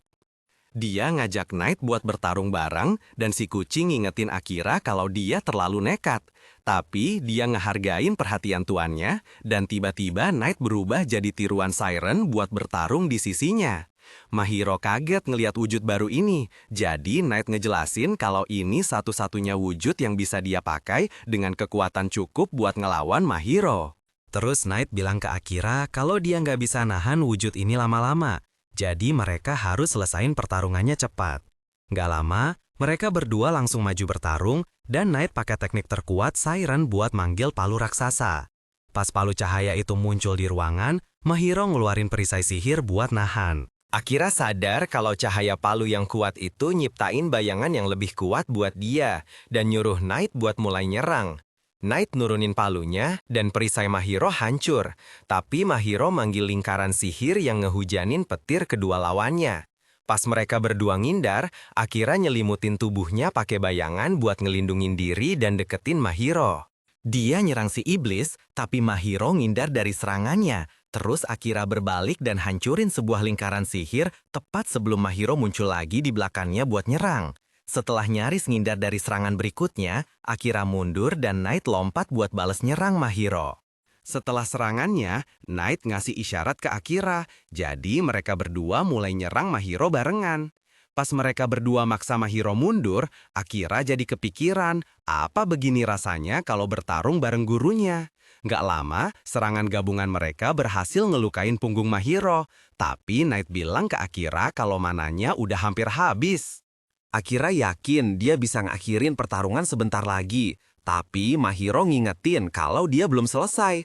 Dia ngajak Knight buat bertarung bareng dan si kucing ngingetin Akira kalau dia terlalu nekat. Tapi dia ngehargain perhatian tuannya dan tiba-tiba Knight berubah jadi tiruan siren buat bertarung di sisinya. Mahiro kaget ngelihat wujud baru ini, jadi Knight ngejelasin kalau ini satu-satunya wujud yang bisa dia pakai dengan kekuatan cukup buat ngelawan Mahiro. Terus Knight bilang ke Akira kalau dia nggak bisa nahan wujud ini lama-lama, jadi mereka harus selesain pertarungannya cepat. Nggak lama, mereka berdua langsung maju bertarung dan Knight pakai teknik terkuat siren buat manggil palu raksasa. Pas palu cahaya itu muncul di ruangan, Mahiro ngeluarin perisai sihir buat nahan. Akira sadar kalau cahaya palu yang kuat itu nyiptain bayangan yang lebih kuat buat dia dan nyuruh Knight buat mulai nyerang. Knight nurunin palunya dan perisai Mahiro hancur, tapi Mahiro manggil lingkaran sihir yang ngehujanin petir kedua lawannya. Pas mereka berdua ngindar, Akira nyelimutin tubuhnya pakai bayangan buat ngelindungin diri dan deketin Mahiro. Dia nyerang si iblis, tapi Mahiro ngindar dari serangannya. Terus Akira berbalik dan hancurin sebuah lingkaran sihir tepat sebelum Mahiro muncul lagi di belakangnya buat nyerang. Setelah nyaris ngindar dari serangan berikutnya, Akira mundur dan Knight lompat buat balas nyerang Mahiro. Setelah serangannya, Knight ngasih isyarat ke Akira, jadi mereka berdua mulai nyerang Mahiro barengan. Pas mereka berdua maksa Mahiro mundur, Akira jadi kepikiran, apa begini rasanya kalau bertarung bareng gurunya? Nggak lama, serangan gabungan mereka berhasil ngelukain punggung Mahiro, tapi Knight bilang ke Akira kalau mananya udah hampir habis. Akira yakin dia bisa ngakhirin pertarungan sebentar lagi, tapi Mahiro ngingetin kalau dia belum selesai.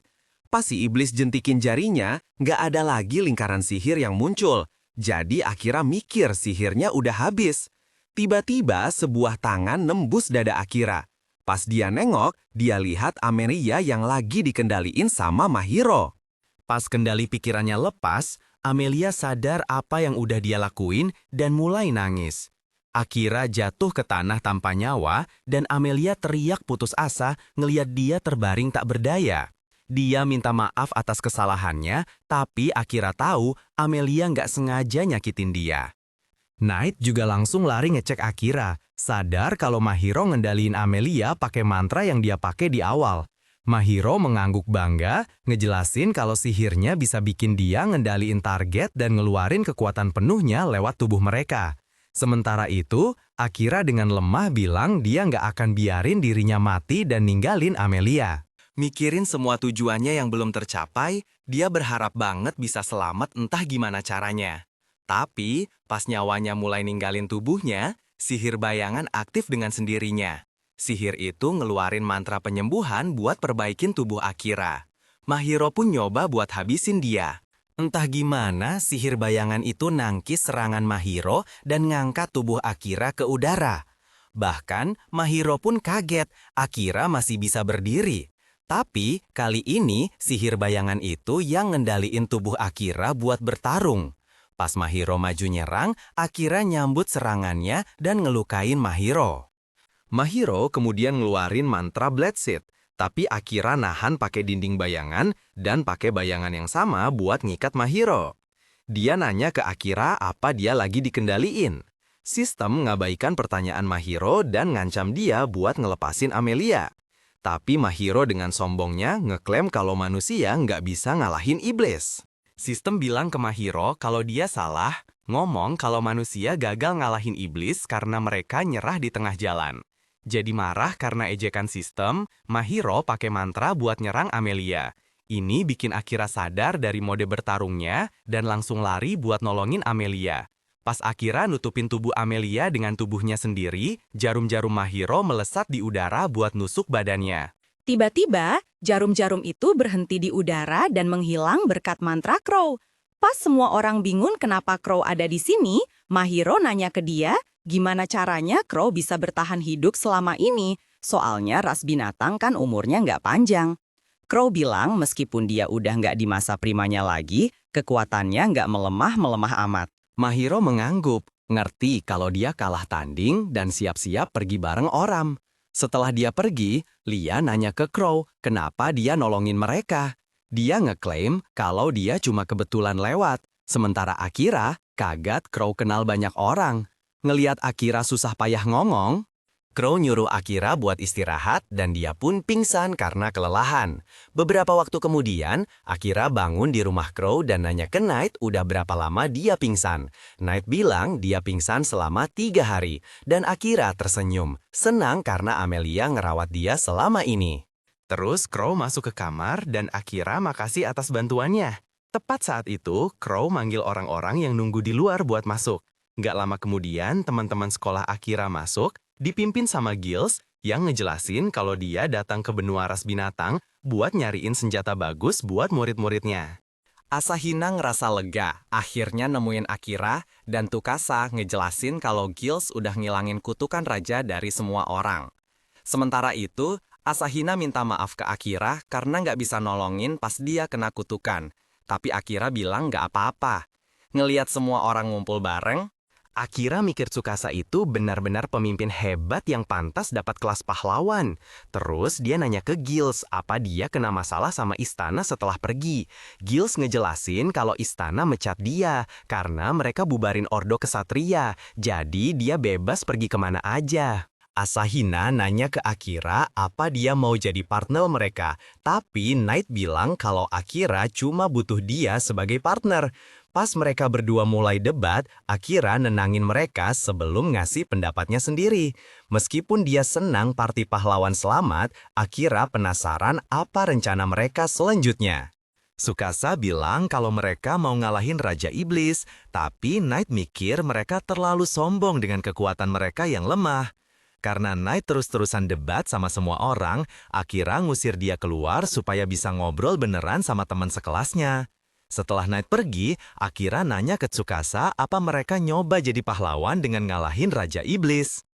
Pas si iblis jentikin jarinya, nggak ada lagi lingkaran sihir yang muncul. Jadi Akira mikir sihirnya udah habis. Tiba-tiba sebuah tangan nembus dada Akira. Pas dia nengok, dia lihat Amelia yang lagi dikendaliin sama Mahiro. Pas kendali pikirannya lepas, Amelia sadar apa yang udah dia lakuin dan mulai nangis. Akira jatuh ke tanah tanpa nyawa dan Amelia teriak putus asa ngeliat dia terbaring tak berdaya. Dia minta maaf atas kesalahannya, tapi Akira tahu Amelia nggak sengaja nyakitin dia. Knight juga langsung lari ngecek Akira, sadar kalau Mahiro ngendaliin Amelia pakai mantra yang dia pakai di awal. Mahiro mengangguk bangga, ngejelasin kalau sihirnya bisa bikin dia ngendaliin target dan ngeluarin kekuatan penuhnya lewat tubuh mereka. Sementara itu, Akira dengan lemah bilang dia nggak akan biarin dirinya mati dan ninggalin Amelia. Mikirin semua tujuannya yang belum tercapai, dia berharap banget bisa selamat entah gimana caranya. Tapi, pas nyawanya mulai ninggalin tubuhnya, sihir bayangan aktif dengan sendirinya. Sihir itu ngeluarin mantra penyembuhan buat perbaikin tubuh Akira. Mahiro pun nyoba buat habisin dia. Entah gimana sihir bayangan itu nangkis serangan Mahiro dan ngangkat tubuh Akira ke udara. Bahkan Mahiro pun kaget, Akira masih bisa berdiri. Tapi kali ini sihir bayangan itu yang ngendaliin tubuh Akira buat bertarung. Pas Mahiro maju nyerang, Akira nyambut serangannya dan ngelukain Mahiro. Mahiro kemudian ngeluarin mantra Blade Seed. Tapi Akira nahan pakai dinding bayangan dan pakai bayangan yang sama buat ngikat Mahiro. Dia nanya ke Akira apa dia lagi dikendaliin. Sistem ngabaikan pertanyaan Mahiro dan ngancam dia buat ngelepasin Amelia. Tapi Mahiro dengan sombongnya ngeklaim kalau manusia nggak bisa ngalahin iblis. Sistem bilang ke Mahiro kalau dia salah, ngomong kalau manusia gagal ngalahin iblis karena mereka nyerah di tengah jalan. Jadi marah karena ejekan sistem, Mahiro pakai mantra buat nyerang Amelia. Ini bikin Akira sadar dari mode bertarungnya dan langsung lari buat nolongin Amelia. Pas Akira nutupin tubuh Amelia dengan tubuhnya sendiri, jarum-jarum Mahiro melesat di udara buat nusuk badannya. Tiba-tiba, jarum-jarum itu berhenti di udara dan menghilang berkat mantra Crow. Pas semua orang bingung kenapa Crow ada di sini, Mahiro nanya ke dia, gimana caranya Crow bisa bertahan hidup selama ini? Soalnya ras binatang kan umurnya nggak panjang. Crow bilang meskipun dia udah nggak di masa primanya lagi, kekuatannya nggak melemah-melemah amat. Mahiro mengangguk, ngerti kalau dia kalah tanding dan siap-siap pergi bareng Oram. Setelah dia pergi, Lia nanya ke Crow kenapa dia nolongin mereka. Dia ngeklaim kalau dia cuma kebetulan lewat. Sementara Akira kaget Crow kenal banyak orang. Ngeliat Akira susah payah ngomong, Crow nyuruh Akira buat istirahat dan dia pun pingsan karena kelelahan. Beberapa waktu kemudian, Akira bangun di rumah Crow dan nanya ke Knight udah berapa lama dia pingsan. Knight bilang dia pingsan selama 3 hari dan Akira tersenyum, senang karena Amelia ngerawat dia selama ini. Terus Crow masuk ke kamar dan Akira makasih atas bantuannya. Tepat saat itu, Crow manggil orang-orang yang nunggu di luar buat masuk. Nggak lama kemudian, teman-teman sekolah Akira masuk, dipimpin sama Giles, yang ngejelasin kalau dia datang ke benua ras binatang buat nyariin senjata bagus buat murid-muridnya. Asahina ngerasa lega, akhirnya nemuin Akira, dan Tsukasa ngejelasin kalau Giles udah ngilangin kutukan raja dari semua orang. Sementara itu, Asahina minta maaf ke Akira karena nggak bisa nolongin pas dia kena kutukan. Tapi Akira bilang nggak apa-apa. Ngeliat semua orang ngumpul bareng, Akira mikir Tsukasa itu benar-benar pemimpin hebat yang pantas dapat kelas pahlawan. Terus dia nanya ke Giles apa dia kena masalah sama istana setelah pergi. Giles ngejelasin kalau istana mecat dia karena mereka bubarin Ordo Kesatria. Jadi dia bebas pergi kemana aja. Asahina nanya ke Akira apa dia mau jadi partner mereka. Tapi Knight bilang kalau Akira cuma butuh dia sebagai partner. Pas mereka berdua mulai debat, Akira nenangin mereka sebelum ngasih pendapatnya sendiri. Meskipun dia senang parti pahlawan selamat, Akira penasaran apa rencana mereka selanjutnya. Tsukasa bilang kalau mereka mau ngalahin Raja Iblis, tapi Knight mikir mereka terlalu sombong dengan kekuatan mereka yang lemah. Karena Knight terus-terusan debat sama semua orang, Akira ngusir dia keluar supaya bisa ngobrol beneran sama teman sekelasnya. Setelah Knight pergi, Akira nanya ke Tsukasa apa mereka nyoba jadi pahlawan dengan ngalahin Raja Iblis.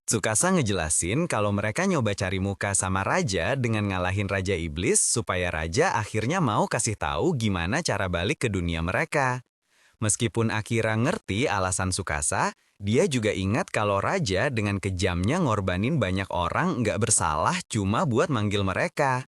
Tsukasa ngejelasin kalau mereka nyoba cari muka sama Raja dengan ngalahin Raja Iblis supaya Raja akhirnya mau kasih tahu gimana cara balik ke dunia mereka. Meskipun Akira ngerti alasan Tsukasa, dia juga ingat kalau Raja dengan kejamnya ngorbanin banyak orang nggak bersalah cuma buat manggil mereka.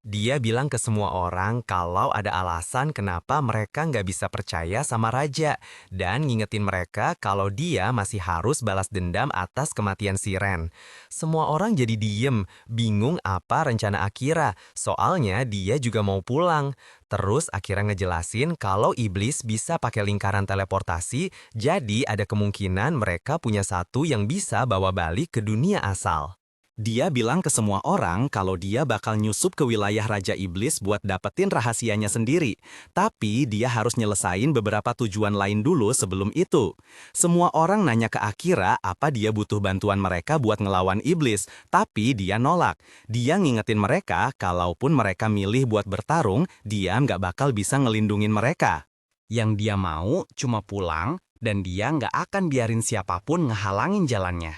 Dia bilang ke semua orang kalau ada alasan kenapa mereka nggak bisa percaya sama Raja dan ngingetin mereka kalau dia masih harus balas dendam atas kematian Siren. Semua orang jadi diem, bingung apa rencana Akira, soalnya dia juga mau pulang. Terus Akira ngejelasin kalau iblis bisa pakai lingkaran teleportasi, jadi ada kemungkinan mereka punya satu yang bisa bawa balik ke dunia asal. Dia bilang ke semua orang kalau dia bakal nyusup ke wilayah Raja Iblis buat dapetin rahasianya sendiri. Tapi dia harus nyelesain beberapa tujuan lain dulu sebelum itu. Semua orang nanya ke Akira apa dia butuh bantuan mereka buat ngelawan Iblis, tapi dia nolak. Dia ngingetin mereka kalaupun mereka milih buat bertarung, dia nggak bakal bisa ngelindungin mereka. Yang dia mau cuma pulang, dan dia nggak akan biarin siapapun ngehalangin jalannya.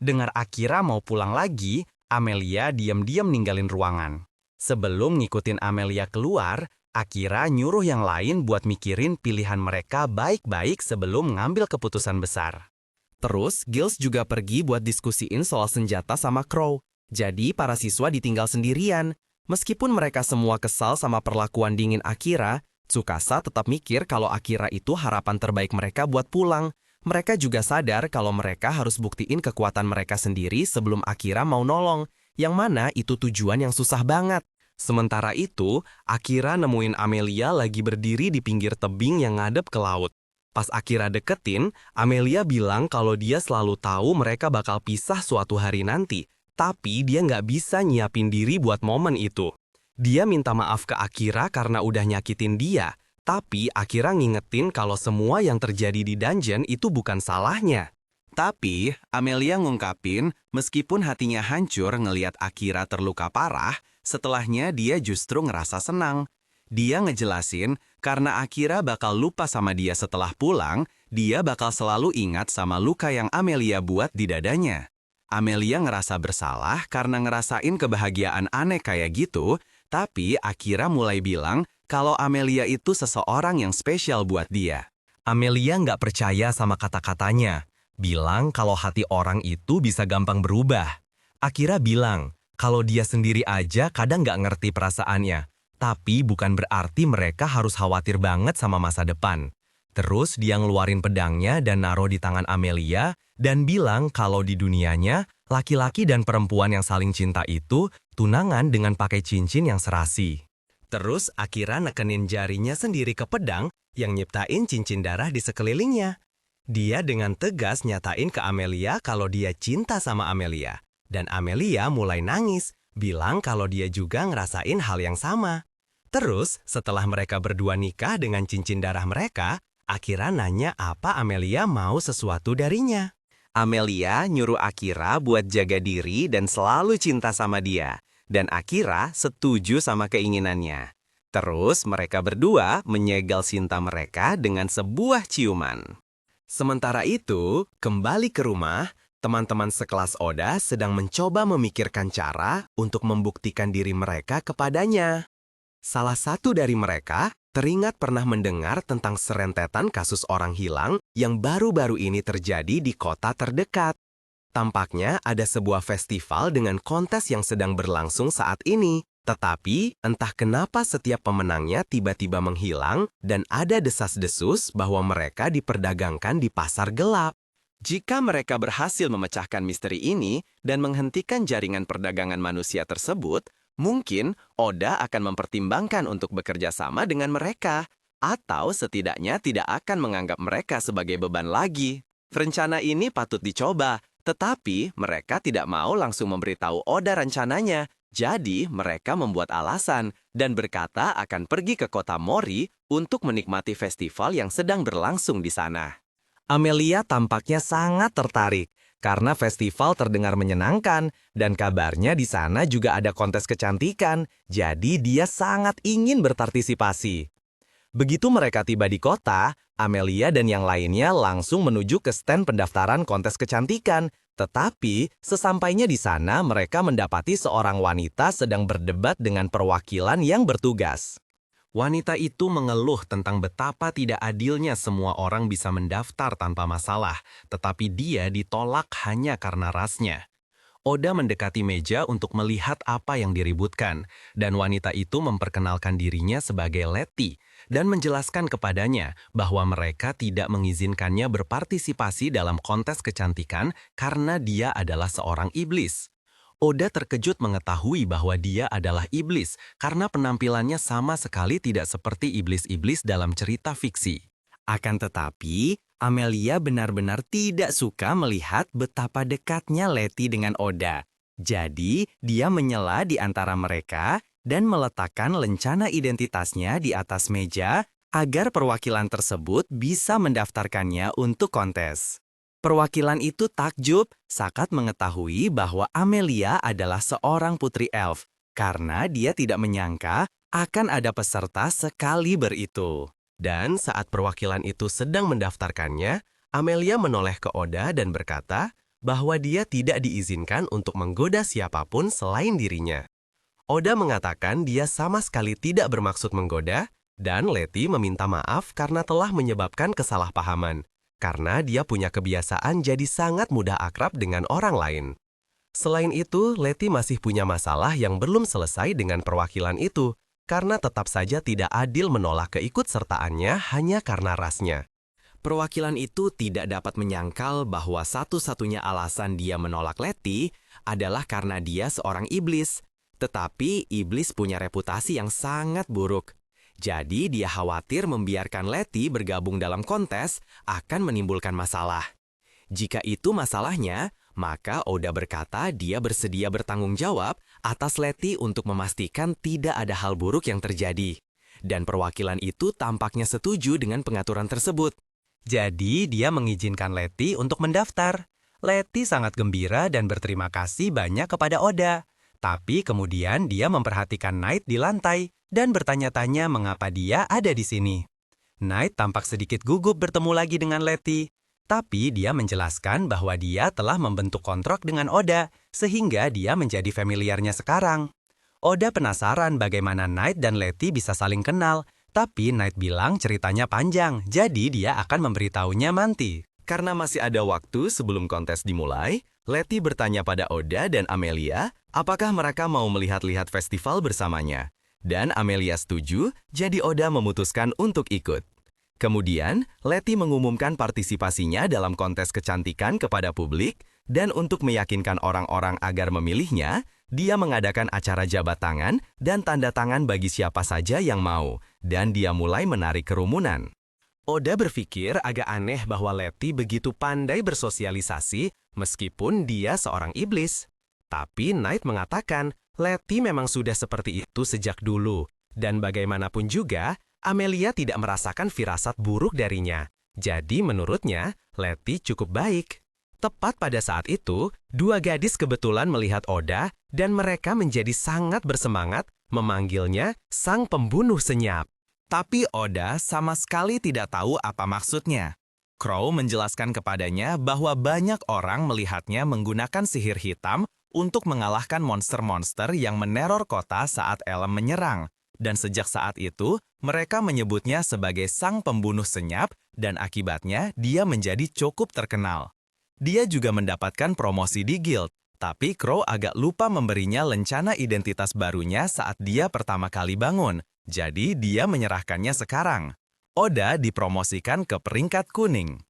Dengar Akira mau pulang lagi, Amelia diam-diam ninggalin ruangan. Sebelum ngikutin Amelia keluar, Akira nyuruh yang lain buat mikirin pilihan mereka baik-baik sebelum ngambil keputusan besar. Terus, Giles juga pergi buat diskusiin soal senjata sama Crow. Jadi, para siswa ditinggal sendirian. Meskipun mereka semua kesal sama perlakuan dingin Akira, Tsukasa tetap mikir kalau Akira itu harapan terbaik mereka buat pulang. Mereka juga sadar kalau mereka harus buktiin kekuatan mereka sendiri sebelum Akira mau nolong, yang mana itu tujuan yang susah banget. Sementara itu, Akira nemuin Amelia lagi berdiri di pinggir tebing yang ngadep ke laut. Pas Akira deketin, Amelia bilang kalau dia selalu tahu mereka bakal pisah suatu hari nanti, tapi dia nggak bisa nyiapin diri buat momen itu. Dia minta maaf ke Akira karena udah nyakitin dia, tapi Akira ngingetin kalau semua yang terjadi di dungeon itu bukan salahnya. Tapi, Amelia ngungkapin, meskipun hatinya hancur ngeliat Akira terluka parah, setelahnya dia justru ngerasa senang. Dia ngejelasin, karena Akira bakal lupa sama dia setelah pulang, dia bakal selalu ingat sama luka yang Amelia buat di dadanya. Amelia ngerasa bersalah karena ngerasain kebahagiaan aneh kayak gitu, tapi Akira mulai bilang, kalau Amelia itu seseorang yang spesial buat dia. Amelia nggak percaya sama kata-katanya. Bilang kalau hati orang itu bisa gampang berubah. Akira bilang kalau dia sendiri aja kadang nggak ngerti perasaannya. Tapi bukan berarti mereka harus khawatir banget sama masa depan. Terus dia ngeluarin pedangnya dan naruh di tangan Amelia dan bilang kalau di dunianya, laki-laki dan perempuan yang saling cinta itu tunangan dengan pakai cincin yang serasi. Terus Akira nekenin jarinya sendiri ke pedang yang nyiptain cincin darah di sekelilingnya. Dia dengan tegas nyatain ke Amelia kalau dia cinta sama Amelia. Dan Amelia mulai nangis, bilang kalau dia juga ngerasain hal yang sama. Terus setelah mereka berdua nikah dengan cincin darah mereka, Akira nanya apa Amelia mau sesuatu darinya. Amelia nyuruh Akira buat jaga diri dan selalu cinta sama dia. Dan Akira setuju sama keinginannya. Terus mereka berdua menyegel cinta mereka dengan sebuah ciuman. Sementara itu, kembali ke rumah, teman-teman sekelas Oda sedang mencoba memikirkan cara untuk membuktikan diri mereka kepadanya. Salah satu dari mereka teringat pernah mendengar tentang serentetan kasus orang hilang yang baru-baru ini terjadi di kota terdekat. Tampaknya ada sebuah festival dengan kontes yang sedang berlangsung saat ini. Tetapi, entah kenapa setiap pemenangnya tiba-tiba menghilang dan ada desas-desus bahwa mereka diperdagangkan di pasar gelap. Jika mereka berhasil memecahkan misteri ini dan menghentikan jaringan perdagangan manusia tersebut, mungkin Oda akan mempertimbangkan untuk bekerja sama dengan mereka, atau setidaknya tidak akan menganggap mereka sebagai beban lagi. Rencana ini patut dicoba, tetapi mereka tidak mau langsung memberitahu Oda rencananya. Jadi mereka membuat alasan dan berkata akan pergi ke kota Mori untuk menikmati festival yang sedang berlangsung di sana. Amelia tampaknya sangat tertarik karena festival terdengar menyenangkan dan kabarnya di sana juga ada kontes kecantikan, jadi dia sangat ingin berpartisipasi. Begitu mereka tiba di kota, Amelia dan yang lainnya langsung menuju ke stand pendaftaran kontes kecantikan. Tetapi, sesampainya di sana mereka mendapati seorang wanita sedang berdebat dengan perwakilan yang bertugas. Wanita itu mengeluh tentang betapa tidak adilnya semua orang bisa mendaftar tanpa masalah, tetapi dia ditolak hanya karena rasnya. Oda mendekati meja untuk melihat apa yang diributkan, dan wanita itu memperkenalkan dirinya sebagai Letty, dan menjelaskan kepadanya bahwa mereka tidak mengizinkannya berpartisipasi dalam kontes kecantikan karena dia adalah seorang iblis. Oda terkejut mengetahui bahwa dia adalah iblis karena penampilannya sama sekali tidak seperti iblis-iblis dalam cerita fiksi. Akan tetapi, Amelia benar-benar tidak suka melihat betapa dekatnya Letty dengan Oda. Jadi, dia menyela di antara mereka dan meletakkan lencana identitasnya di atas meja agar perwakilan tersebut bisa mendaftarkannya untuk kontes. Perwakilan itu takjub saat mengetahui bahwa Amelia adalah seorang putri elf karena dia tidak menyangka akan ada peserta sekaliber itu. Dan saat perwakilan itu sedang mendaftarkannya, Amelia menoleh ke Oda dan berkata bahwa dia tidak diizinkan untuk menggoda siapapun selain dirinya. Oda mengatakan dia sama sekali tidak bermaksud menggoda, dan Letty meminta maaf karena telah menyebabkan kesalahpahaman, karena dia punya kebiasaan jadi sangat mudah akrab dengan orang lain. Selain itu, Letty masih punya masalah yang belum selesai dengan perwakilan itu, karena tetap saja tidak adil menolak keikutsertaannya hanya karena rasnya. Perwakilan itu tidak dapat menyangkal bahwa satu-satunya alasan dia menolak Letty adalah karena dia seorang iblis. Tetapi iblis punya reputasi yang sangat buruk. Jadi dia khawatir membiarkan Letty bergabung dalam kontes akan menimbulkan masalah. Jika itu masalahnya, maka Oda berkata dia bersedia bertanggung jawab atas Letty untuk memastikan tidak ada hal buruk yang terjadi. Dan perwakilan itu tampaknya setuju dengan pengaturan tersebut. Jadi dia mengizinkan Letty untuk mendaftar. Letty sangat gembira dan berterima kasih banyak kepada Oda. Tapi kemudian dia memperhatikan Knight di lantai dan bertanya-tanya mengapa dia ada di sini. Knight tampak sedikit gugup bertemu lagi dengan Letty, tapi dia menjelaskan bahwa dia telah membentuk kontrak dengan Oda, sehingga dia menjadi familiarnya sekarang. Oda penasaran bagaimana Knight dan Letty bisa saling kenal, tapi Knight bilang ceritanya panjang, jadi dia akan memberitahunya nanti. Karena masih ada waktu sebelum kontes dimulai, Letty bertanya pada Oda dan Amelia apakah mereka mau melihat-lihat festival bersamanya. Dan Amelia setuju, jadi Oda memutuskan untuk ikut. Kemudian, Letty mengumumkan partisipasinya dalam kontes kecantikan kepada publik, dan untuk meyakinkan orang-orang agar memilihnya, dia mengadakan acara jabat tangan dan tanda tangan bagi siapa saja yang mau, dan dia mulai menarik kerumunan. Oda berpikir agak aneh bahwa Letty begitu pandai bersosialisasi meskipun dia seorang iblis. Tapi Knight mengatakan Letty memang sudah seperti itu sejak dulu. Dan bagaimanapun juga, Amelia tidak merasakan firasat buruk darinya. Jadi menurutnya, Letty cukup baik. Tepat pada saat itu, dua gadis kebetulan melihat Oda dan mereka menjadi sangat bersemangat memanggilnya sang pembunuh senyap. Tapi Oda sama sekali tidak tahu apa maksudnya. Crow menjelaskan kepadanya bahwa banyak orang melihatnya menggunakan sihir hitam untuk mengalahkan monster-monster yang meneror kota saat Elm menyerang. Dan sejak saat itu, mereka menyebutnya sebagai sang pembunuh senyap dan akibatnya dia menjadi cukup terkenal. Dia juga mendapatkan promosi di guild, tapi Crow agak lupa memberinya lencana identitas barunya saat dia pertama kali bangun. Jadi dia menyerahkannya sekarang. Oda dipromosikan ke peringkat kuning.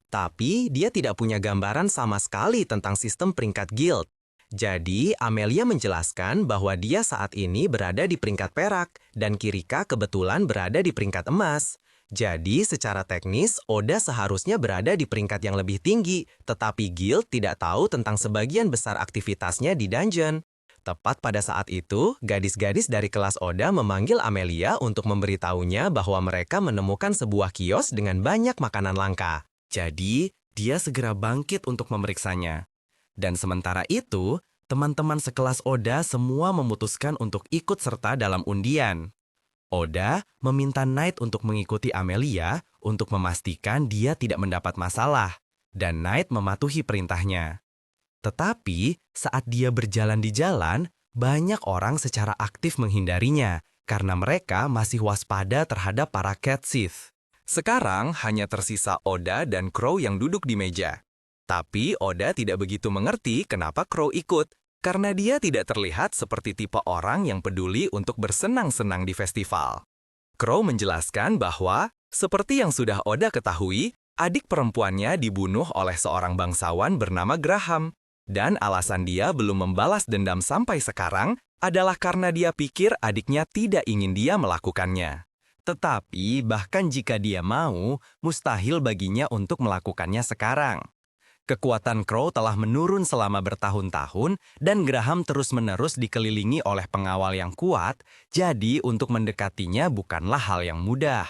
Tapi dia tidak punya gambaran sama sekali tentang sistem peringkat guild. Jadi Amelia menjelaskan bahwa dia saat ini berada di peringkat perak dan Kirika kebetulan berada di peringkat emas. Jadi secara teknis Oda seharusnya berada di peringkat yang lebih tinggi, tetapi guild tidak tahu tentang sebagian besar aktivitasnya di dungeon. Tepat pada saat itu, gadis-gadis dari kelas Oda memanggil Amelia untuk memberitahunya bahwa mereka menemukan sebuah kios dengan banyak makanan langka. Jadi, dia segera bangkit untuk memeriksanya. Dan sementara itu, teman-teman sekelas Oda semua memutuskan untuk ikut serta dalam undian. Oda meminta Knight untuk mengikuti Amelia untuk memastikan dia tidak mendapat masalah. Dan Knight mematuhi perintahnya. Tetapi, saat dia berjalan di jalan, banyak orang secara aktif menghindarinya karena mereka masih waspada terhadap para Cat Sith. Sekarang hanya tersisa Oda dan Crow yang duduk di meja. Tapi Oda tidak begitu mengerti kenapa Crow ikut, karena dia tidak terlihat seperti tipe orang yang peduli untuk bersenang-senang di festival. Crow menjelaskan bahwa, seperti yang sudah Oda ketahui, adik perempuannya dibunuh oleh seorang bangsawan bernama Graham. Dan alasan dia belum membalas dendam sampai sekarang adalah karena dia pikir adiknya tidak ingin dia melakukannya. Tetapi bahkan jika dia mau, mustahil baginya untuk melakukannya sekarang. Kekuatan Crow telah menurun selama bertahun-tahun dan Graham terus-menerus dikelilingi oleh pengawal yang kuat, jadi untuk mendekatinya bukanlah hal yang mudah.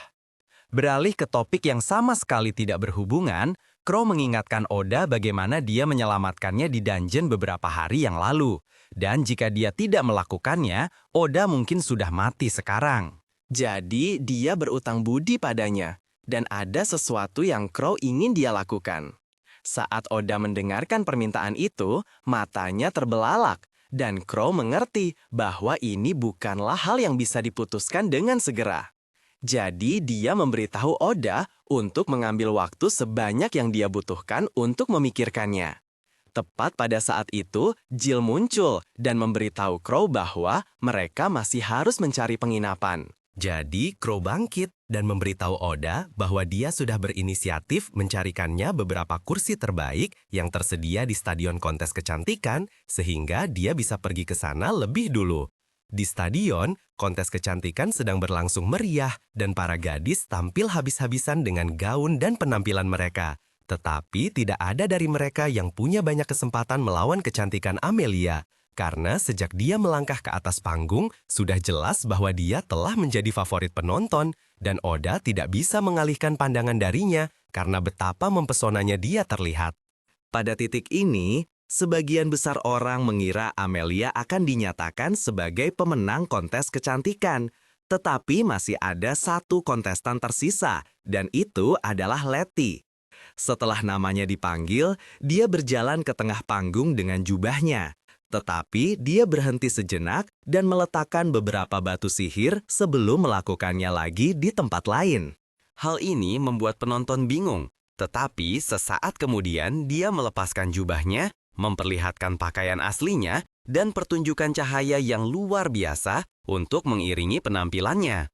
Beralih ke topik yang sama sekali tidak berhubungan, Crow mengingatkan Oda bagaimana dia menyelamatkannya di dungeon beberapa hari yang lalu. Dan jika dia tidak melakukannya, Oda mungkin sudah mati sekarang. Jadi dia berutang budi padanya, dan ada sesuatu yang Crow ingin dia lakukan. Saat Oda mendengarkan permintaan itu, matanya terbelalak, dan Crow mengerti bahwa ini bukanlah hal yang bisa diputuskan dengan segera. Jadi dia memberitahu Oda untuk mengambil waktu sebanyak yang dia butuhkan untuk memikirkannya. Tepat pada saat itu, Jill muncul dan memberitahu Crow bahwa mereka masih harus mencari penginapan. Jadi, Crow bangkit dan memberitahu Oda bahwa dia sudah berinisiatif mencarikannya beberapa kursi terbaik yang tersedia di stadion kontes kecantikan sehingga dia bisa pergi ke sana lebih dulu. Di stadion, kontes kecantikan sedang berlangsung meriah dan para gadis tampil habis-habisan dengan gaun dan penampilan mereka. Tetapi tidak ada dari mereka yang punya banyak kesempatan melawan kecantikan Amelia. Karena sejak dia melangkah ke atas panggung, sudah jelas bahwa dia telah menjadi favorit penonton dan Oda tidak bisa mengalihkan pandangan darinya karena betapa mempesonanya dia terlihat. Pada titik ini, sebagian besar orang mengira Amelia akan dinyatakan sebagai pemenang kontes kecantikan. Tetapi masih ada satu kontestan tersisa, dan itu adalah Letty. Setelah namanya dipanggil, dia berjalan ke tengah panggung dengan jubahnya. Tetapi dia berhenti sejenak dan meletakkan beberapa batu sihir sebelum melakukannya lagi di tempat lain. Hal ini membuat penonton bingung, tetapi sesaat kemudian dia melepaskan jubahnya, memperlihatkan pakaian aslinya, dan pertunjukan cahaya yang luar biasa untuk mengiringi penampilannya.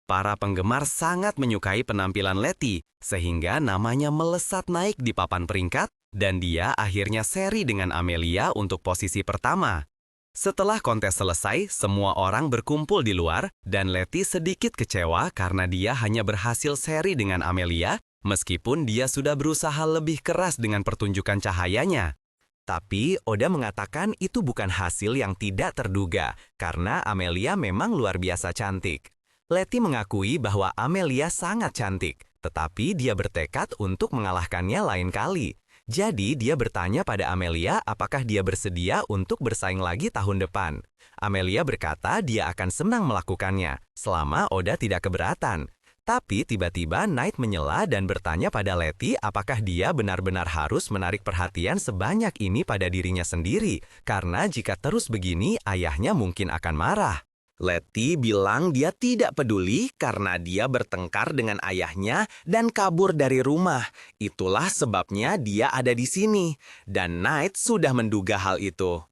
Para penggemar sangat menyukai penampilan Letty, sehingga namanya melesat naik di papan peringkat, dan dia akhirnya seri dengan Amelia untuk posisi pertama. Setelah kontes selesai, semua orang berkumpul di luar, dan Letty sedikit kecewa karena dia hanya berhasil seri dengan Amelia, meskipun dia sudah berusaha lebih keras dengan pertunjukan cahayanya. Tapi Oda mengatakan itu bukan hasil yang tidak terduga, karena Amelia memang luar biasa cantik. Letty mengakui bahwa Amelia sangat cantik, tetapi dia bertekad untuk mengalahkannya lain kali. Jadi dia bertanya pada Amelia apakah dia bersedia untuk bersaing lagi tahun depan. Amelia berkata dia akan senang melakukannya, selama Oda tidak keberatan. Tapi tiba-tiba Knight menyela dan bertanya pada Letty apakah dia benar-benar harus menarik perhatian sebanyak ini pada dirinya sendiri, karena jika terus begini ayahnya mungkin akan marah. Letty bilang dia tidak peduli karena dia bertengkar dengan ayahnya dan kabur dari rumah. Itulah sebabnya dia ada di sini. Dan Knight sudah menduga hal itu.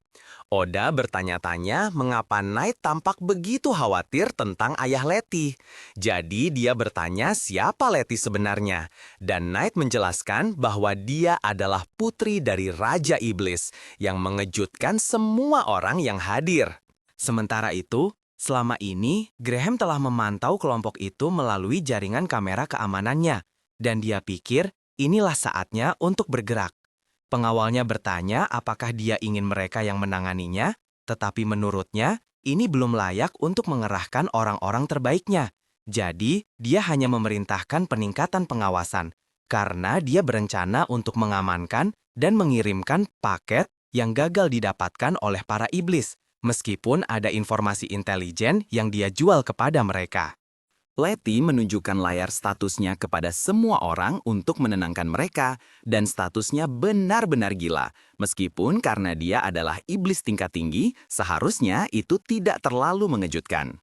Oda bertanya-tanya mengapa Knight tampak begitu khawatir tentang ayah Letty. Jadi dia bertanya siapa Letty sebenarnya. Dan Knight menjelaskan bahwa dia adalah putri dari Raja Iblis yang mengejutkan semua orang yang hadir. Sementara itu, selama ini, Graham telah memantau kelompok itu melalui jaringan kamera keamanannya, dan dia pikir inilah saatnya untuk bergerak. Pengawalnya bertanya apakah dia ingin mereka yang menanganinya, tetapi menurutnya ini belum layak untuk mengerahkan orang-orang terbaiknya. Jadi, dia hanya memerintahkan peningkatan pengawasan, karena dia berencana untuk mengamankan dan mengirimkan paket yang gagal didapatkan oleh para iblis, meskipun ada informasi intelijen yang dia jual kepada mereka. Letty menunjukkan layar statusnya kepada semua orang untuk menenangkan mereka, dan statusnya benar-benar gila. Meskipun karena dia adalah iblis tingkat tinggi, seharusnya itu tidak terlalu mengejutkan.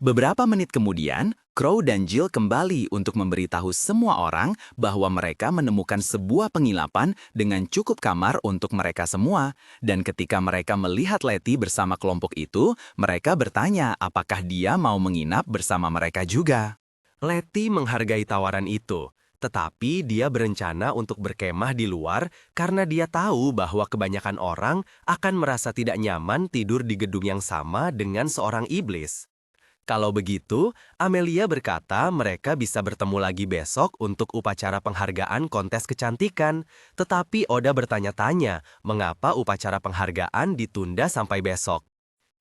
Beberapa menit kemudian, Crow dan Jill kembali untuk memberitahu semua orang bahwa mereka menemukan sebuah penginapan dengan cukup kamar untuk mereka semua. Dan ketika mereka melihat Letty bersama kelompok itu, mereka bertanya apakah dia mau menginap bersama mereka juga. Letty menghargai tawaran itu, Tetapi dia berencana untuk berkemah di luar karena dia tahu bahwa kebanyakan orang akan merasa tidak nyaman tidur di gedung yang sama dengan seorang iblis. Kalau begitu, Amelia berkata mereka bisa bertemu lagi besok untuk upacara penghargaan kontes kecantikan. Tetapi Oda bertanya-tanya mengapa upacara penghargaan ditunda sampai besok.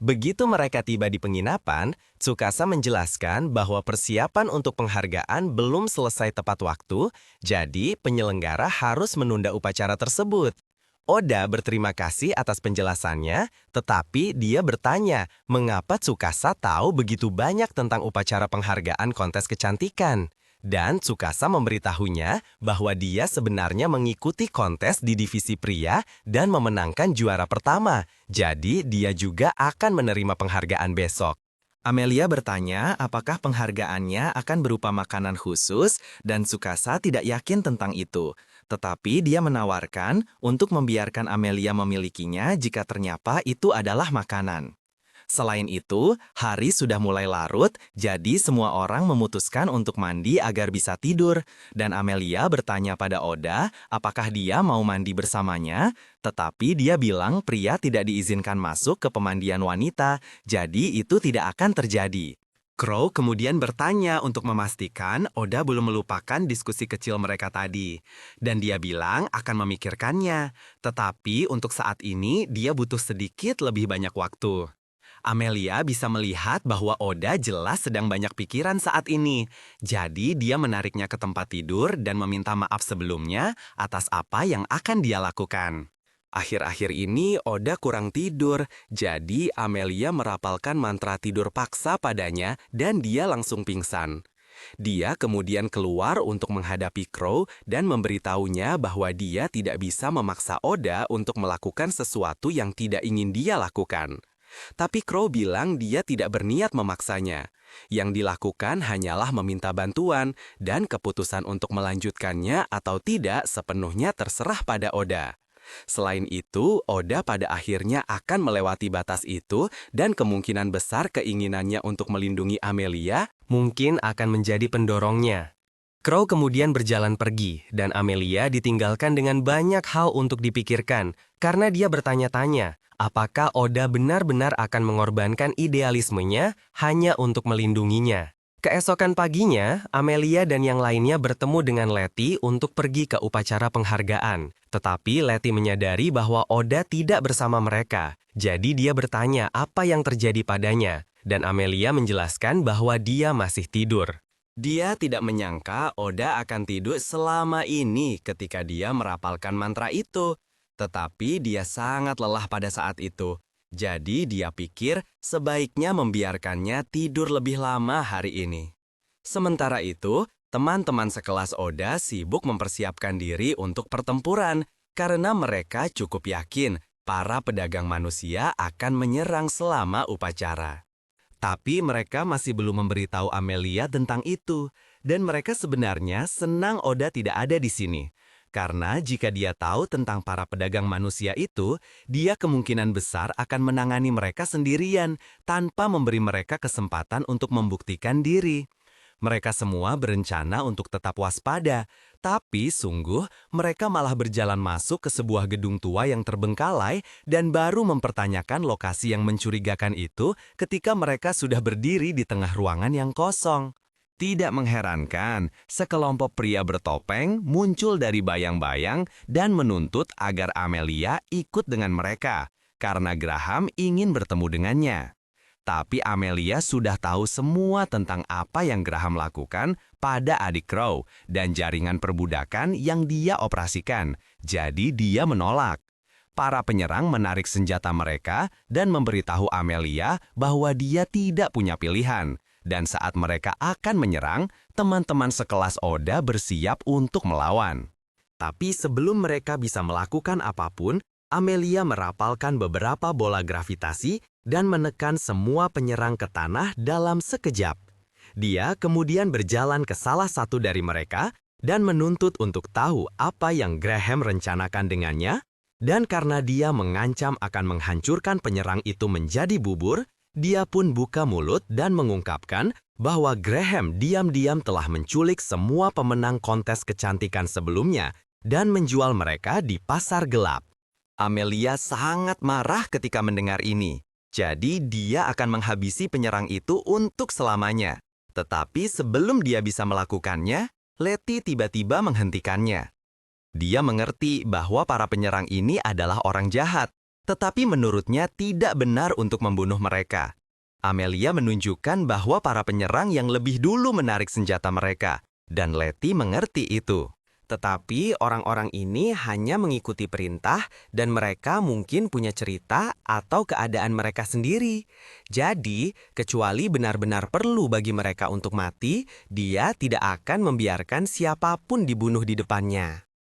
Begitu mereka tiba di penginapan, Tsukasa menjelaskan bahwa persiapan untuk penghargaan belum selesai tepat waktu, jadi penyelenggara harus menunda upacara tersebut. Oda berterima kasih atas penjelasannya, tetapi dia bertanya mengapa Tsukasa tahu begitu banyak tentang upacara penghargaan kontes kecantikan. Dan Tsukasa memberitahunya bahwa dia sebenarnya mengikuti kontes di divisi pria dan memenangkan juara pertama. Jadi dia juga akan menerima penghargaan besok. Amelia bertanya apakah penghargaannya akan berupa makanan khusus dan Tsukasa tidak yakin tentang itu. Tetapi dia menawarkan untuk membiarkan Amelia memilikinya jika ternyata itu adalah makanan. Selain itu, hari sudah mulai larut, jadi semua orang memutuskan untuk mandi agar bisa tidur. Dan Amelia bertanya pada Oda apakah dia mau mandi bersamanya, tetapi dia bilang pria tidak diizinkan masuk ke pemandian wanita, jadi itu tidak akan terjadi. Crow kemudian bertanya untuk memastikan Oda belum melupakan diskusi kecil mereka tadi. Dan dia bilang akan memikirkannya, tetapi untuk saat ini dia butuh sedikit lebih banyak waktu. Amelia bisa melihat bahwa Oda jelas sedang banyak pikiran saat ini. Jadi dia menariknya ke tempat tidur dan meminta maaf sebelumnya atas apa yang akan dia lakukan. Akhir-akhir ini Oda kurang tidur, jadi Amelia merapalkan mantra tidur paksa padanya dan dia langsung pingsan. Dia kemudian keluar untuk menghadapi Crow dan memberitahunya bahwa dia tidak bisa memaksa Oda untuk melakukan sesuatu yang tidak ingin dia lakukan. Tapi Crow bilang dia tidak berniat memaksanya. Yang dilakukan hanyalah meminta bantuan dan keputusan untuk melanjutkannya atau tidak sepenuhnya terserah pada Oda. Selain itu, Oda pada akhirnya akan melewati batas itu dan kemungkinan besar keinginannya untuk melindungi Amelia mungkin akan menjadi pendorongnya. Crow kemudian berjalan pergi dan Amelia ditinggalkan dengan banyak hal untuk dipikirkan karena dia bertanya-tanya apakah Oda benar-benar akan mengorbankan idealismenya hanya untuk melindunginya. Keesokan paginya, Amelia dan yang lainnya bertemu dengan Letty untuk pergi ke upacara penghargaan. Tetapi Letty menyadari bahwa Oda tidak bersama mereka. Jadi dia bertanya apa yang terjadi padanya. Dan Amelia menjelaskan bahwa dia masih tidur. Dia tidak menyangka Oda akan tidur selama ini ketika dia merapalkan mantra itu. Tetapi dia sangat lelah pada saat itu. Jadi dia pikir sebaiknya membiarkannya tidur lebih lama hari ini. Sementara itu, teman-teman sekelas Oda sibuk mempersiapkan diri untuk pertempuran karena mereka cukup yakin para pedagang manusia akan menyerang selama upacara. Tapi mereka masih belum memberitahu Amelia tentang itu, dan mereka sebenarnya senang Oda tidak ada di sini. Karena jika dia tahu tentang para pedagang manusia itu, dia kemungkinan besar akan menangani mereka sendirian tanpa memberi mereka kesempatan untuk membuktikan diri. Mereka semua berencana untuk tetap waspada, tapi sungguh mereka malah berjalan masuk ke sebuah gedung tua yang terbengkalai dan baru mempertanyakan lokasi yang mencurigakan itu ketika mereka sudah berdiri di tengah ruangan yang kosong. Tidak mengherankan, sekelompok pria bertopeng muncul dari bayang-bayang dan menuntut agar Amelia ikut dengan mereka, karena Graham ingin bertemu dengannya. Tapi Amelia sudah tahu semua tentang apa yang Graham lakukan pada adik Crow dan jaringan perbudakan yang dia operasikan, jadi dia menolak. Para penyerang menarik senjata mereka dan memberitahu Amelia bahwa dia tidak punya pilihan. Dan saat mereka akan menyerang, teman-teman sekelas Oda bersiap untuk melawan. Tapi sebelum mereka bisa melakukan apapun, Amelia merapalkan beberapa bola gravitasi dan menekan semua penyerang ke tanah dalam sekejap. Dia kemudian berjalan ke salah satu dari mereka dan menuntut untuk tahu apa yang Graham rencanakan dengannya, dan karena dia mengancam akan menghancurkan penyerang itu menjadi bubur, dia pun buka mulut dan mengungkapkan bahwa Graham diam-diam telah menculik semua pemenang kontes kecantikan sebelumnya dan menjual mereka di pasar gelap. Amelia sangat marah ketika mendengar ini. Jadi dia akan menghabisi penyerang itu untuk selamanya. Tetapi sebelum dia bisa melakukannya, Letty tiba-tiba menghentikannya. Dia mengerti bahwa para penyerang ini adalah orang jahat, tetapi menurutnya tidak benar untuk membunuh mereka. Amelia menunjukkan bahwa para penyerang yang lebih dulu menarik senjata mereka, dan Letty mengerti itu. Tetapi orang-orang ini hanya mengikuti perintah dan mereka mungkin punya cerita atau keadaan mereka sendiri. Jadi, kecuali benar-benar perlu bagi mereka untuk mati, dia tidak akan membiarkan siapapun dibunuh di depannya.